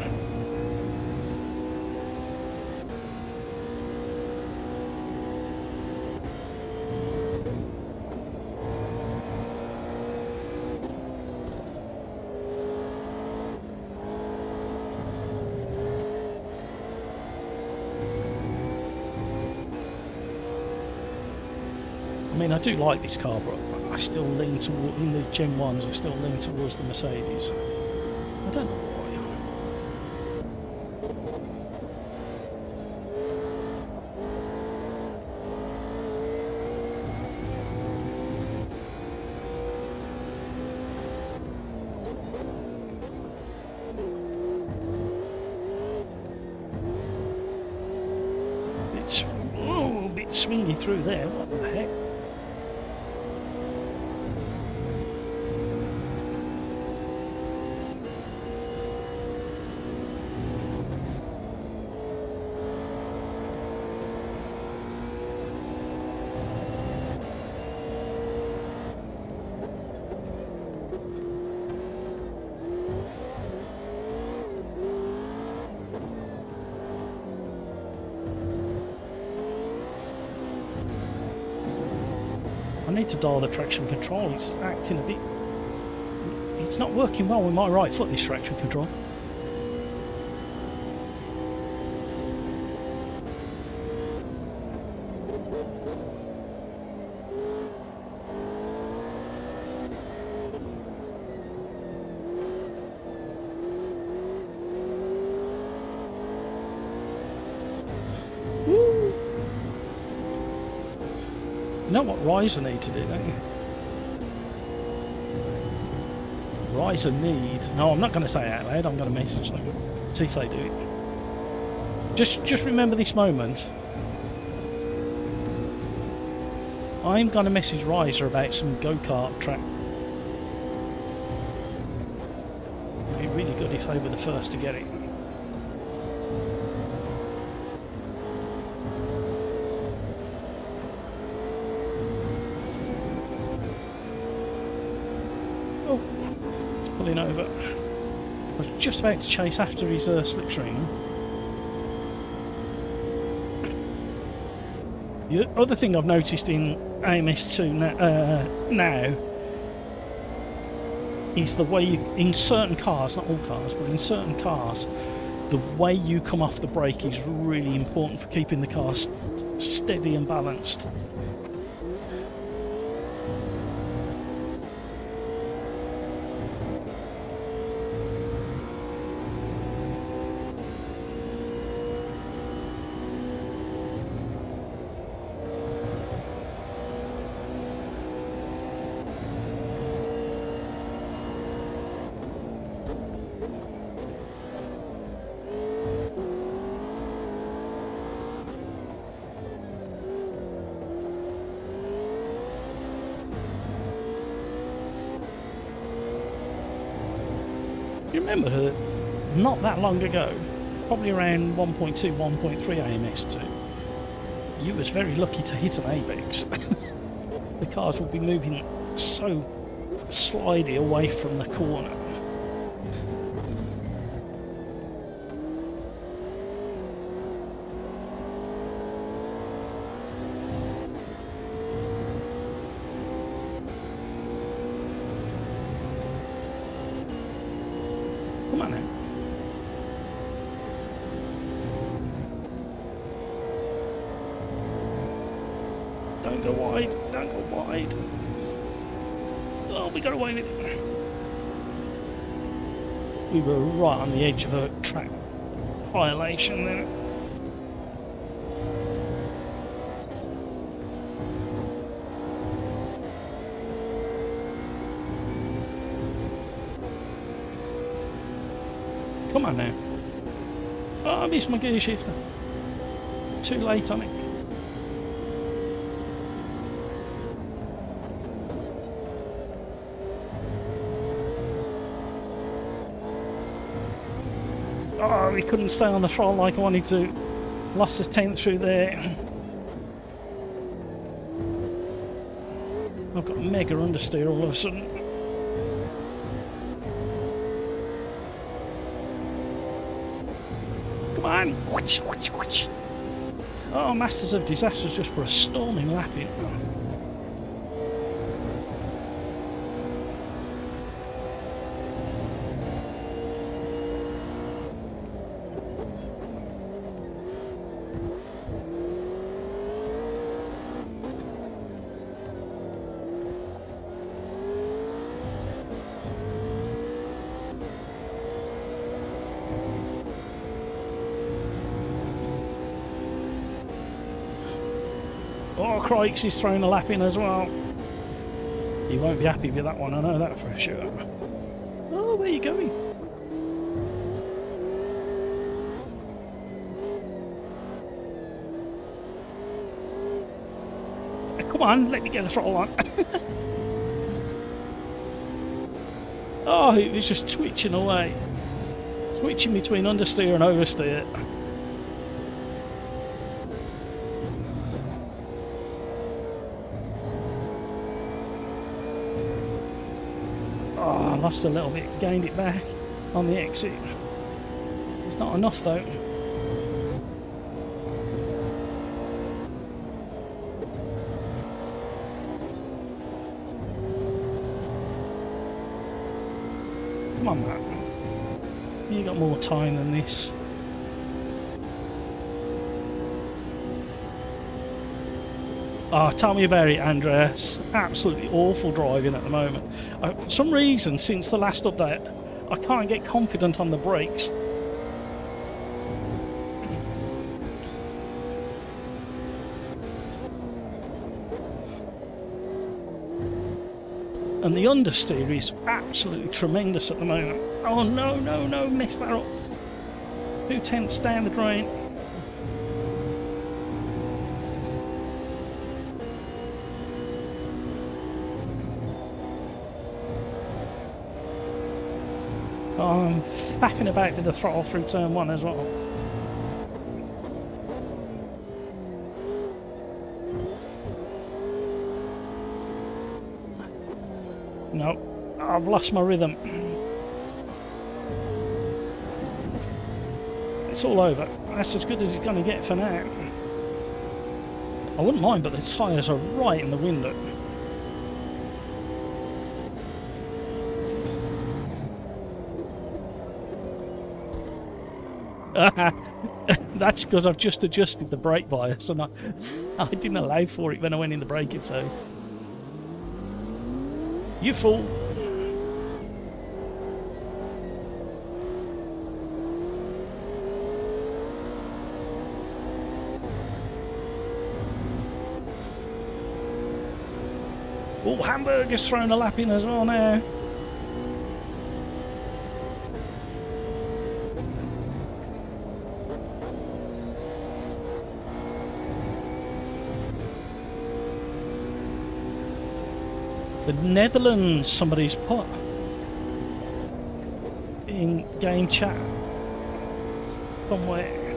I mean, I do like this car, but I still lean toward, in the Gen 1s, I still lean towards the Mercedes. I don't know why. It's a bit swingy through there, what the heck? I need to dial the traction control. It's acting a bit... It's not working well with my right foot, this traction control. Woo! You know what Riser need to do, don't you? Riser need... No, I'm not going to say it out loud. I'm going to message them. See if they do it. Just remember this moment. I'm going to message Riser about some go-kart track. It'd be really good if they were the first to get it. Over. I was just about to chase after his slipstream. The other thing I've noticed in AMS2 now is the way you, in certain cars, not all cars, but in certain cars, the way you come off the brake is really important for keeping the car steady and balanced. You remember not that long ago, probably around 1.2, 1.3 AMS2, you was very lucky to hit an apex. The cars would be moving so slidey away from the corner. Don't go wide. Don't go wide. Oh, we got away with it. We were right on the edge of a track violation then. Come on now. Oh, I missed my gear shifter. Too late on it. Oh, we couldn't stay on the throttle like I wanted to. Lost a tenth through there. I've got mega understeer all of a sudden. Come on! Oh, Masters of Disasters just for a storming lap in. Oh, crikes, he's throwing a lap in as well. He won't be happy with that one, I know that for sure. Oh, where are you going? Come on, let me get the throttle on. Oh, it was just twitching away. Switching between understeer and oversteer. Oh, I lost a little bit, gained it back on the exit. It's not enough though. Come on, Matt. You got more time than this. Oh, tell me about it, Andreas. Absolutely awful driving at the moment. For some reason, since the last update, I can't get confident on the brakes. And the understeer is absolutely tremendous at the moment. Oh, no, no, no, messed that up. 2 tenths down the drain. Oh, I'm faffing about with the throttle through turn 1 as well. No, I've lost my rhythm. It's all over. That's as good as it's going to get for now. I wouldn't mind, but the tyres are right in the window. That's because I've just adjusted the brake bias and I didn't allow for it when I went in the braking zone. You fool! Oh, Hamburger's thrown a lap in as well now. The Netherlands, somebody's put in game chat somewhere.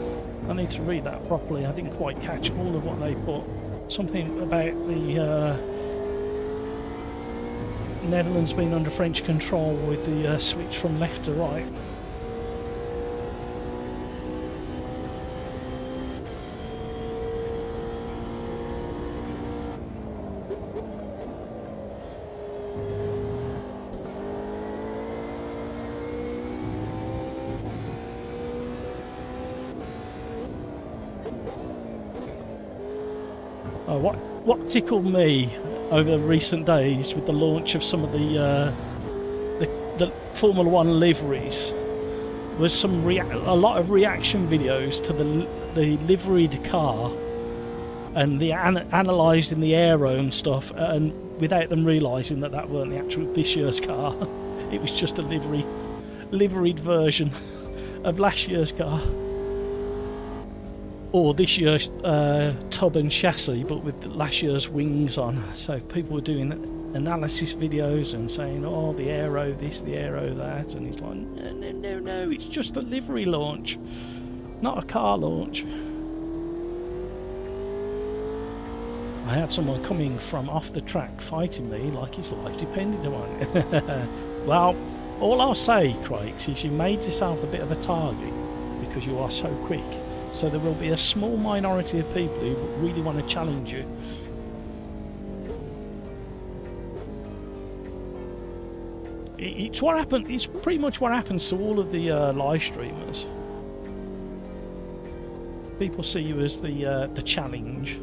I need to read that properly. I didn't quite catch all of what they put. Something about the Netherlands being under French control with the switch from left to right. What tickled me over recent days with the launch of some of the Formula One liveries was a lot of reaction videos to the liveried car and the analysing the aero and stuff, and without them realising that weren't the actual this year's car. It was just a liveried version of last year's car, or this year's tub and chassis, but with last year's wings on. So people were doing analysis videos and saying, oh, the aero this, the aero that, and it's like, no, it's just a livery launch, not a car launch. I had someone coming from off the track fighting me like his life depended on it. Well, all I'll say, Craigs, is you made yourself a bit of a target because you are so quick. So there will be a small minority of people who really want to challenge you. It's what happened. It's pretty much what happens to all of the live streamers. People see you as the challenge,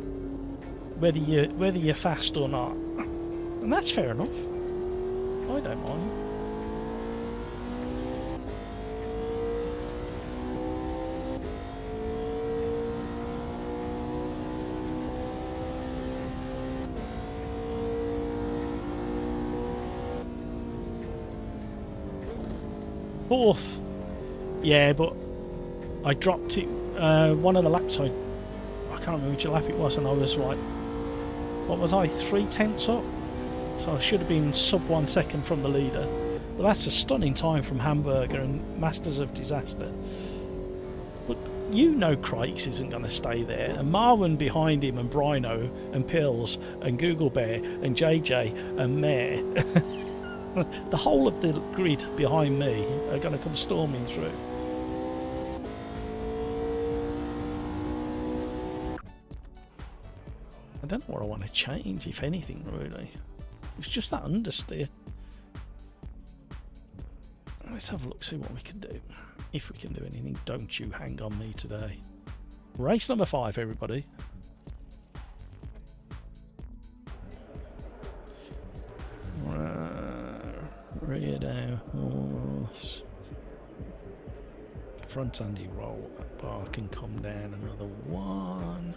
whether you're fast or not, and that's fair enough. I don't mind. Fourth, yeah, but I dropped it. One of the laps, I can't remember which lap it was, and I was like, what was I, 3/10 up? So I should have been sub 1 second from the leader. But that's a stunning time from Hamburger and Masters of Disaster. But you know Craigs isn't going to stay there, and Marwan behind him, and Brino, and Pills, and Google Bear, and JJ, and Mare. The whole of the grid behind me are going to come storming through. I don't know what I want to change, if anything, really. It's just that understeer. Let's have a look, see what we can do. If we can do anything. Don't you hang on me today. Race number 5, everybody. Rear down horse. Front Andy roll bar can come down another one.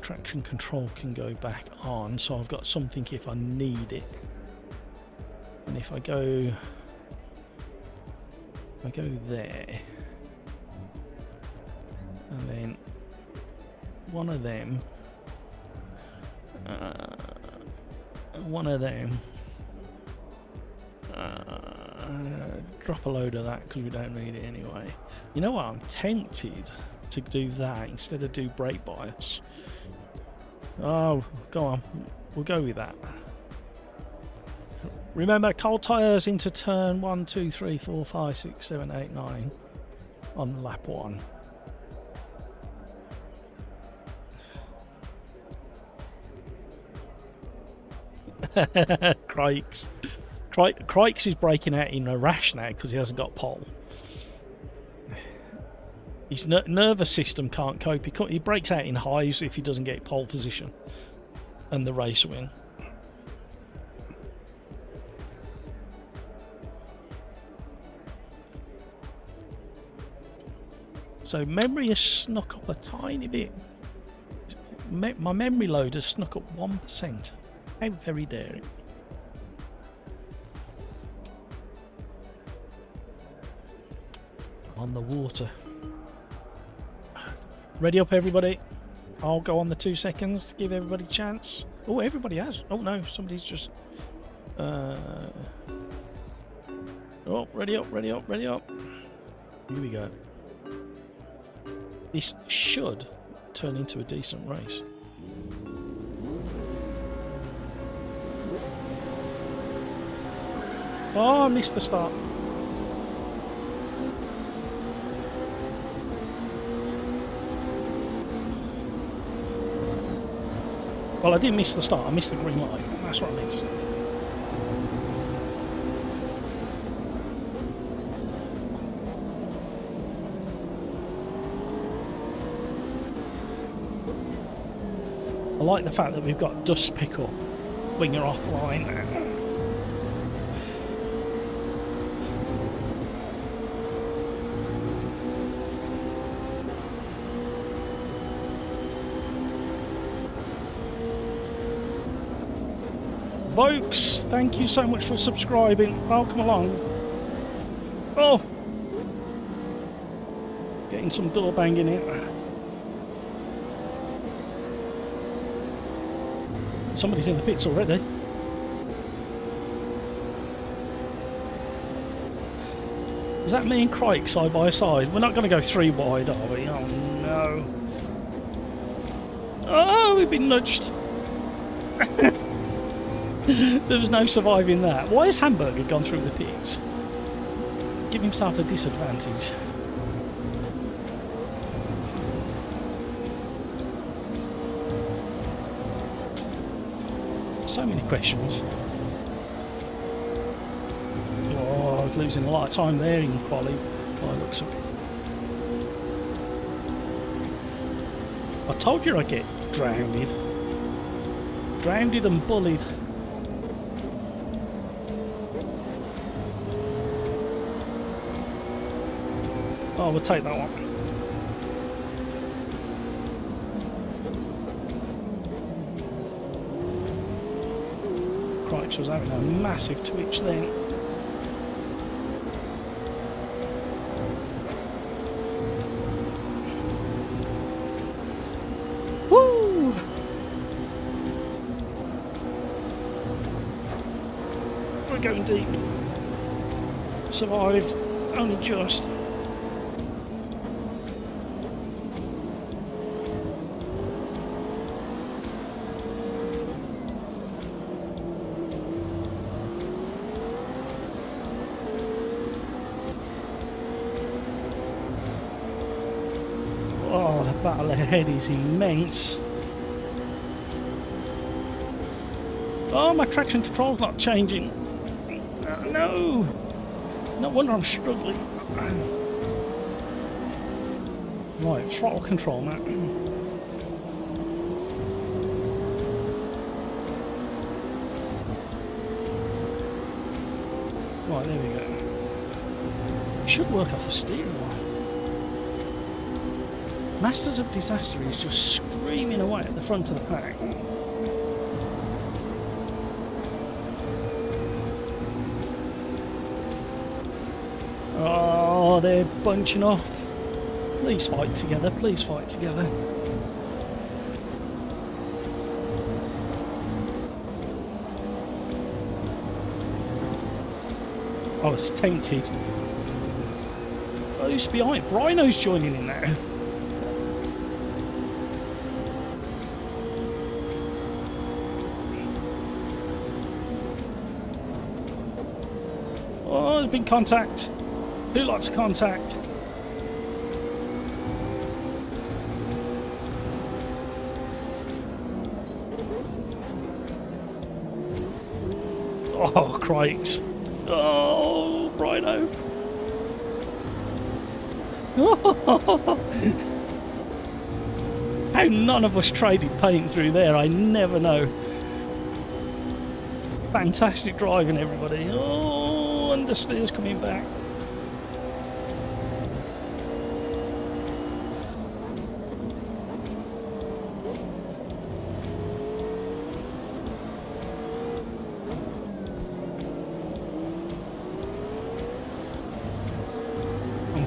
Traction control can go back on, so I've got something if I need it. And if I go there, and then one of them, drop a load of that because we don't need it anyway. You know what, I'm tempted to do that instead of do brake bias. Oh, go on, we'll go with that. Remember, cold tyres into turn 1, 2, 3, 4, 5, 6, 7, 8, 9 on lap 1. Craigs. Craigs is breaking out in a rash now because he hasn't got pole. His nervous system can't cope. He breaks out in hives if he doesn't get pole position and the race win. So memory has snuck up a tiny bit. My memory load has snuck up 1%. How very daring. On the water. Ready up, everybody. I'll go on the 2 seconds to give everybody a chance. Oh, everybody has. Oh no, somebody's just oh, ready up. Here we go. This should turn into a decent race. Oh, I missed the start. Well, I didn't miss the start, I missed the green light. That's what I meant to say. I like the fact that we've got dust pickup when you're offline. Folks, thank you so much for subscribing. Welcome along. Oh! Getting some door banging in. Somebody's in the pits already. Is that me and Crike side by side? We're not going to go 3 wide, are we? Oh no. Oh, we've been nudged. There was no surviving that. Why has Hamburger gone through the pits? Give himself a disadvantage. So many questions. Oh, I was losing a lot of time there in Quali. By the looks of it. I told you I'd get drowned. Drowned and bullied. Oh, we'll take that one. Crikes was having a massive twitch then. Woo! We're going deep. Survived, only just. Oh, the battle ahead is immense. Oh, my traction control's not changing. No! No wonder I'm struggling. Right, throttle control now. Right, there we go. Should work off the steering wheel. Masters of Disaster is just screaming away at the front of the pack. Oh, they're bunching off. Please fight together, please fight together. I was tempted. Oh, who's behind? Brino's joining in now. Oh, there's been contact. Who likes contact? Oh, crikes. Oh, Brino. How none of us traded paint through there, I never know. Fantastic driving, everybody. Oh, understeer's coming back.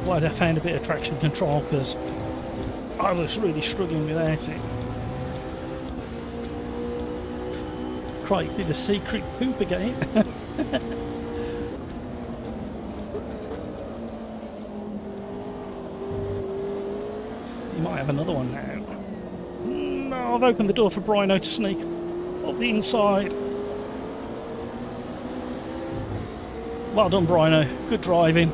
Glad I found a bit of traction control because I was really struggling without it. Crikey, did a secret poop again. You might have another one now. No, I've opened the door for Brino to sneak up the inside. Well done, Brino. Good driving.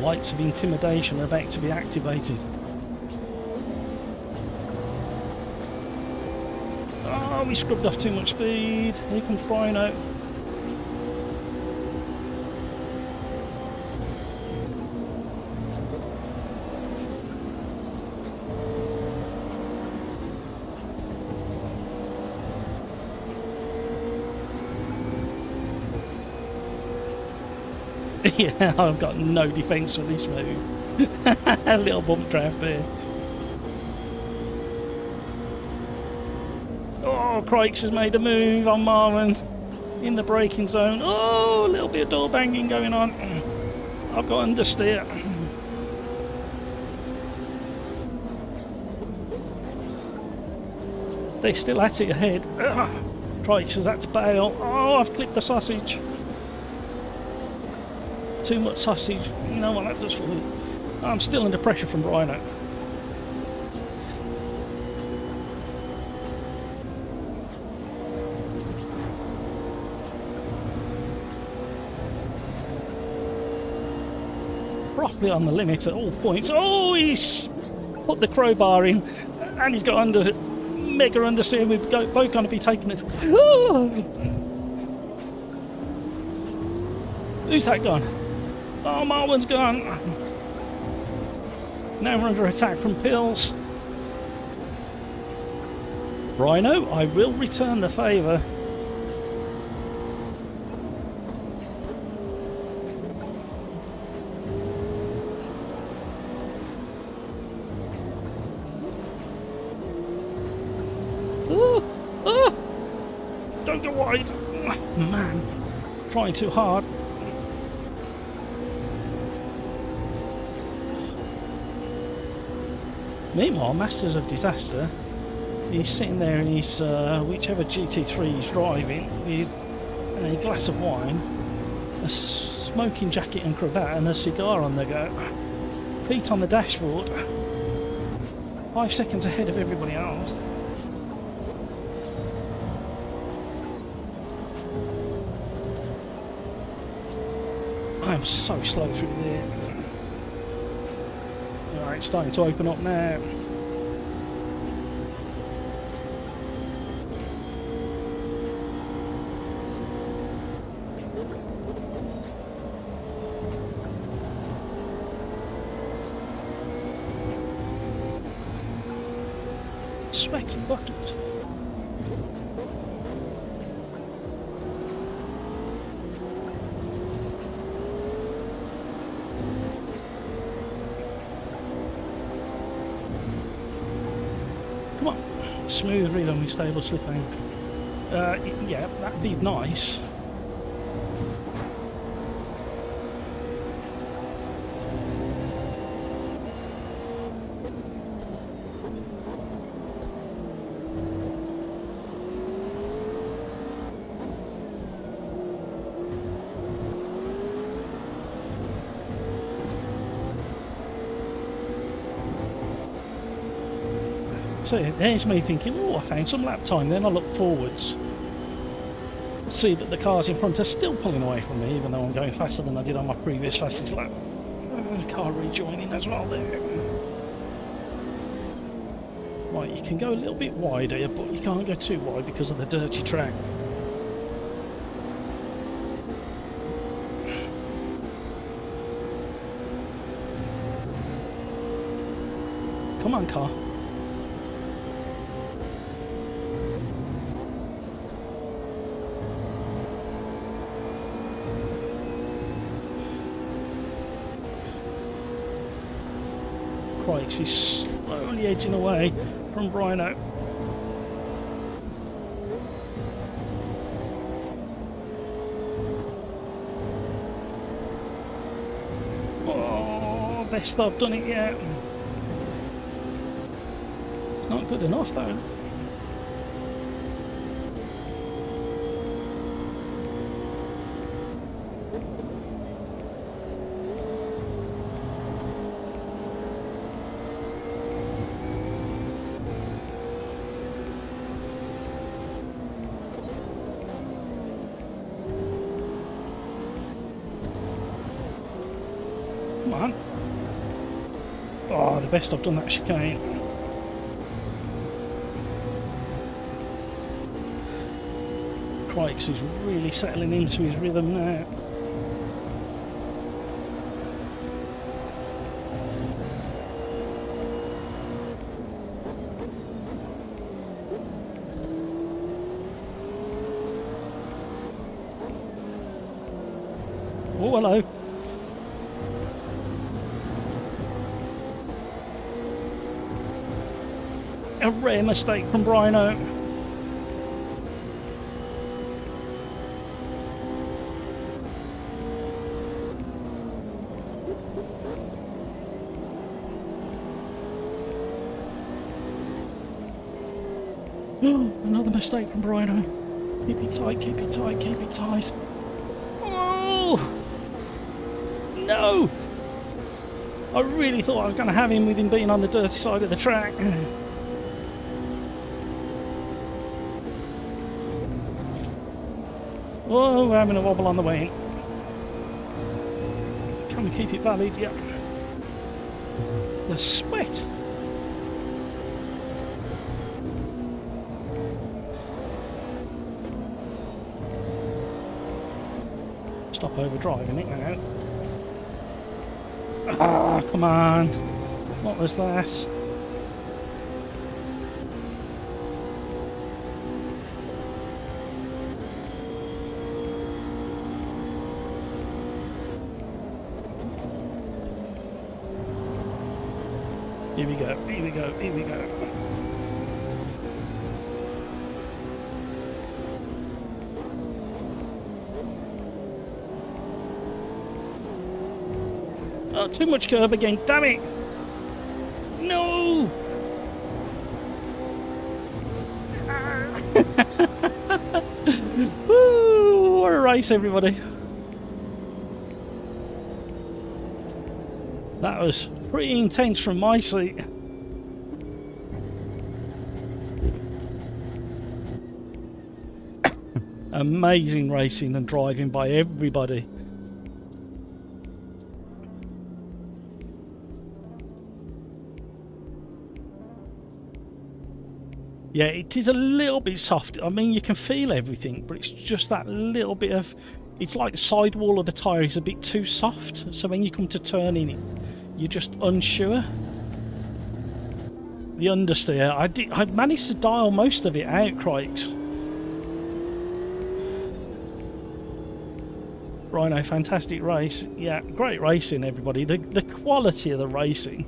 Lights of intimidation are about to be activated. Oh, we scrubbed off too much speed. Here comes Brino. Yeah, I've got no defence for this move. A little bump draft there. Oh, Crikes has made a move on Marmon in the braking zone. Oh, a little bit of door banging going on. I've got understeer. They're still at it ahead. Crikes has had to bail. Oh, I've clipped the sausage. Too much sausage. You know what that does for me. I'm still under pressure from Rhino. Properly on the limit at all points. Oh, he's put the crowbar in and he's got under mega understeer. We're both going to be taking it. Oh. Who's that gone? Oh, Marlon's gone. Now we're under attack from Pills. Rhino, I will return the favour. Don't go wide. Man, trying too hard. Meanwhile, Masters of Disaster, he's sitting there in his whichever GT3 he's driving with a glass of wine, a smoking jacket and cravat and a cigar on the go. Feet on the dashboard. 5 seconds ahead of everybody else. I'm so slow through there. Alright, it's starting to open up now. Sweaty bucket. Come on, smooth rhythm with stable slipping. Yeah, that'd be nice. So there's me thinking, oh, I found some lap time. Then I look forwards, see that the cars in front are still pulling away from me, even though I'm going faster than I did on my previous fastest lap. Car rejoining as well there. Right, you can go a little bit wider, but you can't go too wide because of the dirty track. Come on, car. Crikes, he's slowly edging away from Rhino. Oh, best I've done it yet. It's not good enough though. Come on. Oh, the best I've done that chicane. Crikes is really settling into his rhythm now. Oh, hello. A rare mistake from Brino. Another mistake from Brino. Keep it tight, keep it tight, keep it tight. Oh! No! I really thought I was going to have him with him being on the dirty side of the track. Oh, we're having a wobble on the way in. Can we keep it valid? Yep. The sweat. Stop overdriving it now. Ah, come on. What was that? Here we go, here we go, here we go. Oh, too much curb again, damn it! No! Woo! What a race, everybody. That was pretty intense from my seat. Amazing racing and driving by everybody. Yeah, it is a little bit soft. I mean, you can feel everything, but it's just that little bit of... It's like the sidewall of the tyre is a bit too soft. So when you come to turning it, you're just unsure. The understeer, I managed to dial most of it out, crikes. Rhino, fantastic race. Yeah, great racing, everybody. The quality of the racing,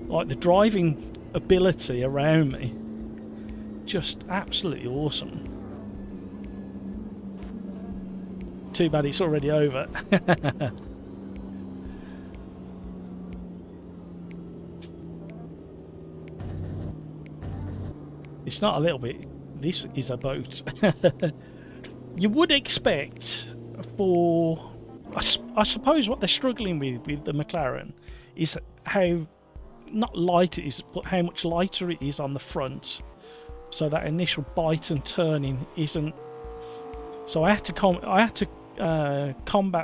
like the driving ability around me, just absolutely awesome. Too bad it's already over. It's not a little bit. This is a boat. You would expect for... I suppose what they're struggling with the McLaren is how, not light it is, but how much lighter it is on the front. So that initial bite and turning isn't... So I had to combat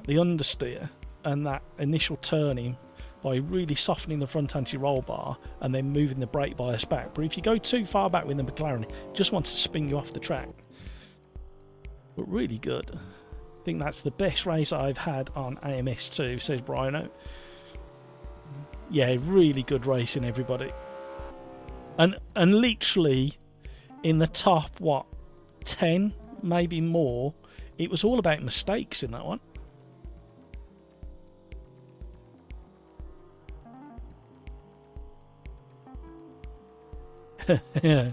the understeer and that initial turning by really softening the front anti-roll bar and then moving the brake bias back. But if you go too far back with the McLaren, it just wants to spin you off the track. But really good. I think that's the best race I've had on AMS2, says Brino. Yeah, really good racing, everybody. And literally in the top, what, 10, maybe more, it was all about mistakes in that one. Yeah.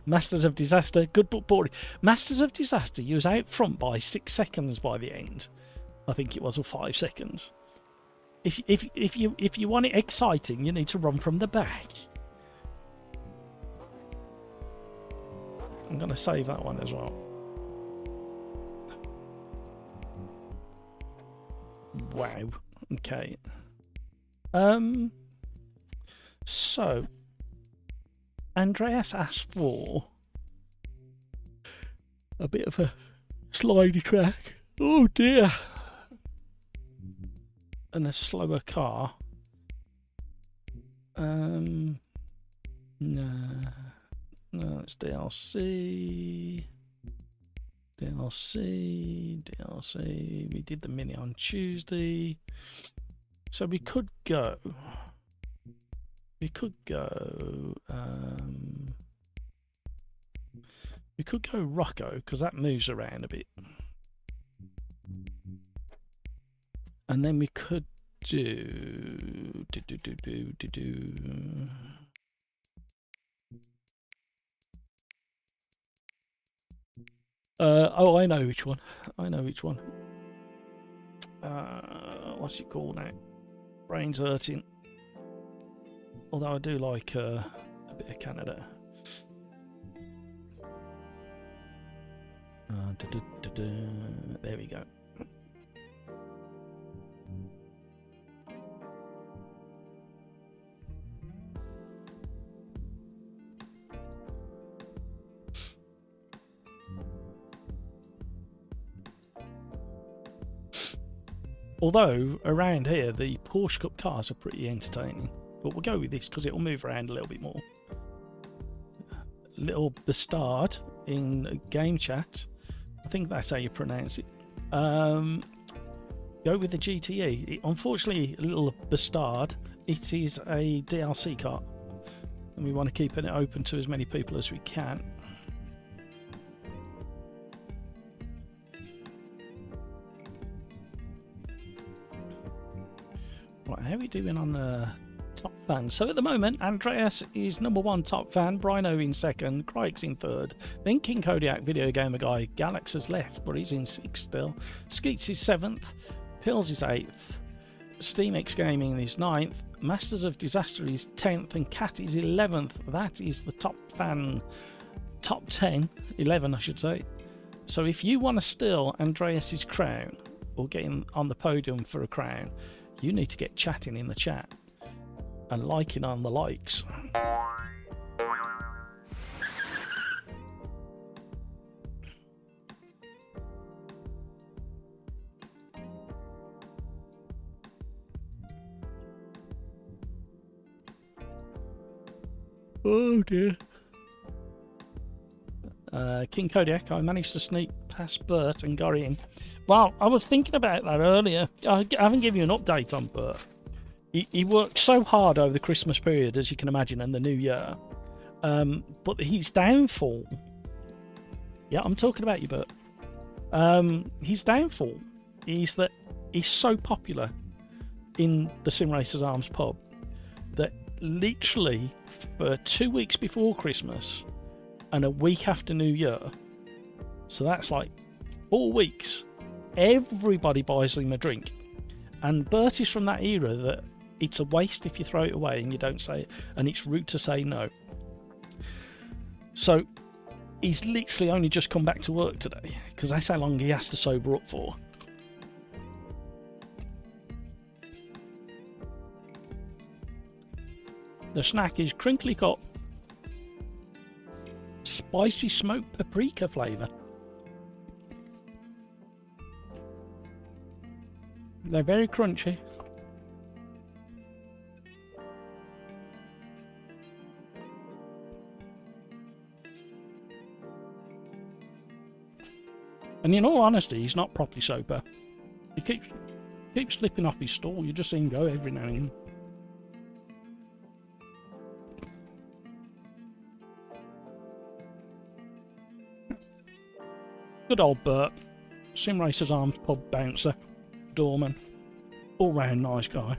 Masters of Disaster, good but boring. Masters of Disaster, you was out front by 6 seconds by the end. I think it was, or 5 seconds. If you want it exciting, you need to run from the back. I'm gonna save that one as well. Wow. Okay. So Andreas asked for a bit of a slidey track. Oh dear. And a slower car. No, it's DLC. We did the mini on Tuesday. So we could go. We could go Rocco, because that moves around a bit. And then we could do Oh, I know which one. I know which one. What's it called now? Brain's hurting. Although I do like a bit of Canada. There we go. Although around here the Porsche Cup cars are pretty entertaining, but we'll go with this because it'll move around a little bit more. Little Bastard in game chat, I think that's how you pronounce it. Go with the GTE. Unfortunately, Little Bastard, it is a DLC car, and we want to keep it open to as many people as we can. Right, how are we doing on the top fan? So at the moment, Andreas is #1 top fan, Brino in second, Crike's in third, then King Kodiak Video Gamer Guy, Galax has left, but he's in sixth still, Skeets is 7th, Pills is 8th, Steam X Gaming is 9th, Masters of Disaster is 10th, and Cat is 11th. That is the top fan, top 10, 11 I should say. So if you want to steal Andreas's crown, or get in on the podium for a crown, you need to get chatting in the chat and liking on the likes. Oh dear. King Kodiak, I managed to sneak past Bert and got in. Well, I was thinking about that earlier. I haven't given you an update on Bert. He worked so hard over the Christmas period, as you can imagine, and the New Year. But his downfall... Yeah, I'm talking about you, Bert. His downfall is that he's so popular in the Sim Racers Arms pub that literally for 2 weeks before Christmas and a week after New Year, so that's like 4 weeks, everybody buys him a drink. And Bert is from that era that it's a waste if you throw it away and you don't say it, and it's rude to say no. So he's literally only just come back to work today because that's how long he has to sober up for. The snack is crinkly cut spicy smoked paprika flavour. They're very crunchy. And in all honesty, he's not properly sober. He keeps slipping off his stool. You just see him go every now and then. Good old Bert, Sim Racers Arms pub bouncer, doorman, all round nice guy.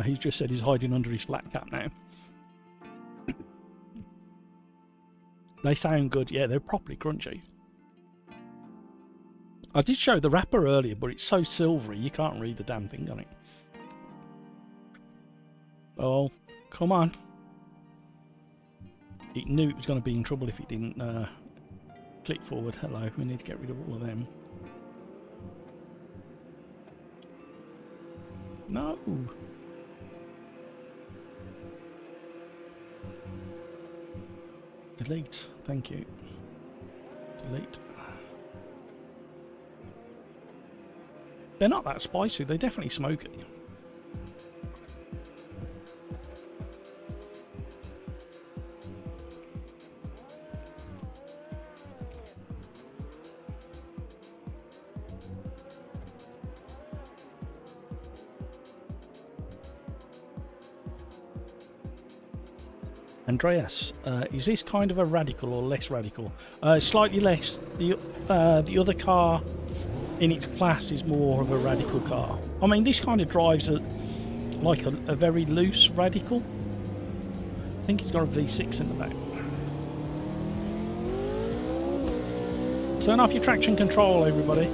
He's just said he's hiding under his flat cap now. They sound good, yeah, they're properly crunchy. I did show the wrapper earlier, but it's so silvery you can't read the damn thing on it. Oh, come on. It knew it was going to be in trouble if it didn't click forward. Hello, we need to get rid of all of them. No. Delete, thank you. Delete. They're not that spicy, they're definitely smoky. Andreas, is this kind of a radical or less radical? Slightly less. The other car in its class is more of a radical car. I mean, this kind of drives like a very loose radical. I think it's got a V6 in the back. Turn off your traction control, everybody.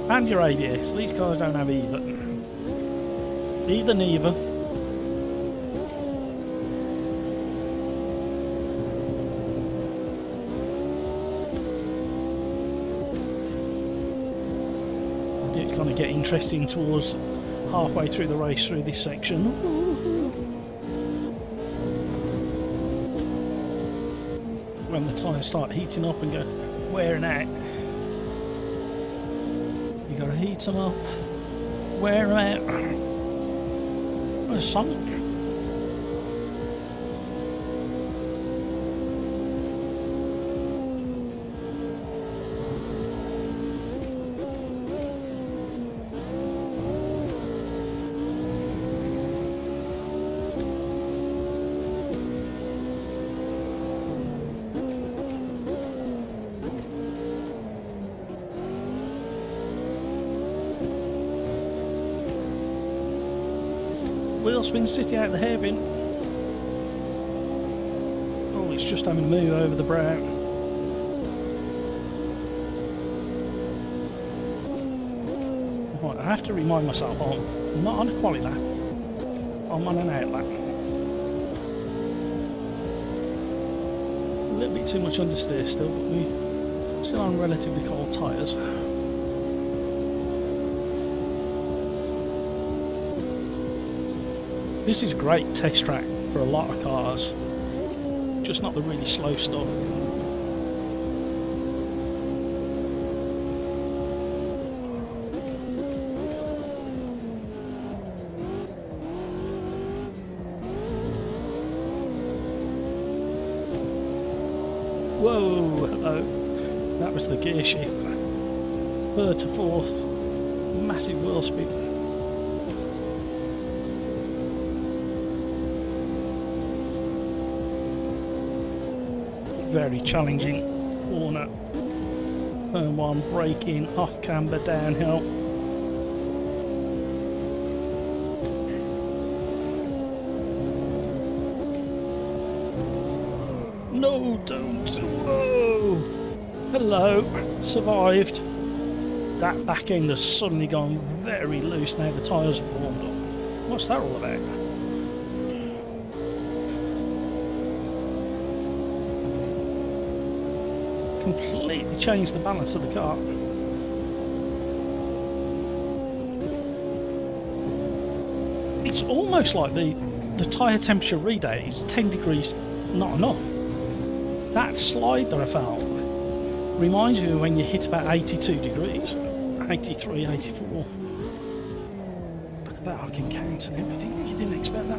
And your ABS. These cars don't have either. Neither. It's going to get interesting towards halfway through the race through this section. When the tyres start heating up and go wearing out. You got to heat them up, wear them out. There's something. Wheel spin city out the hairpin. Oh, it's just having to move over the brow. Right, I have to remind myself I'm not on a quali lap. I'm on an out lap. A little bit too much understeer still, but we're still on relatively cold tyres. This is a great test track for a lot of cars, just not the really slow stuff. Whoa, hello. That was the gear shift. Third to fourth, massive wheel spin. Very challenging corner. Turn one, braking, off camber, downhill. No, don't. Whoa. Hello. Survived. That back end has suddenly gone very loose now the tyres have warmed up. What's that all about? Completely changed the balance of the car. It's almost like the tyre temperature readout is 10 degrees not enough. That slide that I felt reminds me of when you hit about 82 degrees, 83, 84. Look at that, I can count and everything. You didn't expect that.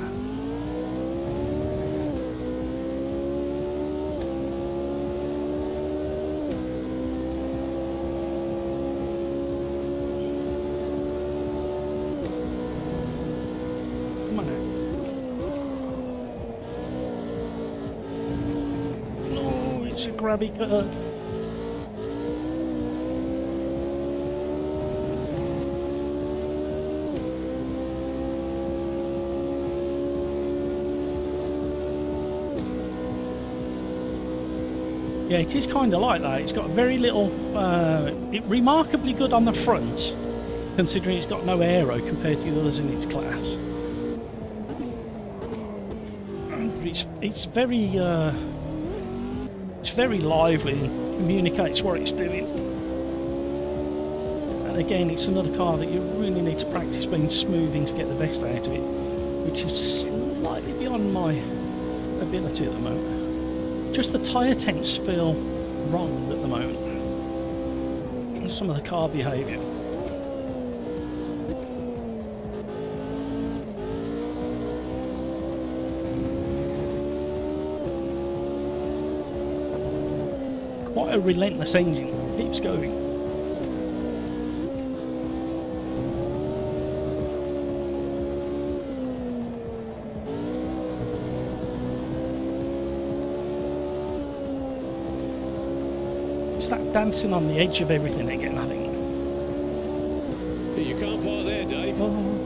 It's a grabby curve. Yeah, it is kind of like that. It's got very little, remarkably good on the front, considering it's got no aero compared to the others in its class. It's very lively and communicates what it's doing. And again, it's another car that you really need to practice being smoothing to get the best out of it, which is slightly beyond my ability at the moment. Just the tyre temps feel wrong at the moment in some of the car behaviour. Quite a relentless engine, keeps going. It's that dancing on the edge of everything again, I think. You can't park there, Dave. Oh.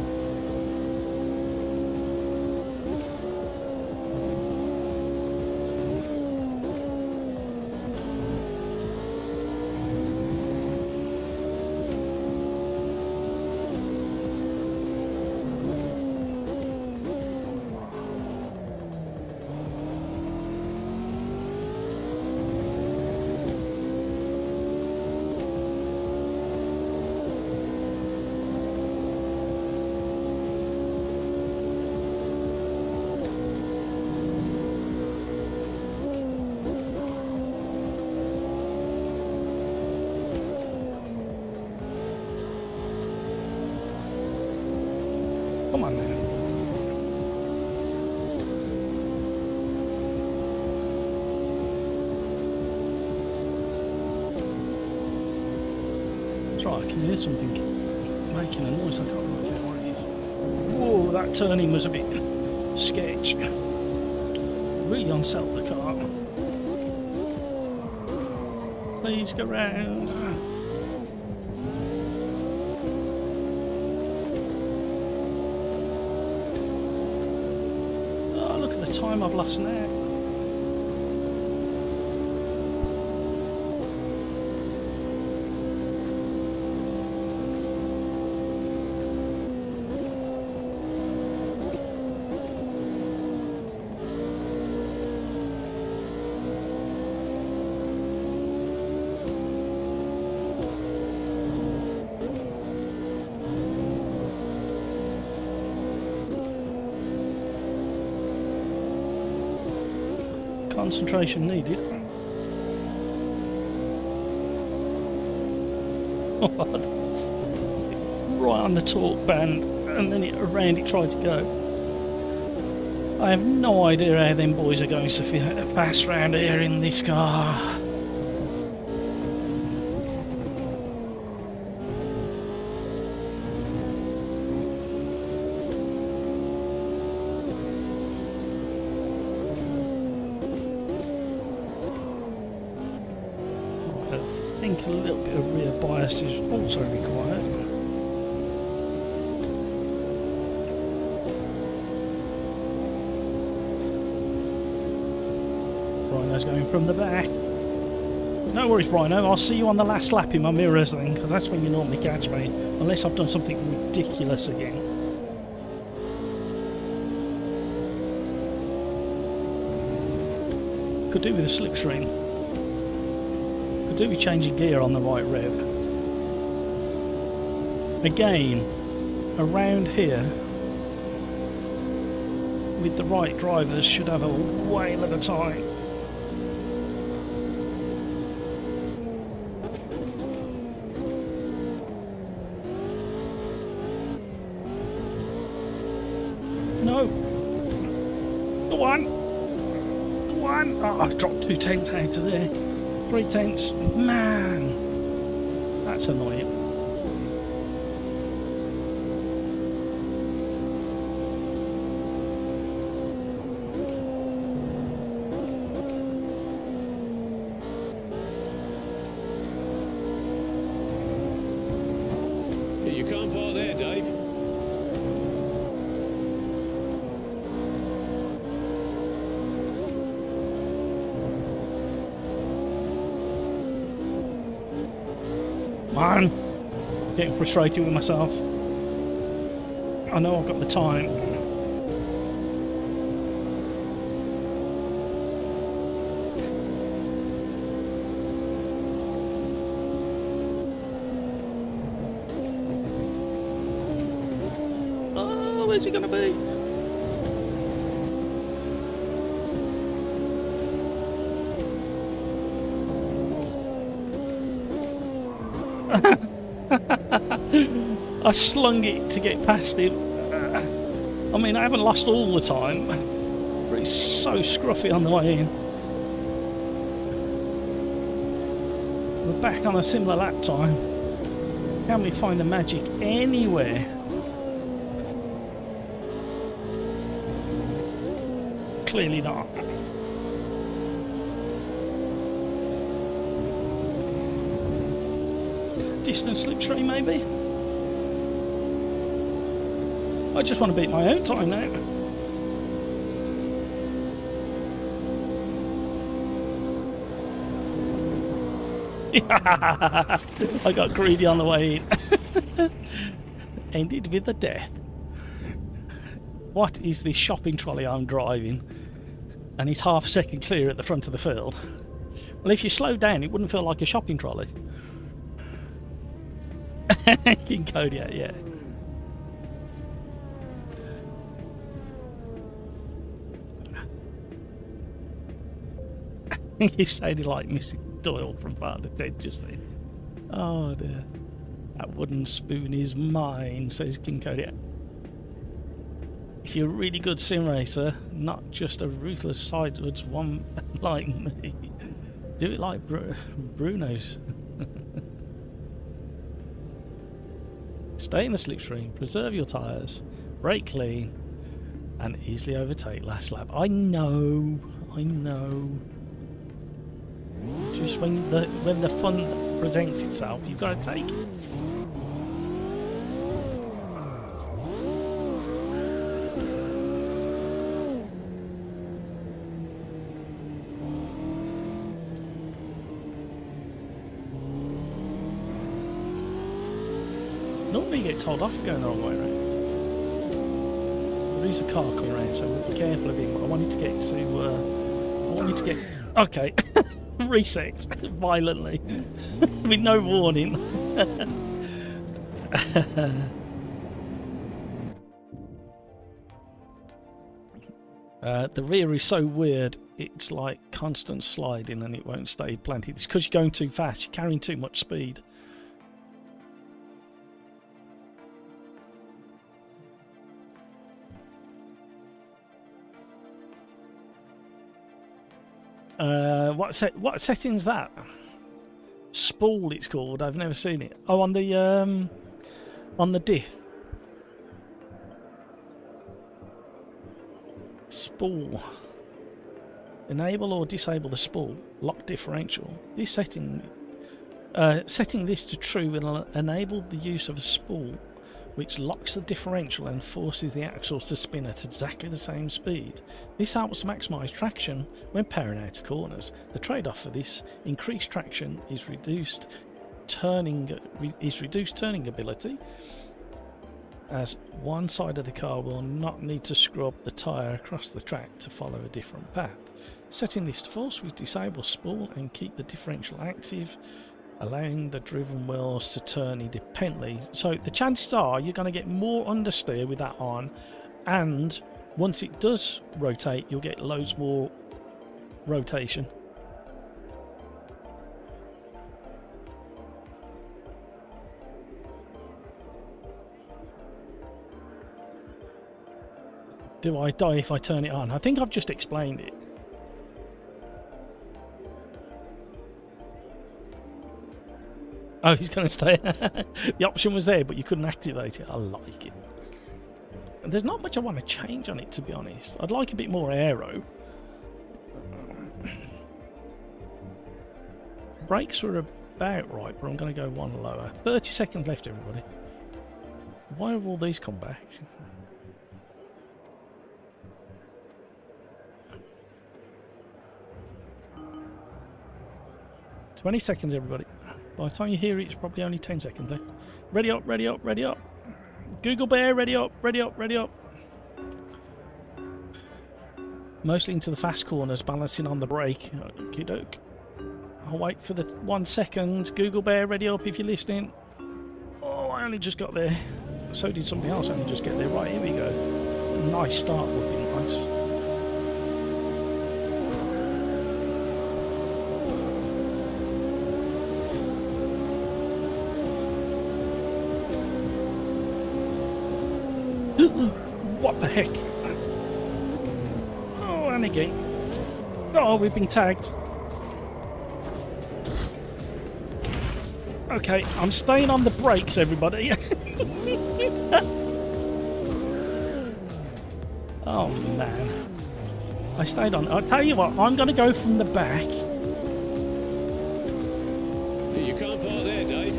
That's right, I can hear something making a noise. I can't work out what it is. Whoa, that turning was a bit sketch. Really unsettled the car. Please go round. Oh, look at the time I've lost now. Concentration needed. Right on the torque band, and then around it tried to go. I have no idea how them boys are going so fast round here in this car. I think a little bit of rear bias is also required. Rhino's going from the back. No worries, Rhino, I'll see you on the last lap in my mirrors then, because that's when you normally catch me, unless I've done something ridiculous again. Could do with a slipstream. Could do with changing gear on the right rev. Again, around here, with the right drivers, should have a whale of a time. No. Go on. Go on. Oh, I dropped 2 tenths out of there. 3 tenths. Man. That's annoying. You can't park there, Dave. Man, getting frustrated with myself. I know I've got the time. Oh, where's he gonna be? I slung it to get past him. I mean, I haven't lost all the time, but it's so scruffy on the way in. We're back on a similar lap time. Can we find the magic anywhere? Clearly not. Distant slipstream, maybe? I just want to beat my own time now. I got greedy on the way in. Ended with a death. What is this shopping trolley I'm driving? And it's half a second clear at the front of the field. Well, if you slow down, it wouldn't feel like a shopping trolley. King Kodiak, yeah. You sounded like Mrs. Doyle from Father Ted just then. Oh dear. That wooden spoon is mine, says King Kodiak. If you're a really good sim racer, not just a ruthless sidewards one like me, do it like Bruno's. Stay in the slipstream, preserve your tyres, brake clean, and easily overtake last lap. I know. Just when the fun presents itself, you've got to take it. Normally you get told off for going the wrong way around. There is a car coming around, so we'll be careful of him. I wanted to get okay. Reset violently with no warning. The rear is so weird, it's like constant sliding and it won't stay planted. It's because you're going too fast, you're carrying too much speed. What setting's that? Spool it's called. I've never seen it. Oh, on the diff. Spool. Enable or disable the spool. Lock differential. This setting this to true will enable the use of a spool which locks the differential and forces the axles to spin at exactly the same speed. This helps maximise traction when powering out of corners. The trade-off for this increased traction is reduced turning ability, as one side of the car will not need to scrub the tyre across the track to follow a different path. Setting this to false will disable spool and keep the differential active, allowing the driven wheels to turn independently. So the chances are you're going to get more understeer with that on, and once it does rotate you'll get loads more rotation. Do I die if I turn it on? I think I've just explained it. Oh, he's going to stay. The option was there, but you couldn't activate it. I like it. And there's not much I want to change on it, to be honest. I'd like a bit more aero. Brakes were about right, but I'm going to go one lower. 30 seconds left, everybody. Why have all these come back? "20 seconds, everybody. By the time you hear it, it's probably only 10 seconds left. Ready up, ready up, ready up. Google Bear, ready up, ready up, ready up." Mostly into the fast corners, balancing on the brake. Okie doke. I'll wait for the 1 second. Google Bear, ready up if you're listening. Oh, I only just got there. So did somebody else only just get there. Right, here we go. A nice start would be nice. What the heck? Oh, and again. Oh, we've been tagged. Okay, I'm staying on the brakes, everybody. Oh, man. I stayed on. I'll tell you what, I'm going to go from the back. You can't park there, Dave.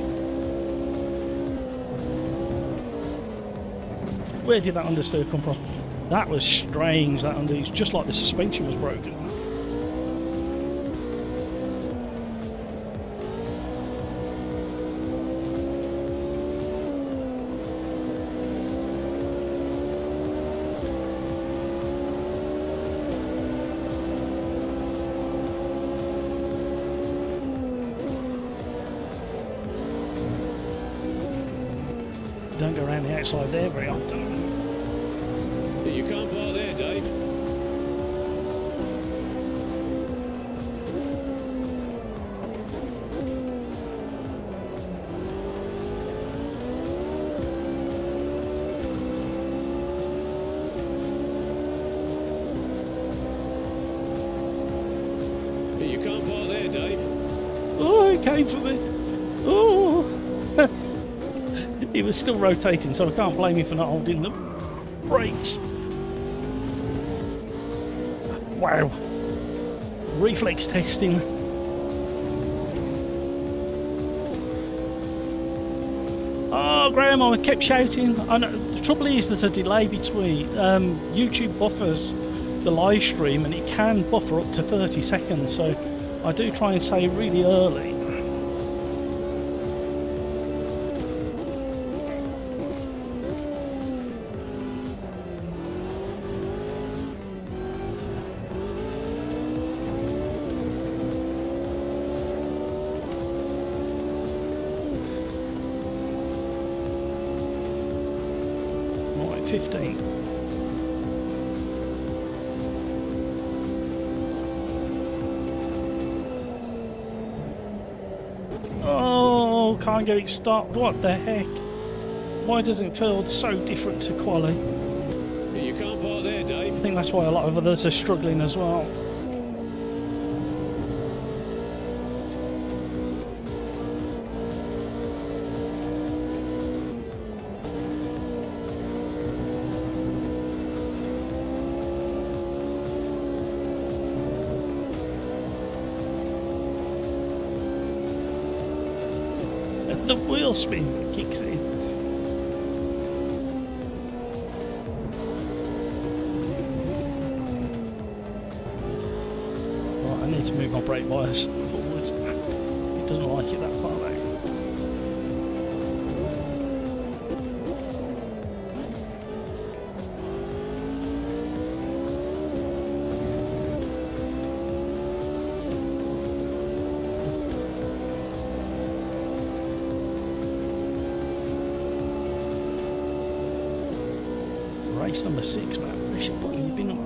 Where did that understeer come from? That was strange, that under. It's just like the suspension was broken. Don't go around the outside there very often. You can't park there, Dave. You can't park there, Dave. Oh, it came for me. Oh. It was still rotating, so I can't blame you for not holding the brakes. Wow. Reflex testing. Oh, Graham, I kept shouting. I know, the trouble is there's a delay between YouTube buffers the live stream, and it can buffer up to 30 seconds, so I do try and say really early. Right, 15. Oh, can't get it stopped. What the heck? Why does it feel so different to Quali? You can't park there, Dave. I think that's why a lot of others are struggling as well. The wheel spin kicks in. Right, I need to move my brake bias forwards. It doesn't like it that far back. Race number 6, man. Pressure button. You've been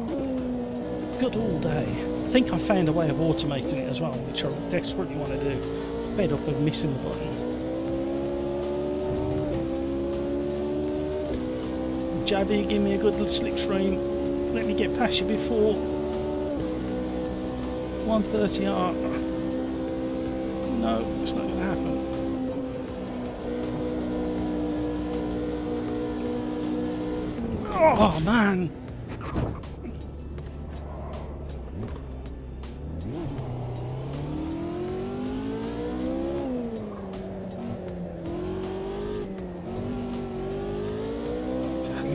good all day. I think I found a way of automating it as well, which I desperately want to do. Fed up of missing the button. Jabby, give me a good little slipstream. Let me get past you before 130 arc. No, it's not going to happen. Oh man!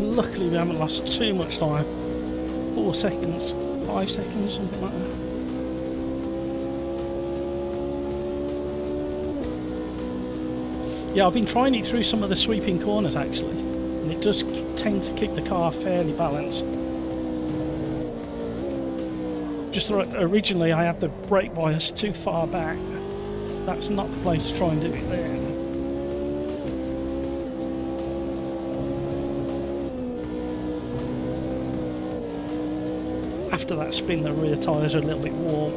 Luckily we haven't lost too much time. 4 seconds, 5 seconds, something like that. Yeah, I've been trying it through some of the sweeping corners actually, and it does tend to keep the car fairly balanced. Just originally I had the brake bias too far back. That's not the place to try and do it there. After that spin, the rear tyres are a little bit warm.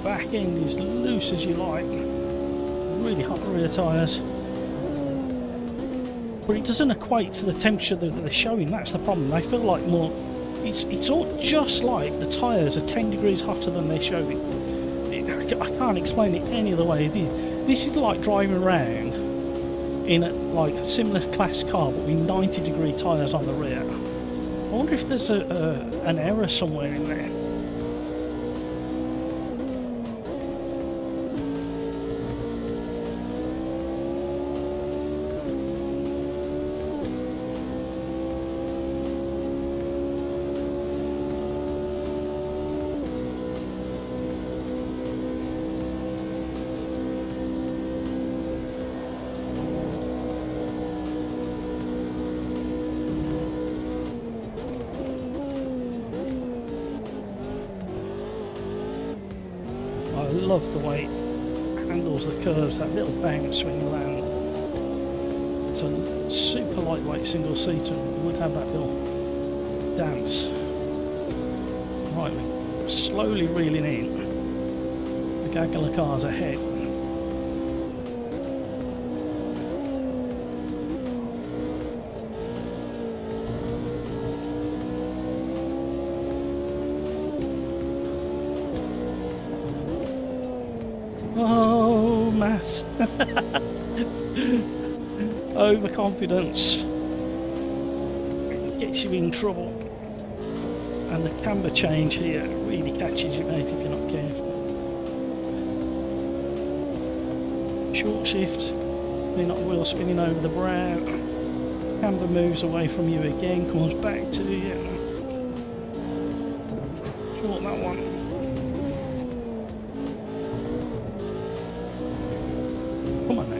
Back end is loose as you like. Really hot rear tyres. But it doesn't equate to the temperature that they're showing. That's the problem. They feel like more. It's all just like the tyres are 10 degrees hotter than they show it. I can't explain it any other way. This is like driving around in like a similar class car but with 90 degree tyres on the rear. I wonder if there's an error somewhere in there. I love the way it handles the curves, that little bang swing around. It's a super lightweight single seater. It would have that little dance. Right, we're slowly reeling in. The gaggle of cars ahead. Oh, mass. Overconfidence gets you in trouble. And the camber change here really catches you, mate, if you're not careful. Short shift, you're not wheel spinning over the brow. Camber moves away from you again, comes back to you. Short that one. Come on now.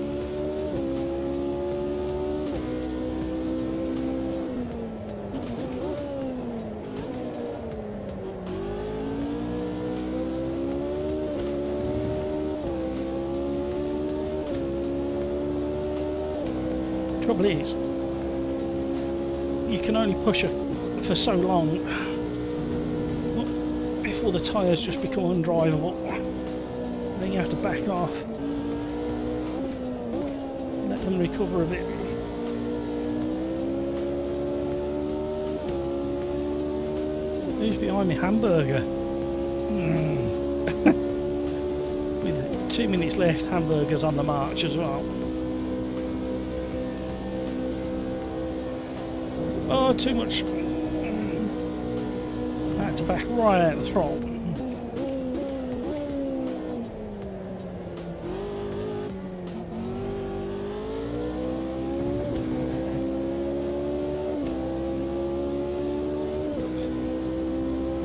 Trouble is, you can only push it for so long before the tyres just become undrivable. Then you have to back off, let them recover a bit. Who's behind me? Hamburger. With 2 minutes left, Hamburger's on the march as well. Oh, too much. I had to back right out the throttle.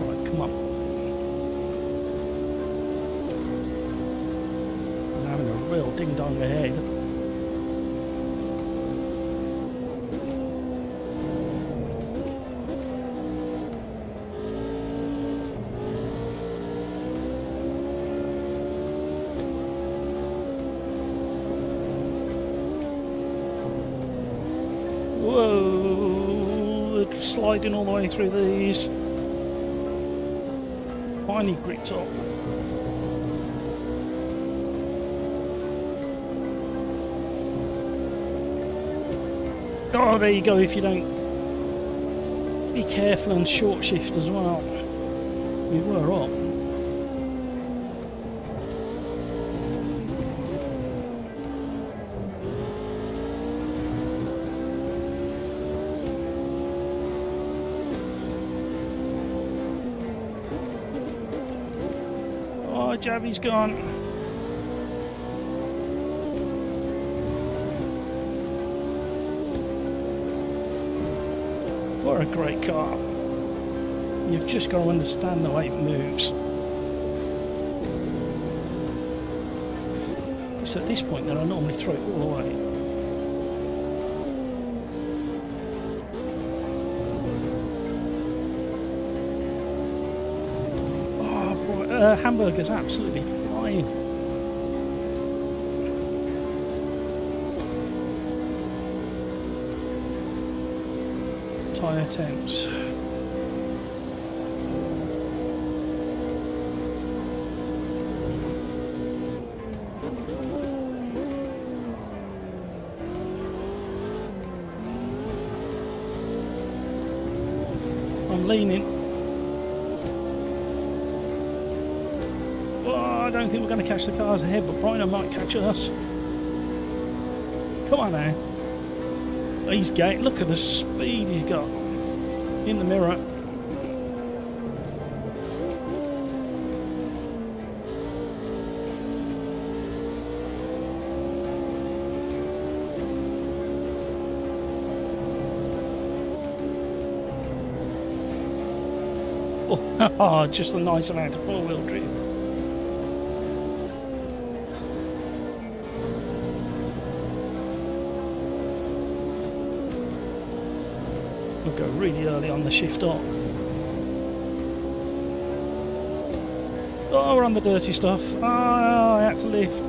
Right, come on. I'm having a real ding-dong ahead. Whoa, they're sliding all the way through these. Finally gripped up. Oh, there you go, if you don't be careful and short shift as well. We were up. Oh, Javi's gone. What a great car. You've just got to understand the way it moves. So at this point then I normally throw it all away. Hamburger's absolutely flying. Tyre temps. I'm leaning. I don't think we're going to catch the cars ahead, but Bryno might catch us. Come on now. He's gate. Look at the speed he's got in the mirror. Oh, just a nice amount of four-wheel drive. We'll go really early on the shift up. Oh, we're on the dirty stuff. Oh, I had to lift.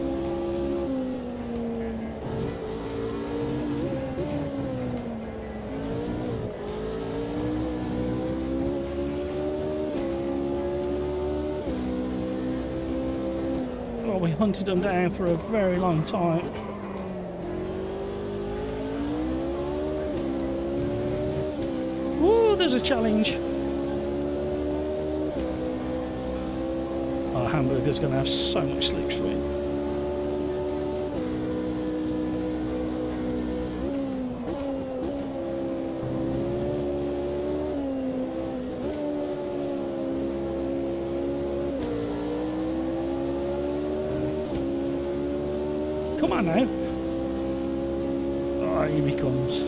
hunted them down for a very long time. Ooh, there's a challenge. Our hamburger's going to have so much slipstream. Come on now. Oh, here he comes.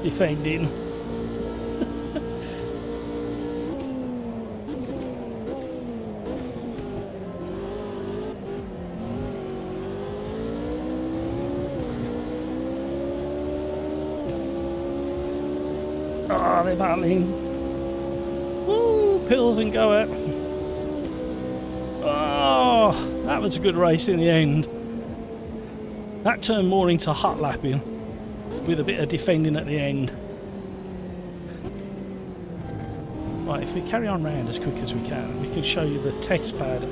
Defending. Oh, they're battling. Woo, pills and go it. Oh, that was a good race in the end. That turned more into hot lapping with a bit of defending at the end. Right, if we carry on round as quick as we can show you the test pad.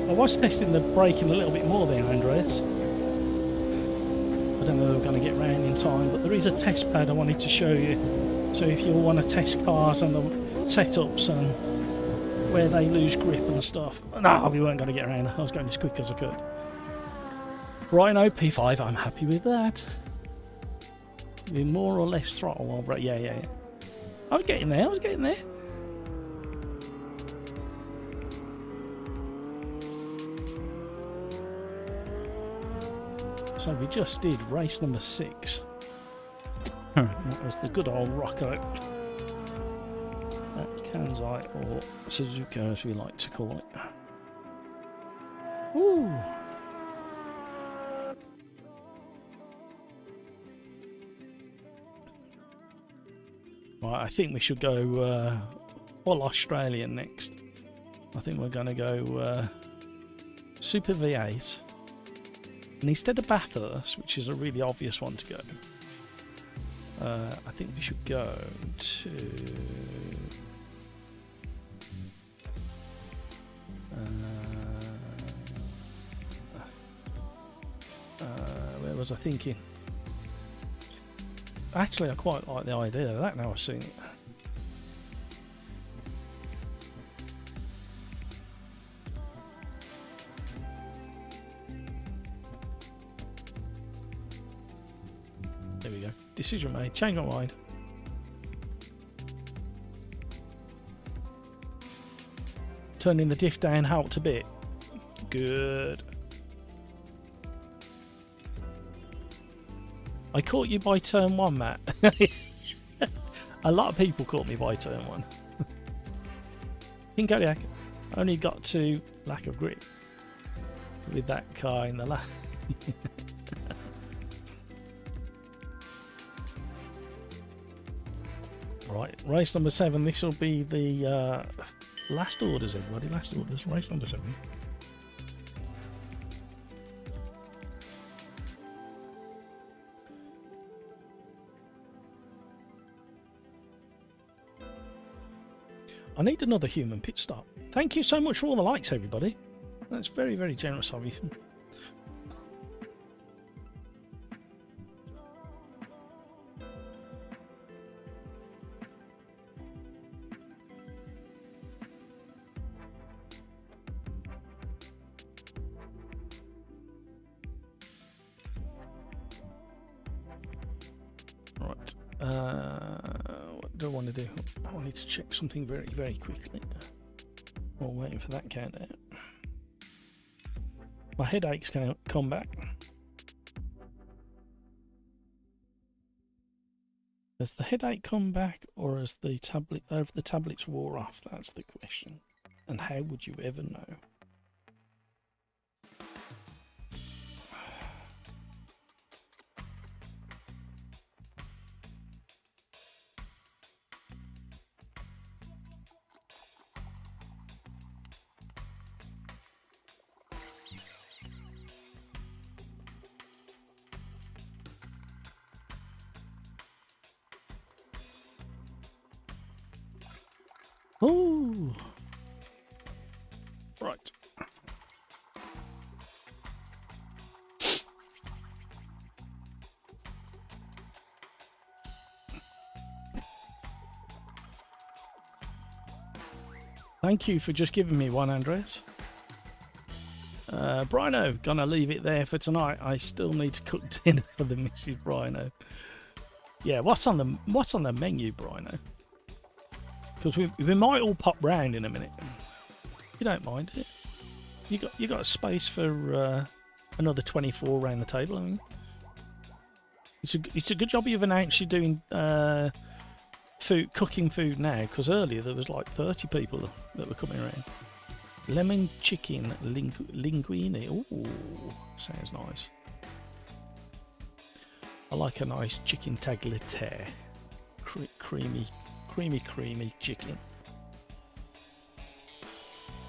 I was testing the braking a little bit more there, Andreas. I don't know if we're going to get round in time, but there is a test pad I wanted to show you. So if you want to test cars and the setups and where they lose grip and stuff. No, we weren't going to get around. I was going as quick as I could. Rhino P5, I'm happy with that. With more or less throttle while brake. Yeah. I was getting there. So we just did race number 6. That was the good old Rocco at Kansai, or Suzuka as we like to call it. Woo! Right, I think we should go all Australian next. I think we're going to go Super V8. And instead of Bathurst, which is a really obvious one to go, I think we should go to where was I thinking? Actually, I quite like the idea of that now I've seen it. There we go. Decision made. Change my mind. Turning the diff down helped a bit. Good. I caught you by turn 1, Matt. A lot of people caught me by turn 1. In Kodiak, only got to lack of grip with that car in the last. Right, race number 7. This will be the last orders, everybody. Last orders. Race number 7. I need another human pit stop. Thank you so much for all the likes, everybody. That's very, very generous of you. Right. What do I want to do? I need to check something very, very quickly. While waiting for that countdown. My headaches can come back. Has the headache come back, or has the tablets wore off? That's the question. And how would you ever know? Oh, right. Thank you for just giving me one, Andres. Brino, gonna leave it there for tonight. I still need to cook dinner for the Mrs. Brino. Yeah, what's on the menu, Brino? Because we might all pop round in a minute. You don't mind it? You got a space for another 24 around the table. I mean, it's a good job you've announced you're doing cooking food now. Because earlier there was like 30 people that were coming around. Lemon chicken linguine. Ooh, sounds nice. I like a nice chicken tagliatelle. Creamy chicken.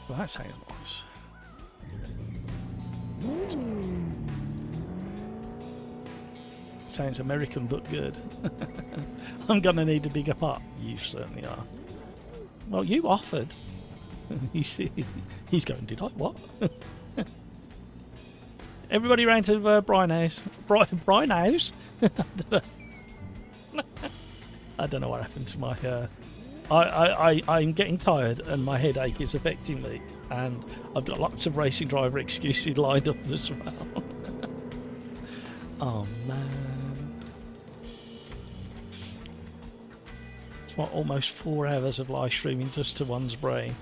Well, that sounds nice. Sounds American but good. I'm gonna need a bigger pot. You certainly are. Well, you offered. He's going, did I? What? Everybody round to Brian House. Brian House? I don't know what happened to my I'm getting tired and my headache is affecting me, and I've got lots of racing driver excuses lined up as well. Oh man, it's what almost 4 hours of live streaming does to one's brain.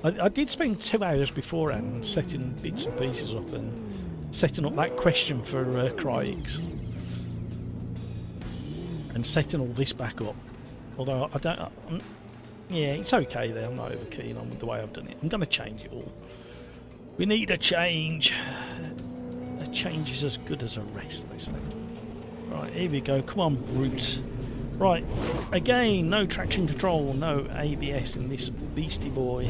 I did spend 2 hours beforehand setting bits and pieces up and setting up that question for Cryx and setting all this back up. Although I don't, yeah, it's okay there. I'm not over keen on the way I've done it. I'm going to change it all. We need a change. A change is as good as a rest, they say. Right, here we go. Come on, brute. Right, again, no traction control, no ABS in this beastie boy.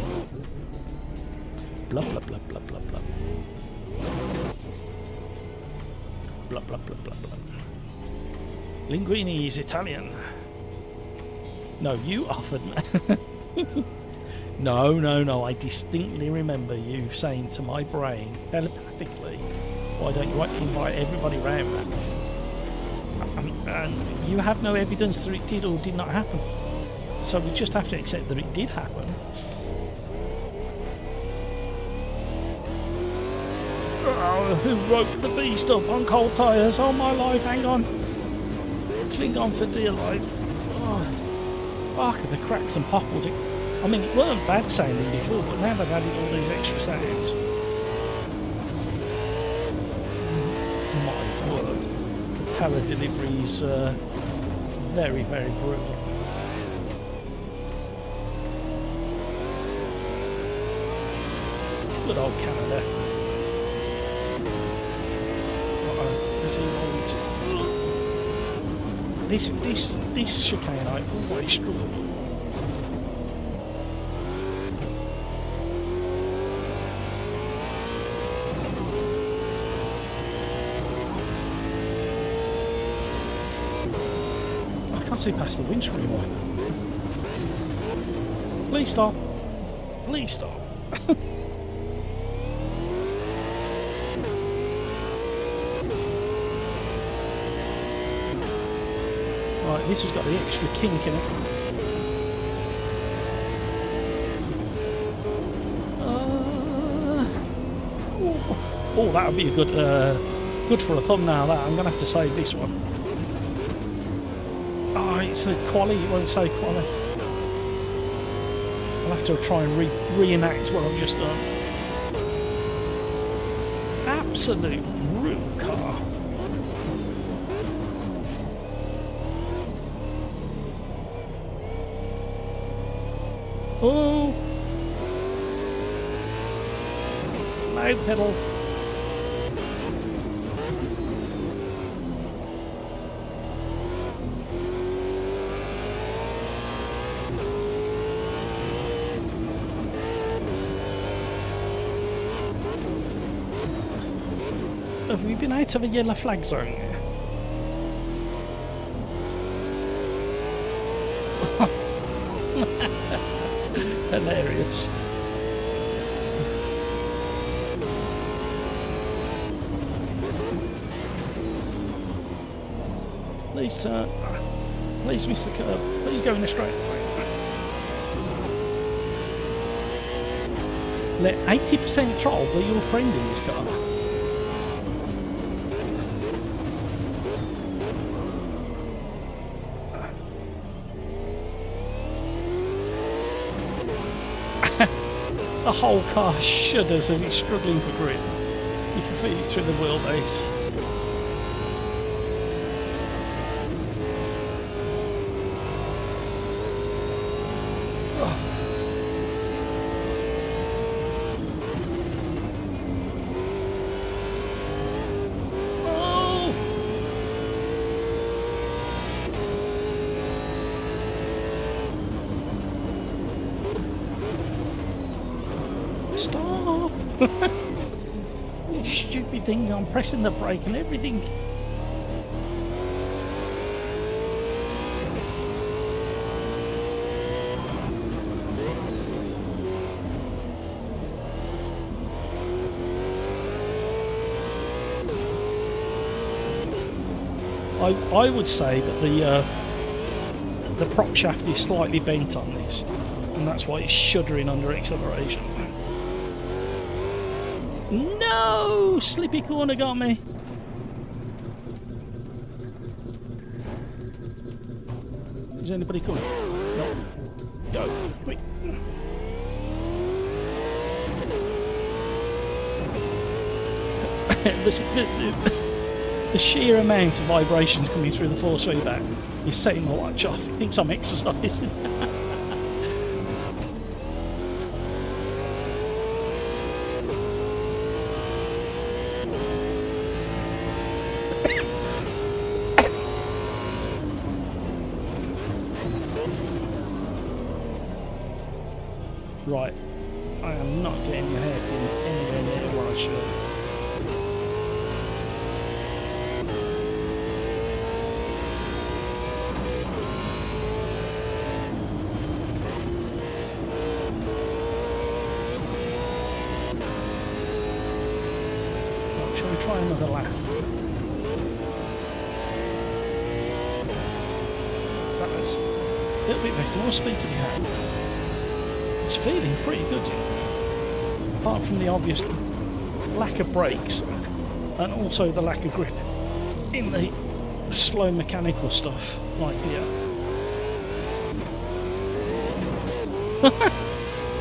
Blah blah blah blah blah blah. Blah blah blah blah blah. Linguini is Italian. No, you offered me. No. I distinctly remember you saying to my brain telepathically, "Why don't you invite everybody round, man?" And you have no evidence that it did or did not happen. So we just have to accept that it did happen. Oh, who roped the beast up on cold tyres? Oh my life, hang on. Cling on for dear life. Oh, bark of the cracks and popples. I mean, it weren't bad sounding before, but now they've added all these extra sounds. My word. The power delivery is very, very brutal. Good old Canada. This chicane I always struggle with. I can't see past the windscreen wiper. Please stop. Please stop. Right, this has got the extra kink in it. Oh, that would be a good, good for a thumbnail. That I'm gonna have to save this one. Oh, it's a Quali. It won't say Quali. I'll have to try and reenact what I've just done. Absolute brutal car. Oh, brake pedal. Have we been out of a yellow flag zone yet? Hilarious. Please turn. Please miss the curb. Please go in a straight line. Let 80% throttle be your friend in this car. The whole car shudders as it's struggling for grip. You can feel it through the wheelbase. Stop! You stupid thing, I'm pressing the brake and everything. I would say that the prop shaft is slightly bent on this, and that's why it's shuddering under acceleration. No! Slippy corner got me. Is anybody coming? No. Go. Quick. The sheer amount of vibrations coming through the force feedback is setting my watch off. It thinks I'm exercising. Right, I am not getting your hairpin anywhere near what I should. Right, shall we try another lap? That's a little bit better, more speed to be had. It's feeling pretty good, you know, apart from the obvious lack of brakes and also the lack of grip in the slow mechanical stuff like here.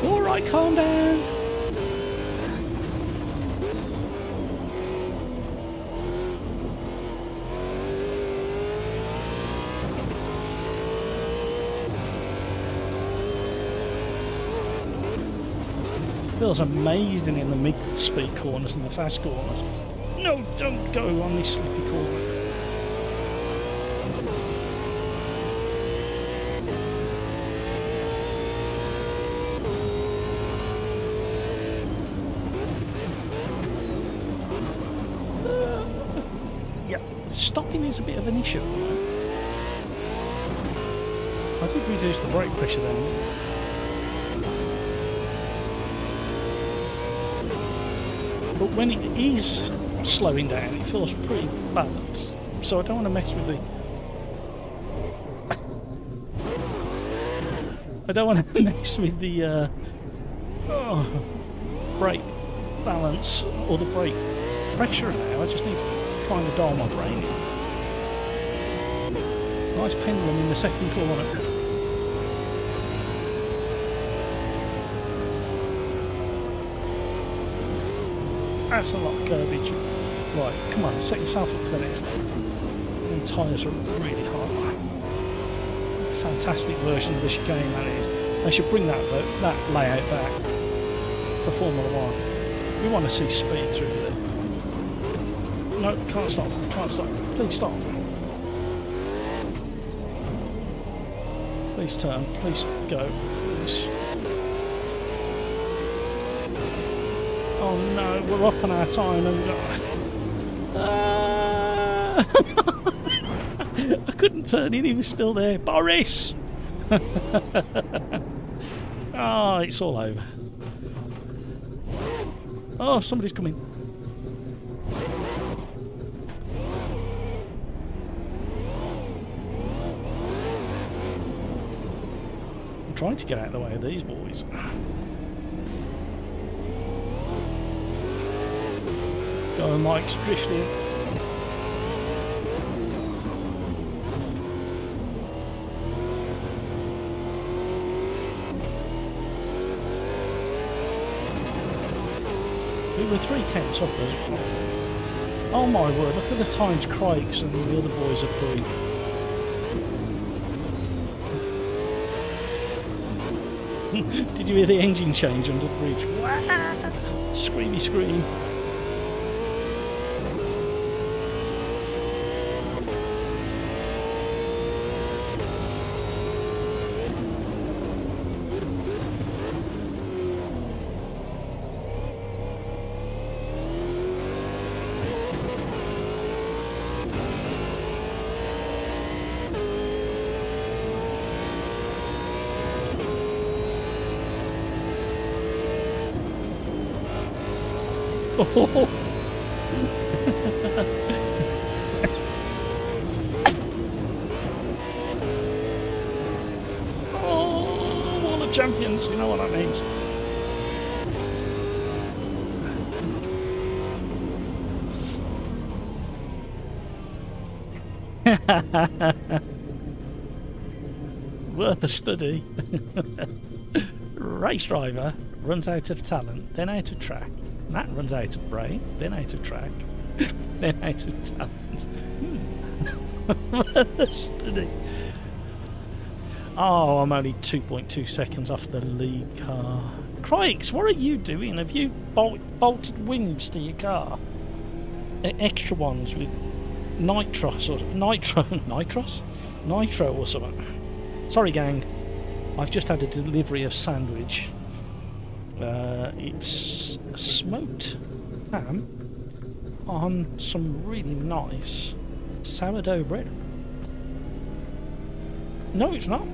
Alright, calm down. Feels amazing in the mid-speed corners and the fast corners. No, don't go on this slippy corner. Yeah, stopping is a bit of an issue. I did reduce the brake pressure then. But when it is slowing down, it feels pretty balanced. So I don't want to mess with the... I don't want to mess with the brake balance or the brake pressure now. I just need to kind of dial my brain in. Nice pendulum in the second corner. That's a lot of garbage. Right, come on, set yourself up for the next lap. The tyres are really hot. Fantastic version of the chicane that is. They should bring that layout back for Formula 1. We want to see speed through there. No, can't stop. Can't stop. Please stop. Please turn. Please go. Please. Oh no, we're up on our time and I couldn't turn in, he was still there. Boris! Oh, it's all over. Oh, somebody's coming. I'm trying to get out of the way of these boys. Go, Mike's drifting. We were 3/10 up as well. Oh my word, look at the times Craig's and the other boys are doing. Did you hear the engine change under the bridge? Wah! Screamy scream. Oh. Oh, all the champions, you know what that means. Worth a study. Race driver runs out of talent, then out of track. Matt runs out of brain, then out of track, then out of talent. Worth a study. Oh, I'm only 2.2 seconds off the lead car. Crikes, what are you doing? Have you bolted wings to your car? Extra ones with nitros or nitro or something. Sorry, gang. I've just had a delivery of sandwich. It's smoked ham on some really nice sourdough bread. No, it's not.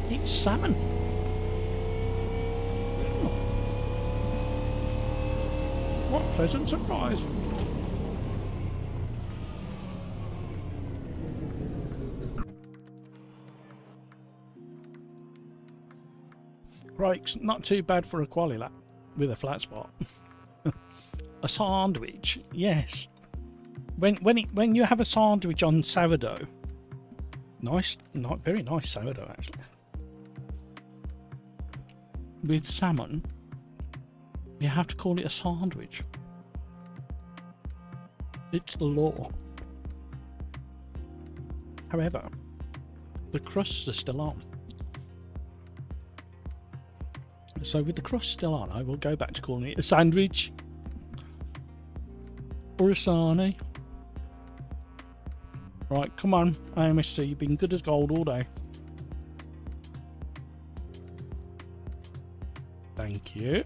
It's salmon. What a pleasant surprise. Right, not too bad for a quali lap with a flat spot. A sandwich, yes. When you have a sandwich on sourdough, nice, not very nice sourdough actually, with salmon, you have to call it a sandwich. It's the law. However, the crusts are still on. So with the crust still on, I will go back to calling it a sandwich or a sarnie. Right, come on, AMSC, you've been good as gold all day. Thank you.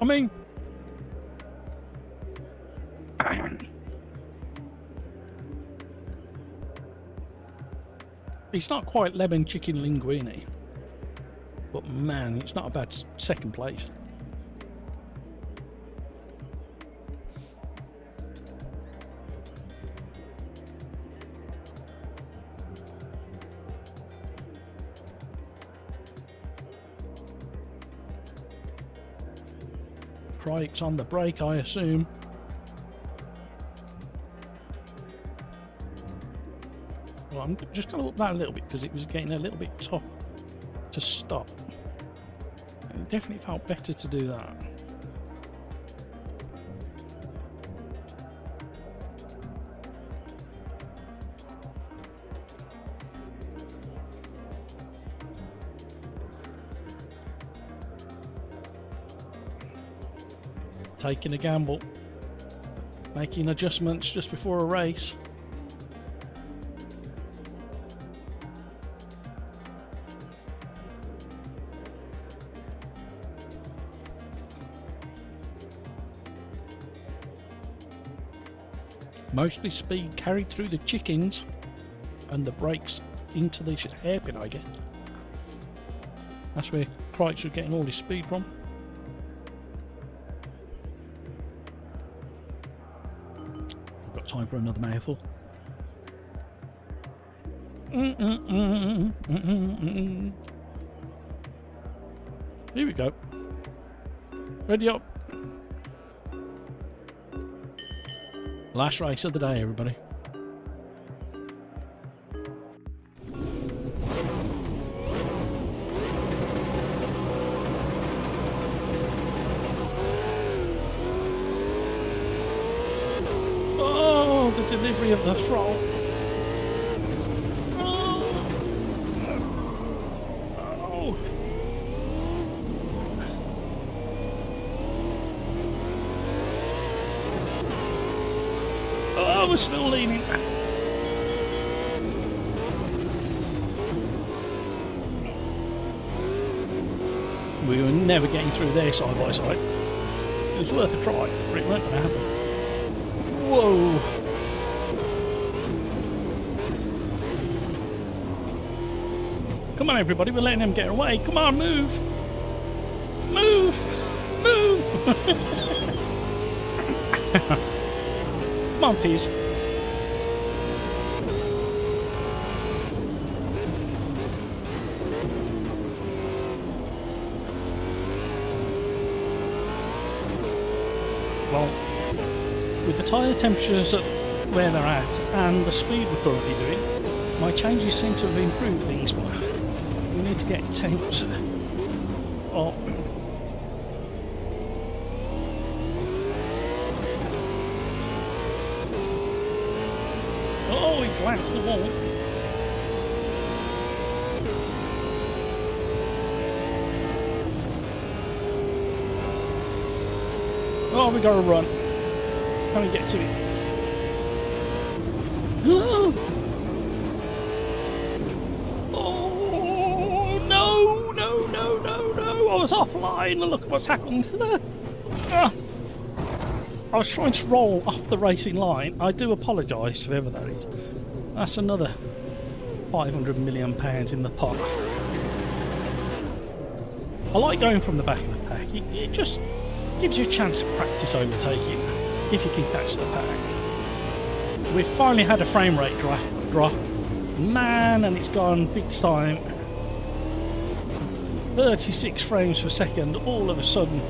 I mean, it's not quite lemon chicken linguine, but man, it's not a bad second place. Brakes on the brake, I assume. Well, I'm just going to up that a little bit because it was getting a little bit tough to stop. It definitely felt better to do that. taking a gamble, making adjustments just before a race. Mostly speed carried through the chickens and the brakes into the hairpin, I guess. That's where Crikes was getting all his speed from. I've got time for another mouthful. Here we go. Ready up. Last race of the day, everybody. Oh, the delivery of the throttle. Oh. Oh, we're still leaning. We were never getting through there side by side. It was worth a try, but it weren't going to happen. Whoa! Come on, everybody, we're letting them get away. Come on, move! Move! Move! Come on, Fizz. Well, with the tyre temperatures at where they're at and the speed we're currently doing, my changes seem to have improved these. We need to get temps up. Oh, he glanced the wall. Oh, we gotta run. Can we get to it? Oh, no, no, no, no, no. I was offline. Look at what's happened. I was trying to roll off the racing line. I do apologise, whoever that is. That's another £500 million in the pot. I like going from the back of the pack. It just gives you a chance to practice overtaking if you can catch the pack. We've finally had a frame rate drop. Man, and it's gone big time. 36 frames per second all of a sudden.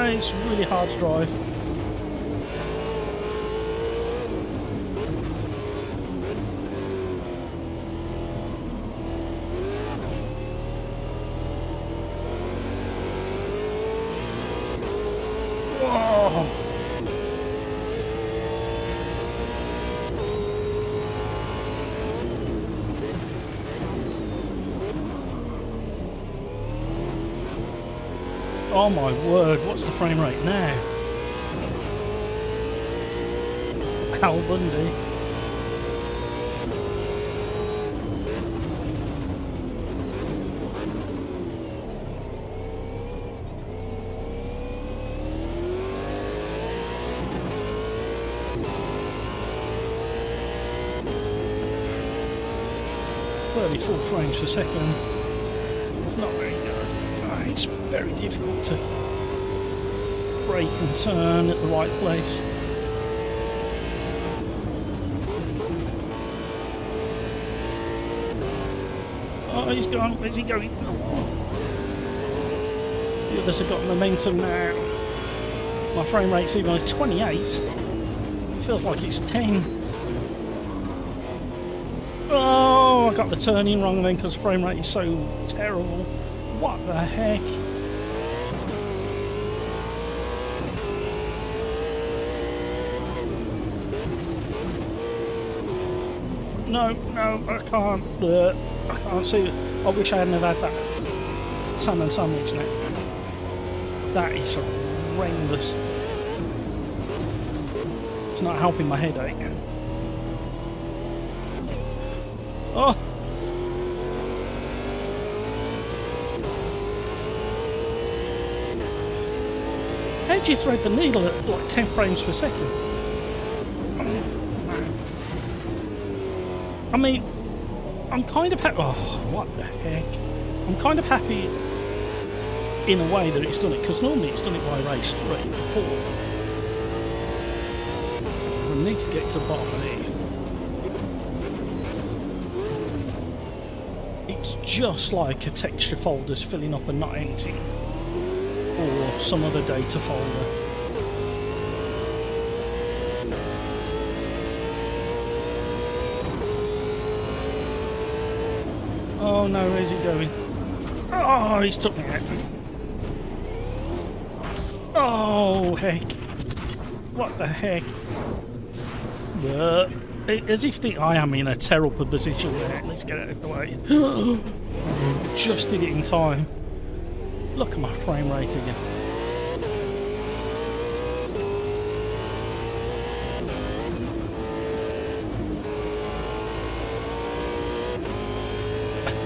It's really hard to drive. Whoa. Oh my word, what's the frame rate now? Al Bundy. .34 frames per second. It's not very good. It's very difficult to brake and turn at the right place. Oh, he's gone. Where's he going? The others have got momentum now. My frame rate's even on 28. It feels like it's 10. Oh, I got the turning wrong then because the frame rate is so terrible. What the heck? no, I can't. I can't see it. I wish I hadn't have had that salmon sandwich now. That is horrendous. It's not helping my headache. Oh! How do you thread the needle at like 10 frames per second? Oh, man. I mean, I'm kind of happy. Oh, what the heck? I'm kind of happy in a way that it's done it, because normally it's done it by race 3 or 4. I need to get to the bottom of it. It's just like a texture folder's filling up and not empty, or some other data folder. Oh no, where's he going? Oh, he's took me out. Oh, heck. What the heck? As if I am in a terrible position there. Let's get out of the way. Just did it in time. Look at my frame rate again.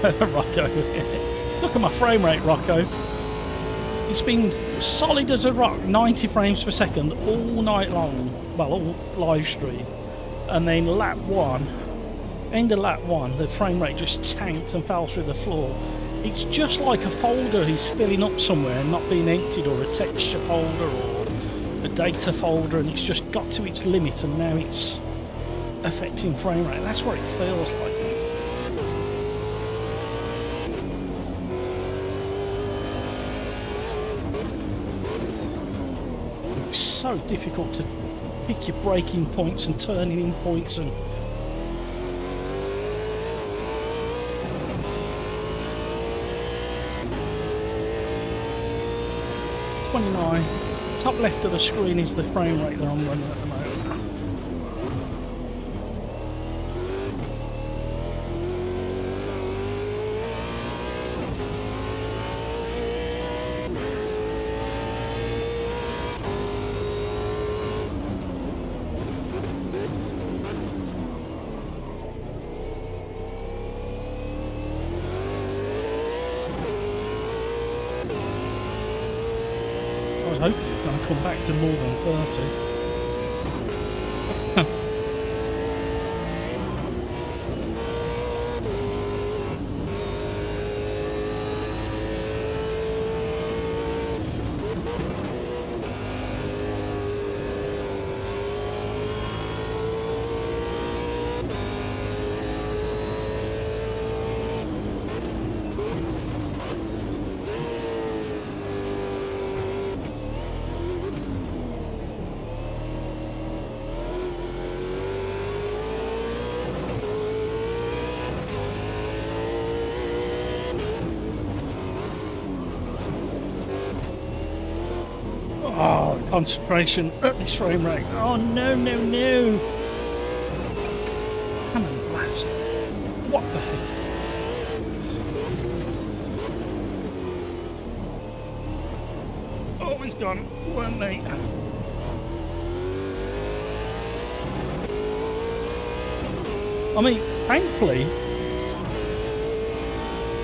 Rocco. Look at my frame rate, Rocco. It's been solid as a rock, 90 frames per second all night long. Well, all live stream. And then lap 1, end of lap 1, the frame rate just tanked and fell through the floor. It's just like a folder is filling up somewhere and not being emptied, or a texture folder or a data folder, and it's just got to its limit and now it's affecting frame rate. That's what it feels like. It's so difficult to pick your braking points and turning in points and 29. Top left of the screen is the frame rate that I'm running at the moment. I was hoping it's going to come back to more than 30. Oh, concentration at this frame rate. Oh, no, no, no. Cannon blast. What the heck? Oh, he's gone. Weren't they? I mean, thankfully,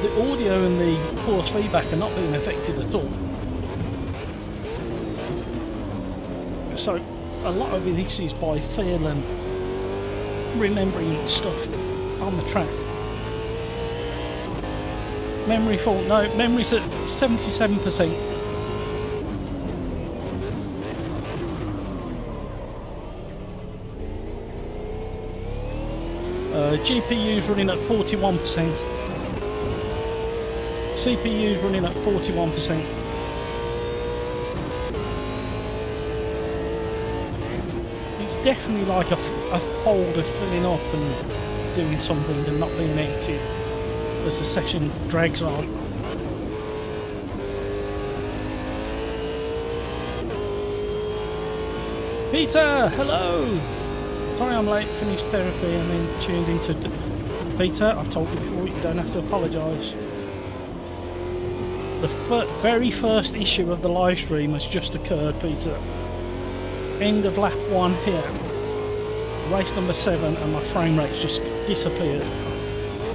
the audio and the force feedback are not being affected at all. So a lot of this is by feel and remembering stuff on the track. Memory fault, no, memory's at 77%. GPU's running at 41%. CPU's running at 41%. Definitely like a folder filling up and doing something and not being empty as the session drags on. Peter, hello! Sorry I'm late, finished therapy and then tuned into... Peter, I've told you before, you don't have to apologise. The very first issue of the live stream has just occurred, Peter. End of lap 1 here. Race number 7 and my frame rate's just disappeared.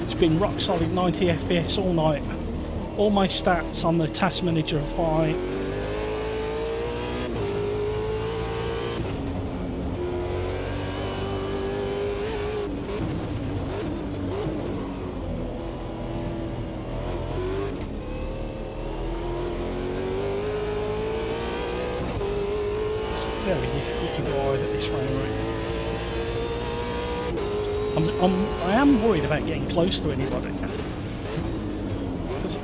It's been rock solid 90 FPS all night. All my stats on the task manager are fine. Very difficult to drive at this frame rate. I am worried about getting close to anybody. Because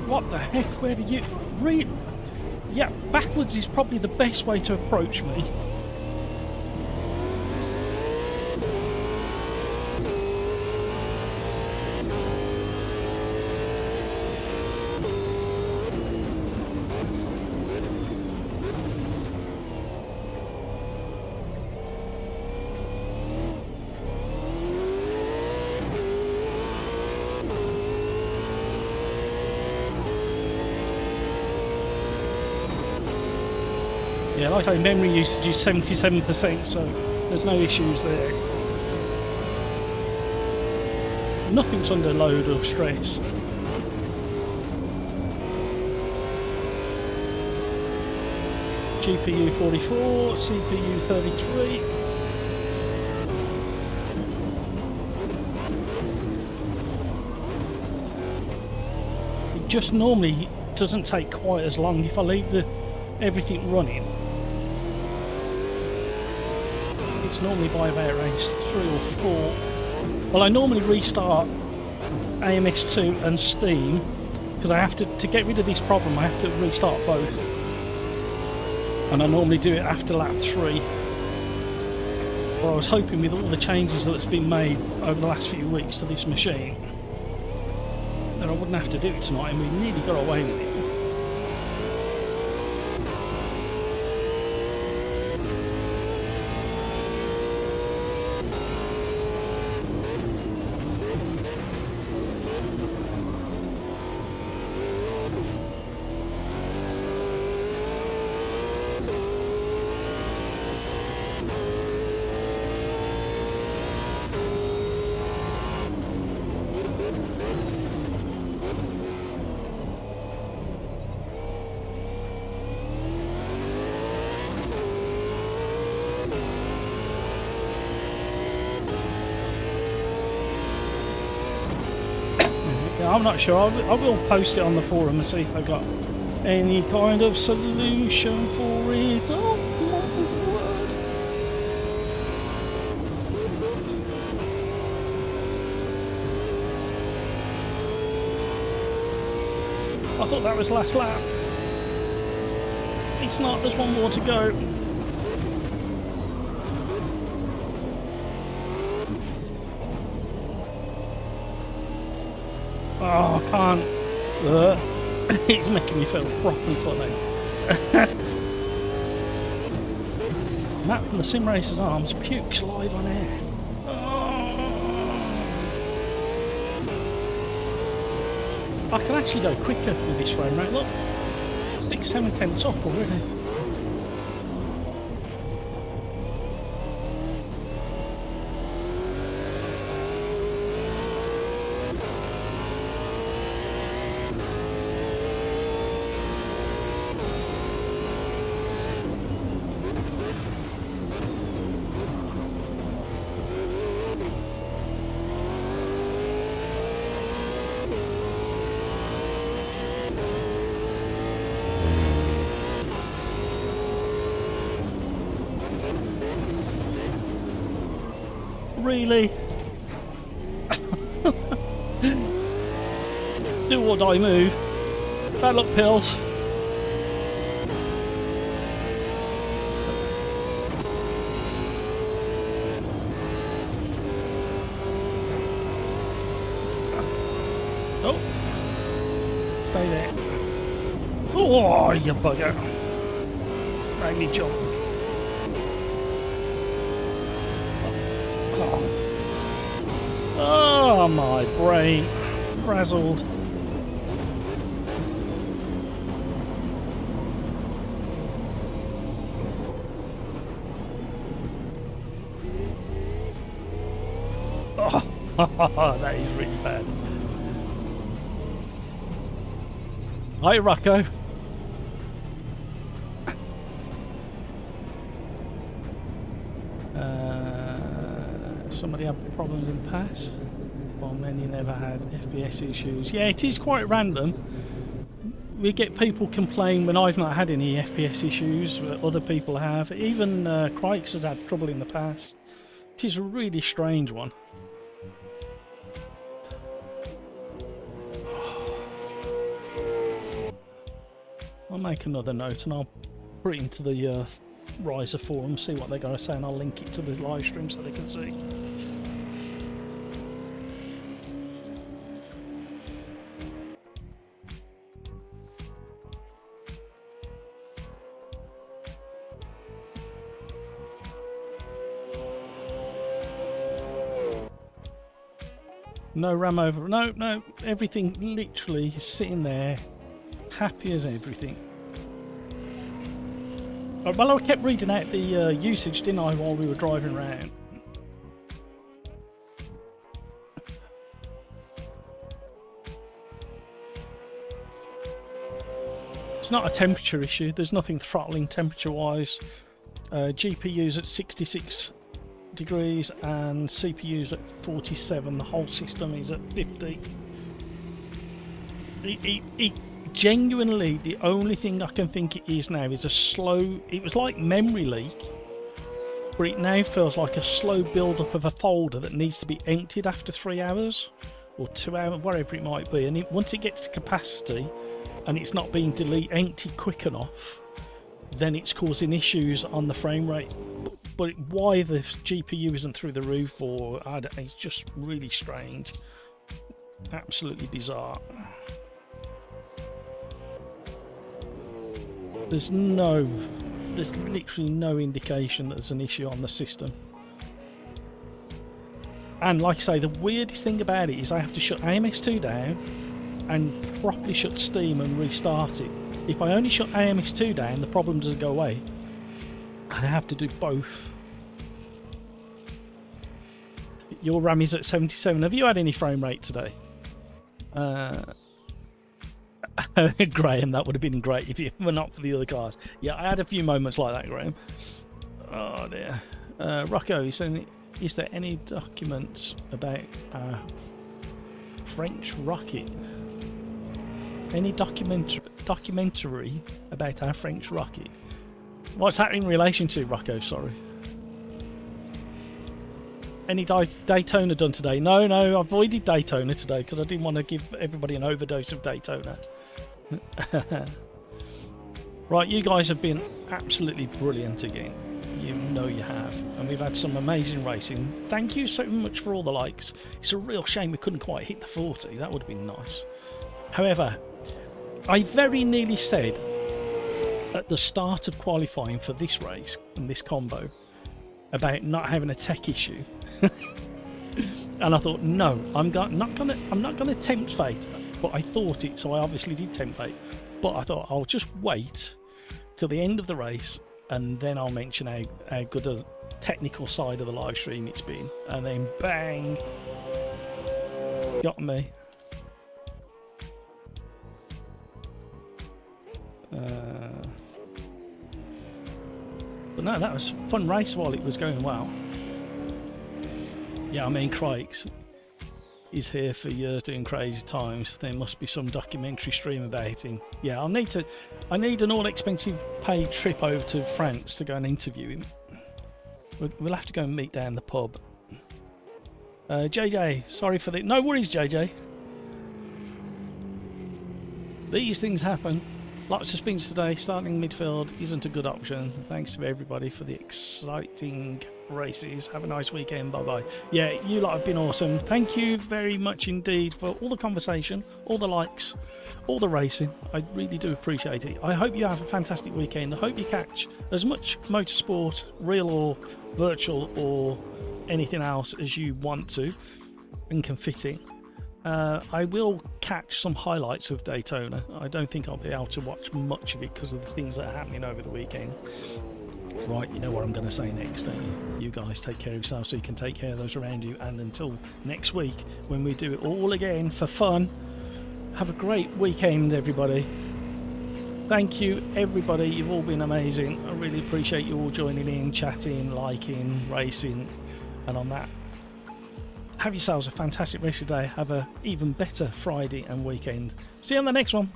what the heck? Where do you read? Yeah, backwards is probably the best way to approach me. Yeah, like I say, memory usage is 77%, so there's no issues there. Nothing's under load or stress. GPU 44, CPU 33. It just normally doesn't take quite as long if I leave everything running. It's normally by about race 3 or 4. Well, I normally restart AMS2 and Steam because I have to get rid of this problem. I have to restart both, and I normally do it after lap 3. Well, I was hoping with all the changes that's been made over the last few weeks to this machine that I wouldn't have to do it tonight, and we nearly got away with it. I'm not sure. I will post it on the forum and see if I've got any kind of solution for it. Oh my word. I thought that was last lap. It's not, there's one more to go. Oh, I can't. It's making me feel properly funny. Matt from the Sim Racers Arms pukes live on air. I can actually go quicker with this frame rate. Look, 6-7 tenths up already. Really? Do or die move. Bad luck pills. Oh. Stay there. Oh, you bugger. Made me jump. Oh, my brain. Frazzled. Oh, that is really bad. Hi, Rocco. Somebody had problems in pass, while many never had FPS issues. Yeah, it is quite random. We get people complain when I've not had any FPS issues, but other people have. Even Crikes has had trouble in the past. It is a really strange one. I'll make another note and I'll put it into the Riser forum, see what they're going to say, and I'll link it to the live stream so they can see. No ram over. No, everything literally sitting there, happy as everything. Well, I kept reading out the usage, didn't I, while we were driving around? It's not a temperature issue. There's nothing throttling temperature-wise. GPU's at 66 degrees and CPU's at 47. The whole system is at 50. It genuinely, the only thing I can think it is now is a slow, it was like memory leak, but it now feels like a slow build-up of a folder that needs to be emptied after 3 hours or 2 hours, whatever it might be, and once it gets to capacity and it's not being emptied quick enough, then it's causing issues on the frame rate. But why the GPU isn't through the roof, or I don't know, it's just really strange, absolutely bizarre. There's literally no indication that there's an issue on the system. And like I say, the weirdest thing about it is I have to shut AMS2 down and properly shut Steam and restart it. If I only shut AMS2 down, the problem doesn't go away. I have to do both. Your RAM is at 77. Have you had any frame rate today? Graham, that would have been great if you were not for the other cars. Yeah, I had a few moments like that, Graham. Oh dear. Rocco, is there any documents about French rocket? Any documentary about our French rocket? What's that in relation to, Rocco? Sorry. Any Daytona done today? No, I avoided Daytona today because I didn't want to give everybody an overdose of Daytona. Right, you guys have been absolutely brilliant again. You know you have. And we've had some amazing racing. Thank you so much for all the likes. It's a real shame we couldn't quite hit the 40. That would have been nice. However, I very nearly said at the start of qualifying for this race and this combo about not having a tech issue. And I thought, no, I'm not gonna tempt fate. But I thought it, so I obviously did tempt fate. But I thought I'll just wait till the end of the race and then I'll mention how good a technical side of the live stream it's been. And then bang, got me. But no, that was a fun race while it was going well. Yeah, I mean, Crikes is here for years doing crazy times. There must be some documentary stream about him. Yeah, I need an all-expensive paid trip over to France to go and interview him. We'll have to go and meet down the pub. JJ, sorry for the... No worries, JJ. These things happen. Lots of spins today. Starting midfield isn't a good option. Thanks to everybody for the exciting races. Have a nice weekend. Bye-bye. Yeah, you lot have been awesome. Thank you very much indeed for all the conversation, all the likes, all the racing. I really do appreciate it. I hope you have a fantastic weekend. I hope you catch as much motorsport, real or virtual or anything else as you want to and can fit in. I will catch some highlights of Daytona. I don't think I'll be able to watch much of it because of the things that are happening over the weekend. Right, you know what I'm going to say next, don't you? You guys take care of yourselves so you can take care of those around you. And until next week, when we do it all again for fun, have a great weekend, everybody. Thank you, everybody. You've all been amazing. I really appreciate you all joining in, chatting, liking, racing. And on that, have yourselves a fantastic rest of the day. Have a even better Friday and weekend. See you on the next one.